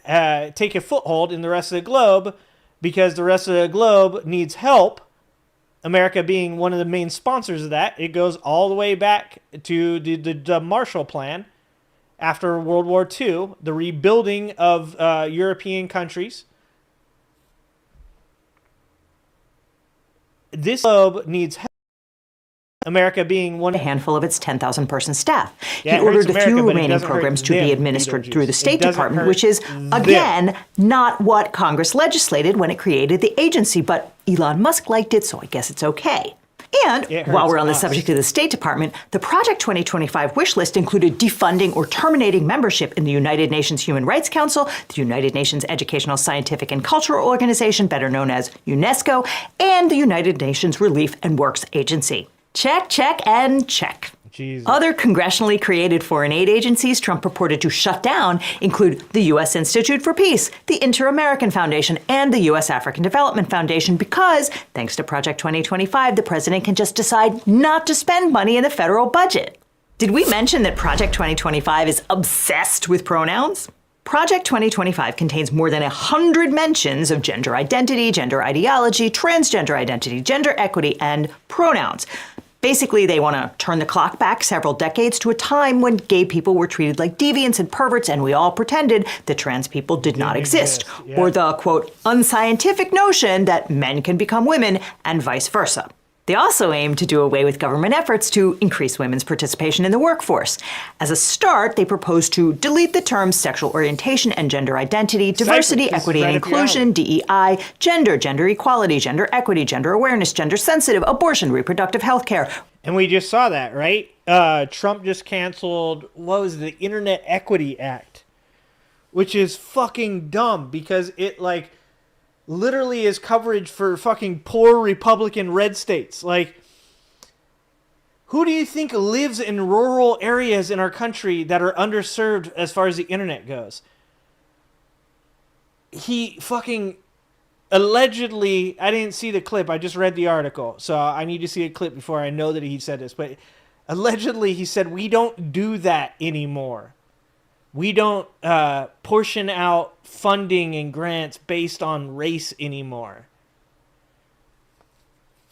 take a foothold in the rest of the globe, because the rest of the globe needs help. America being one of the main sponsors of that. It goes all the way back to the Marshall Plan after World War II, the rebuilding of European countries. This globe needs help. America being one a handful of its 10,000-person staff. Yeah, he ordered the America, few remaining programs to be administered through the State Department, which is, again, not what Congress legislated when it created the agency, but Elon Musk liked it, so I guess it's okay. And while we're on the subject of the State Department, the Project 2025 wish list included defunding or terminating membership in the United Nations Human Rights Council, the United Nations Educational, Scientific, and Cultural Organization, better known as UNESCO, and the United Nations Relief and Works Agency. Check, check, and check. Jesus. Other congressionally created foreign aid agencies Trump purported to shut down include the U.S. Institute for Peace, the Inter-American Foundation, and the U.S. African Development Foundation because, thanks to Project 2025, the president can just decide not to spend money in the federal budget. Did we mention that Project 2025 is obsessed with pronouns? Project 2025 contains more than 100 mentions of gender identity, gender ideology, transgender identity, gender equity, and pronouns. Basically, they want to turn the clock back several decades to a time when gay people were treated like deviants and perverts, and we all pretended that trans people did not exist. Yeah. Or the, quote, unscientific notion that men can become women and vice versa. They also aim to do away with government efforts to increase women's participation in the workforce. As a start, they propose to delete the terms sexual orientation and gender identity, diversity, equity, and inclusion, DEI, gender equality, gender equity, gender awareness, gender sensitive, abortion, reproductive health care. And we just saw that, right? Trump just canceled, what was the Internet Equity Act, which is fucking dumb because it, literally is coverage for fucking poor Republican red states. Who do you think lives in rural areas in our country that are underserved as far as the internet goes? He fucking allegedly, I didn't see the clip, I just read the article, so I need to see a clip before I know that he said this, but allegedly he said, we don't do that anymore. We don't portion out funding and grants based on race anymore.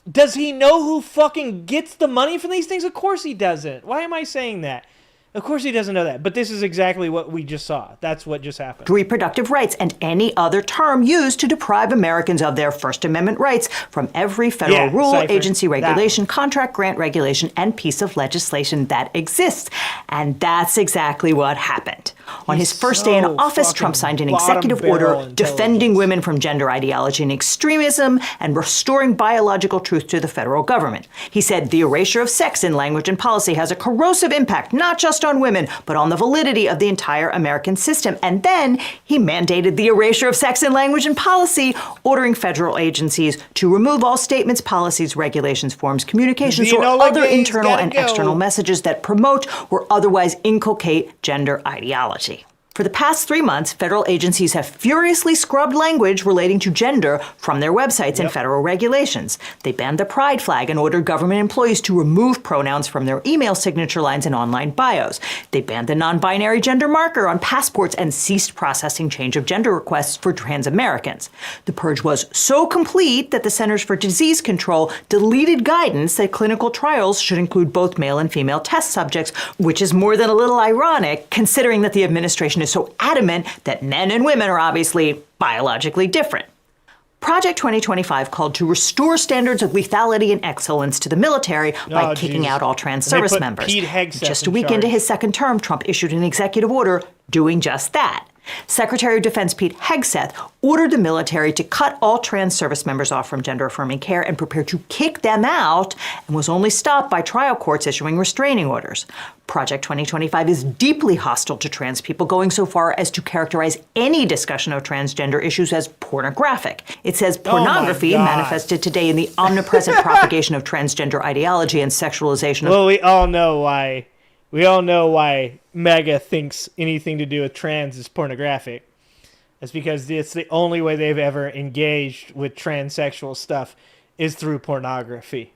Does he know who fucking gets the money from these things? Of course he doesn't. Why am I saying that? Of course he doesn't know that. But this is exactly what we just saw. That's what just happened. Reproductive rights and any other term used to deprive Americans of their First Amendment rights from every federal rule, agency regulation, contract, grant regulation, and piece of legislation that exists. And that's exactly what happened. On his first day in office, Trump signed an executive order defending women from gender ideology and extremism and restoring biological truth to the federal government. He said the erasure of sex in language and policy has a corrosive impact, not just on women, but on the validity of the entire American system. And then he mandated the erasure of sex in language and policy, ordering federal agencies to remove all statements, policies, regulations, forms, communications, or other internal and external messages that promote or otherwise inculcate gender ideology. For the past 3 months, federal agencies have furiously scrubbed language relating to gender from their websites and federal regulations. They banned the pride flag and ordered government employees to remove pronouns from their email signature lines and online bios. They banned the non-binary gender marker on passports and ceased processing change of gender requests for trans Americans. The purge was so complete that the Centers for Disease Control deleted guidance that clinical trials should include both male and female test subjects, which is more than a little ironic, considering that the administration is so adamant that men and women are obviously biologically different. Project 2025 called to restore standards of lethality and excellence to the military by kicking out all trans service members. Just a week into his second term, Trump issued an executive order doing just that. Secretary of Defense Pete Hegseth ordered the military to cut all trans service members off from gender-affirming care and prepared to kick them out, and was only stopped by trial courts issuing restraining orders. Project 2025 is deeply hostile to trans people, going so far as to characterize any discussion of transgender issues as pornographic. It says pornography manifested today in the omnipresent propagation of transgender ideology and sexualization of... Well, we all know why. We all know why MAGA thinks anything to do with trans is pornographic. That's because it's the only way they've ever engaged with transsexual stuff is through pornography.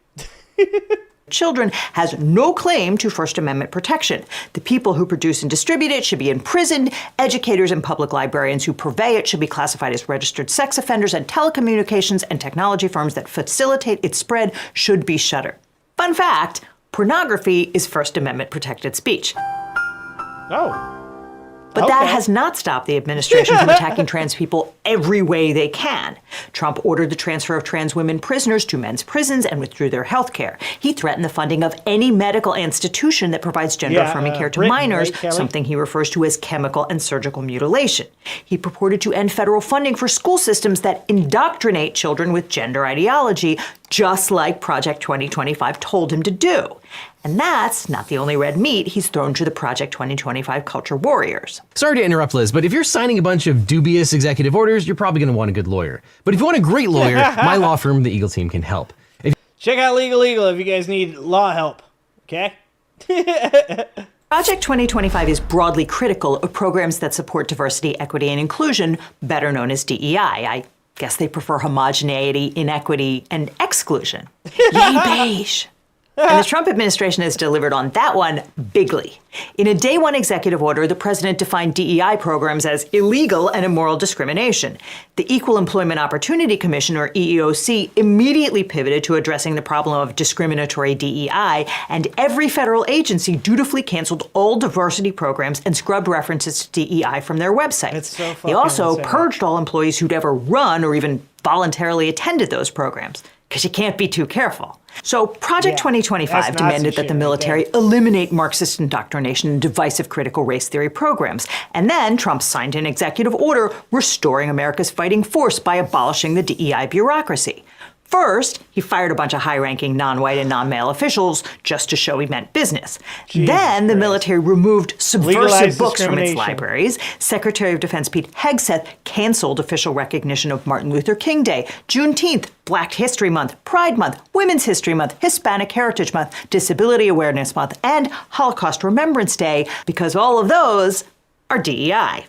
Children has no claim to First Amendment protection. The people who produce and distribute it should be imprisoned. Educators and public librarians who purvey it should be classified as registered sex offenders, and telecommunications and technology firms that facilitate its spread should be shuttered. Fun fact, pornography is First Amendment protected speech. Oh. But that has not stopped the administration from attacking trans people every way they can. Trump ordered the transfer of trans women prisoners to men's prisons and withdrew their health care. He threatened the funding of any medical institution that provides gender-affirming care to minors, something he refers to as chemical and surgical mutilation. He purported to end federal funding for school systems that indoctrinate children with gender ideology, just like Project 2025 told him to do. And that's not the only red meat he's thrown to the Project 2025 culture warriors. Sorry to interrupt, Liz, but if you're signing a bunch of dubious executive orders, you're probably going to want a good lawyer. But if you want a great lawyer, my law firm, the Eagle Team, can help. Check out Legal Eagle if you guys need law help, okay? Project 2025 is broadly critical of programs that support diversity, equity, and inclusion, better known as DEI. I guess they prefer homogeneity, inequity, and exclusion. Yay, beige. And the Trump administration has delivered on that one bigly. In a day one executive order, the president defined DEI programs as illegal and immoral discrimination. The Equal Employment Opportunity Commission, or EEOC, immediately pivoted to addressing the problem of discriminatory DEI, and every federal agency dutifully canceled all diversity programs and scrubbed references to DEI from their websites. They also purged all employees who'd ever run or even voluntarily attended those programs, because you can't be too careful. So Project 2025 demanded that the military eliminate Marxist indoctrination and divisive critical race theory programs. And then Trump signed an executive order restoring America's fighting force by abolishing the DEI bureaucracy. First, he fired a bunch of high-ranking non-white and non-male officials just to show he meant business. Then the military removed subversive books from its libraries. Secretary of Defense Pete Hegseth canceled official recognition of Martin Luther King Day, Juneteenth, Black History Month, Pride Month, Women's History Month, Hispanic Heritage Month, Disability Awareness Month, and Holocaust Remembrance Day, because all of those are DEI.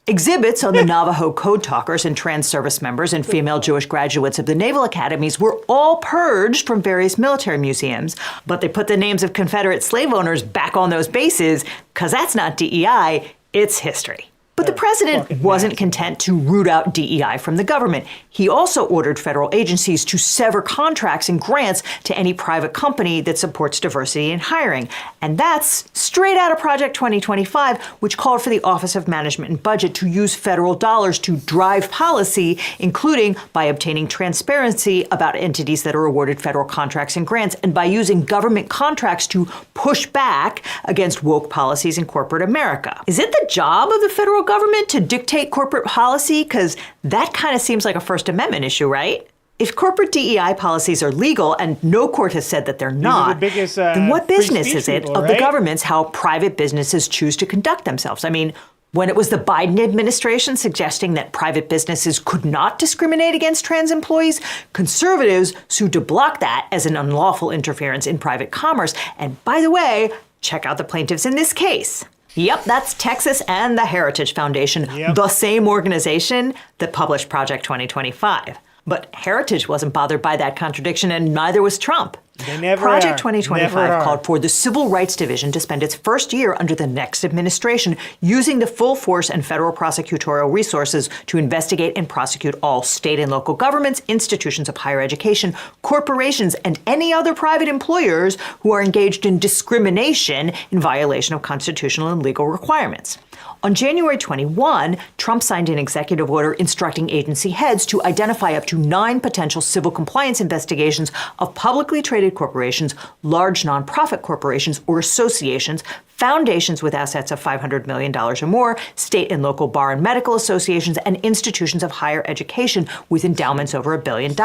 Exhibits on the Navajo code talkers and trans service members and female Jewish graduates of the naval academies were all purged from various military museums, but they put the names of Confederate slave owners back on those bases, because that's not DEI, it's history. But the president wasn't content to root out DEI from the government. He also ordered federal agencies to sever contracts and grants to any private company that supports diversity in hiring. And that's straight out of Project 2025, which called for the Office of Management and Budget to use federal dollars to drive policy, including by obtaining transparency about entities that are awarded federal contracts and grants, and by using government contracts to push back against woke policies in corporate America. Is it the job of the federal government to dictate corporate policy? Because that kind of seems like a First Amendment issue, right? If corporate DEI policies are legal, and no court has said that they're not, then what business is it of the government's how private businesses choose to conduct themselves? I mean, when it was the Biden administration suggesting that private businesses could not discriminate against trans employees, conservatives sued to block that as an unlawful interference in private commerce. And by the way, check out the plaintiffs in this case. Yep, that's Texas and the Heritage Foundation, the same organization that published Project 2025. But Heritage wasn't bothered by that contradiction, and neither was Trump. They never Project are. 2025 called for the Civil Rights Division to spend its first year under the next administration using the full force and federal prosecutorial resources to investigate and prosecute all state and local governments, institutions of higher education, corporations, and any other private employers who are engaged in discrimination in violation of constitutional and legal requirements. On January 21, Trump signed an executive order instructing agency heads to identify up to 9 potential civil compliance investigations of publicly traded corporations, large nonprofit corporations or associations, foundations with assets of $500 million or more, state and local bar and medical associations, and institutions of higher education with endowments over $1 billion.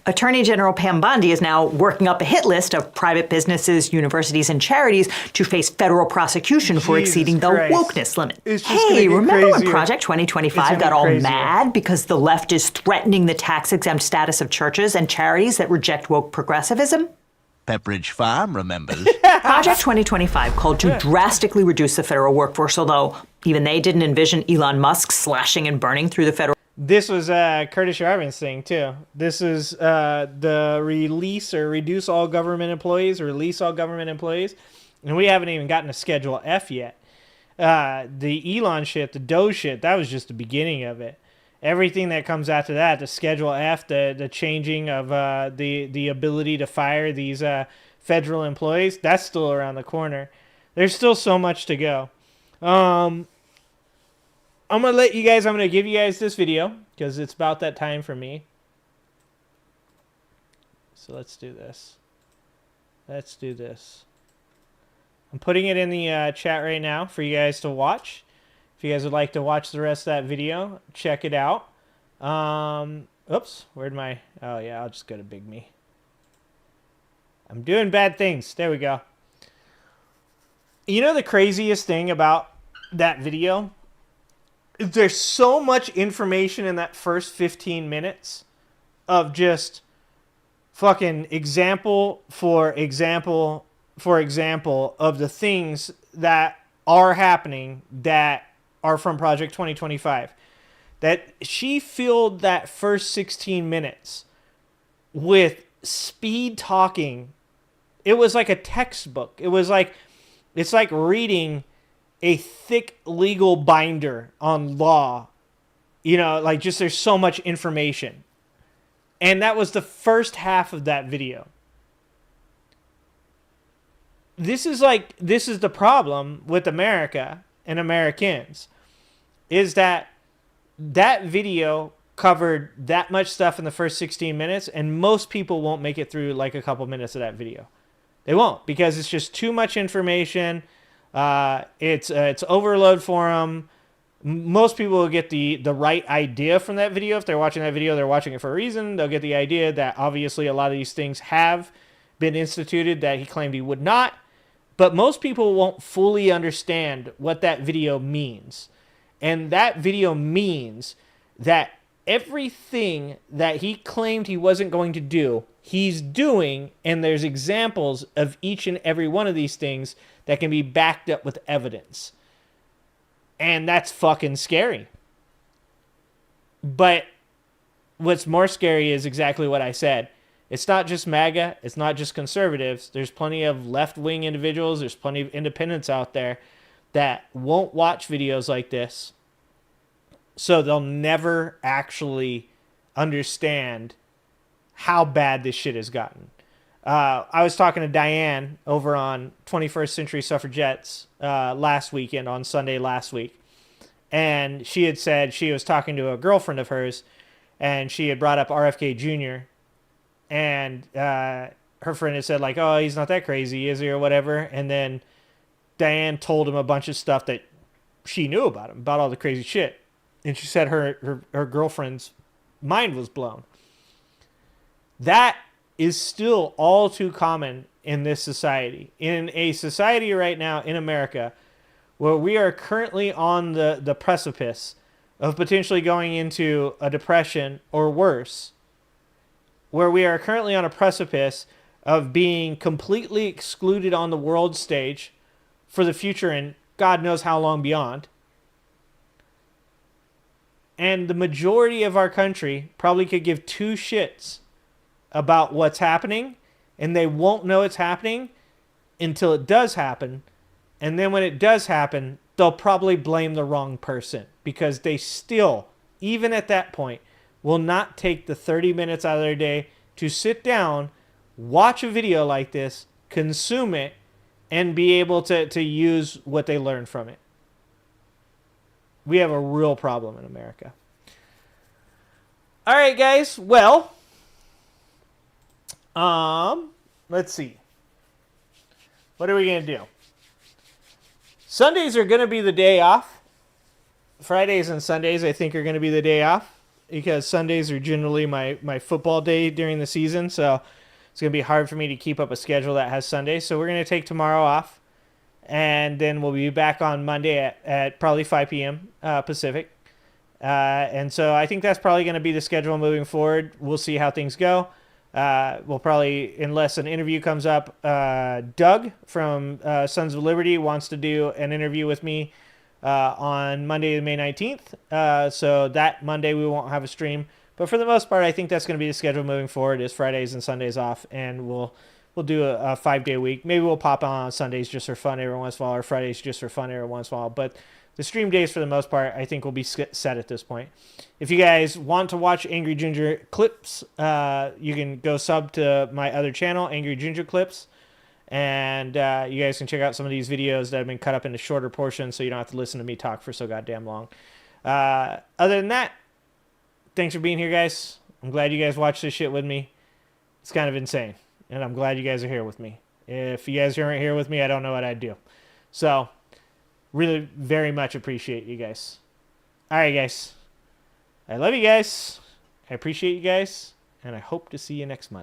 Attorney General Pam Bondi is now working up a hit list of private businesses, universities, and charities to face federal prosecution for exceeding the wokeness limit. Hey, remember when Project 2025 got all mad because the left is threatening the tax-exempt status of churches and charities that reject woke progressivism? Pepperidge Farm remembers. Project 2025 called to drastically reduce the federal workforce, although even they didn't envision Elon Musk slashing and burning through the federal. This was Curtis Yarvin's thing, too. This is the release or reduce all government employees, or release all government employees. And we haven't even gotten to Schedule F yet. The Elon shit, the Doge shit, that was just the beginning of it. Everything that comes after that, the Schedule F, the changing of the ability to fire these federal employees, that's still around the corner. There's still so much to go. I'm going to give you guys this video because it's about that time for me. So let's do this. Let's do this. I'm putting it in the chat right now for you guys to watch. If you guys would like to watch the rest of that video, check it out. Oops, where'd my... Oh, yeah, I'll just go to Big Me. I'm doing bad things. There we go. You know the craziest thing about that video? There's so much information in that first 15 minutes of just fucking example for example for example of the things that are happening that are from Project 2025. That she filled that first 16 minutes with speed talking. It was like a textbook. It's like reading a thick legal binder on law. You know, like just there's so much information. And that was the first half of that video. This is the problem with America and Americans, is that video covered that much stuff in the first 16 minutes, and most people won't make it through like a couple minutes of that video. They won't, because it's just too much information. It's overload for them. Most people will get the right idea from that video. If they're watching that video, they're watching it for a reason. They'll get the idea that obviously a lot of these things have been instituted that he claimed he would not. But most people won't fully understand what that video means. And that video means that everything that he claimed he wasn't going to do, he's doing, and there's examples of each and every one of these things that can be backed up with evidence. And that's fucking scary. But what's more scary is exactly what I said. It's not just MAGA. It's not just conservatives. There's plenty of left-wing individuals. There's plenty of independents out there that won't watch videos like this. So they'll never actually understand how bad this shit has gotten. I was talking to Diane over on 21st Century Suffragettes last weekend, on Sunday last week. And she had said she was talking to a girlfriend of hers, and she had brought up RFK Jr., and her friend had said, like, oh, he's not that crazy, is he, or whatever. And then Diane told him a bunch of stuff that she knew about him, about all the crazy shit. And she said her girlfriend's mind was blown. That is still all too common in this society. In a society right now in America where we are currently on the precipice of potentially going into a depression or worse, where we are currently on a precipice of being completely excluded on the world stage for the future and God knows how long beyond. And the majority of our country probably could give two shits about what's happening, and they won't know it's happening until it does happen. And then when it does happen, they'll probably blame the wrong person, because they still, even at that point, will not take the 30 minutes out of their day to sit down, watch a video like this, consume it, and be able to use what they learned from it. We have a real problem in America. All right, guys. Well, let's see. What are we going to do? Sundays are going to be the day off. Fridays and Sundays, I think, are going to be the day off, because Sundays are generally my football day during the season. So it's going to be hard for me to keep up a schedule that has Sundays. So we're going to take tomorrow off. And then we'll be back on Monday at probably 5 p.m. Pacific. And so I think that's probably going to be the schedule moving forward. We'll see how things go. We'll probably, unless an interview comes up, Doug from Sons of Liberty wants to do an interview with me on Monday, May 19th. So that Monday we won't have a stream. But for the most part, I think that's going to be the schedule moving forward, is Fridays and Sundays off. And we'll do a 5-day week. Maybe we'll pop on Sundays just for fun every once in a while, or Fridays just for fun every once in a while. But the stream days, for the most part, I think will be set at this point. If you guys want to watch Angry Ginger clips, you can go sub to my other channel, Angry Ginger Clips. And you guys can check out some of these videos that have been cut up into shorter portions, so you don't have to listen to me talk for so goddamn long. Other than that, thanks for being here, guys. I'm glad you guys watched this shit with me. It's kind of insane. And I'm glad you guys are here with me. If you guys aren't here with me, I don't know what I'd do. So, really very much appreciate you guys. All right, guys. I love you guys. I appreciate you guys. And I hope to see you next Monday.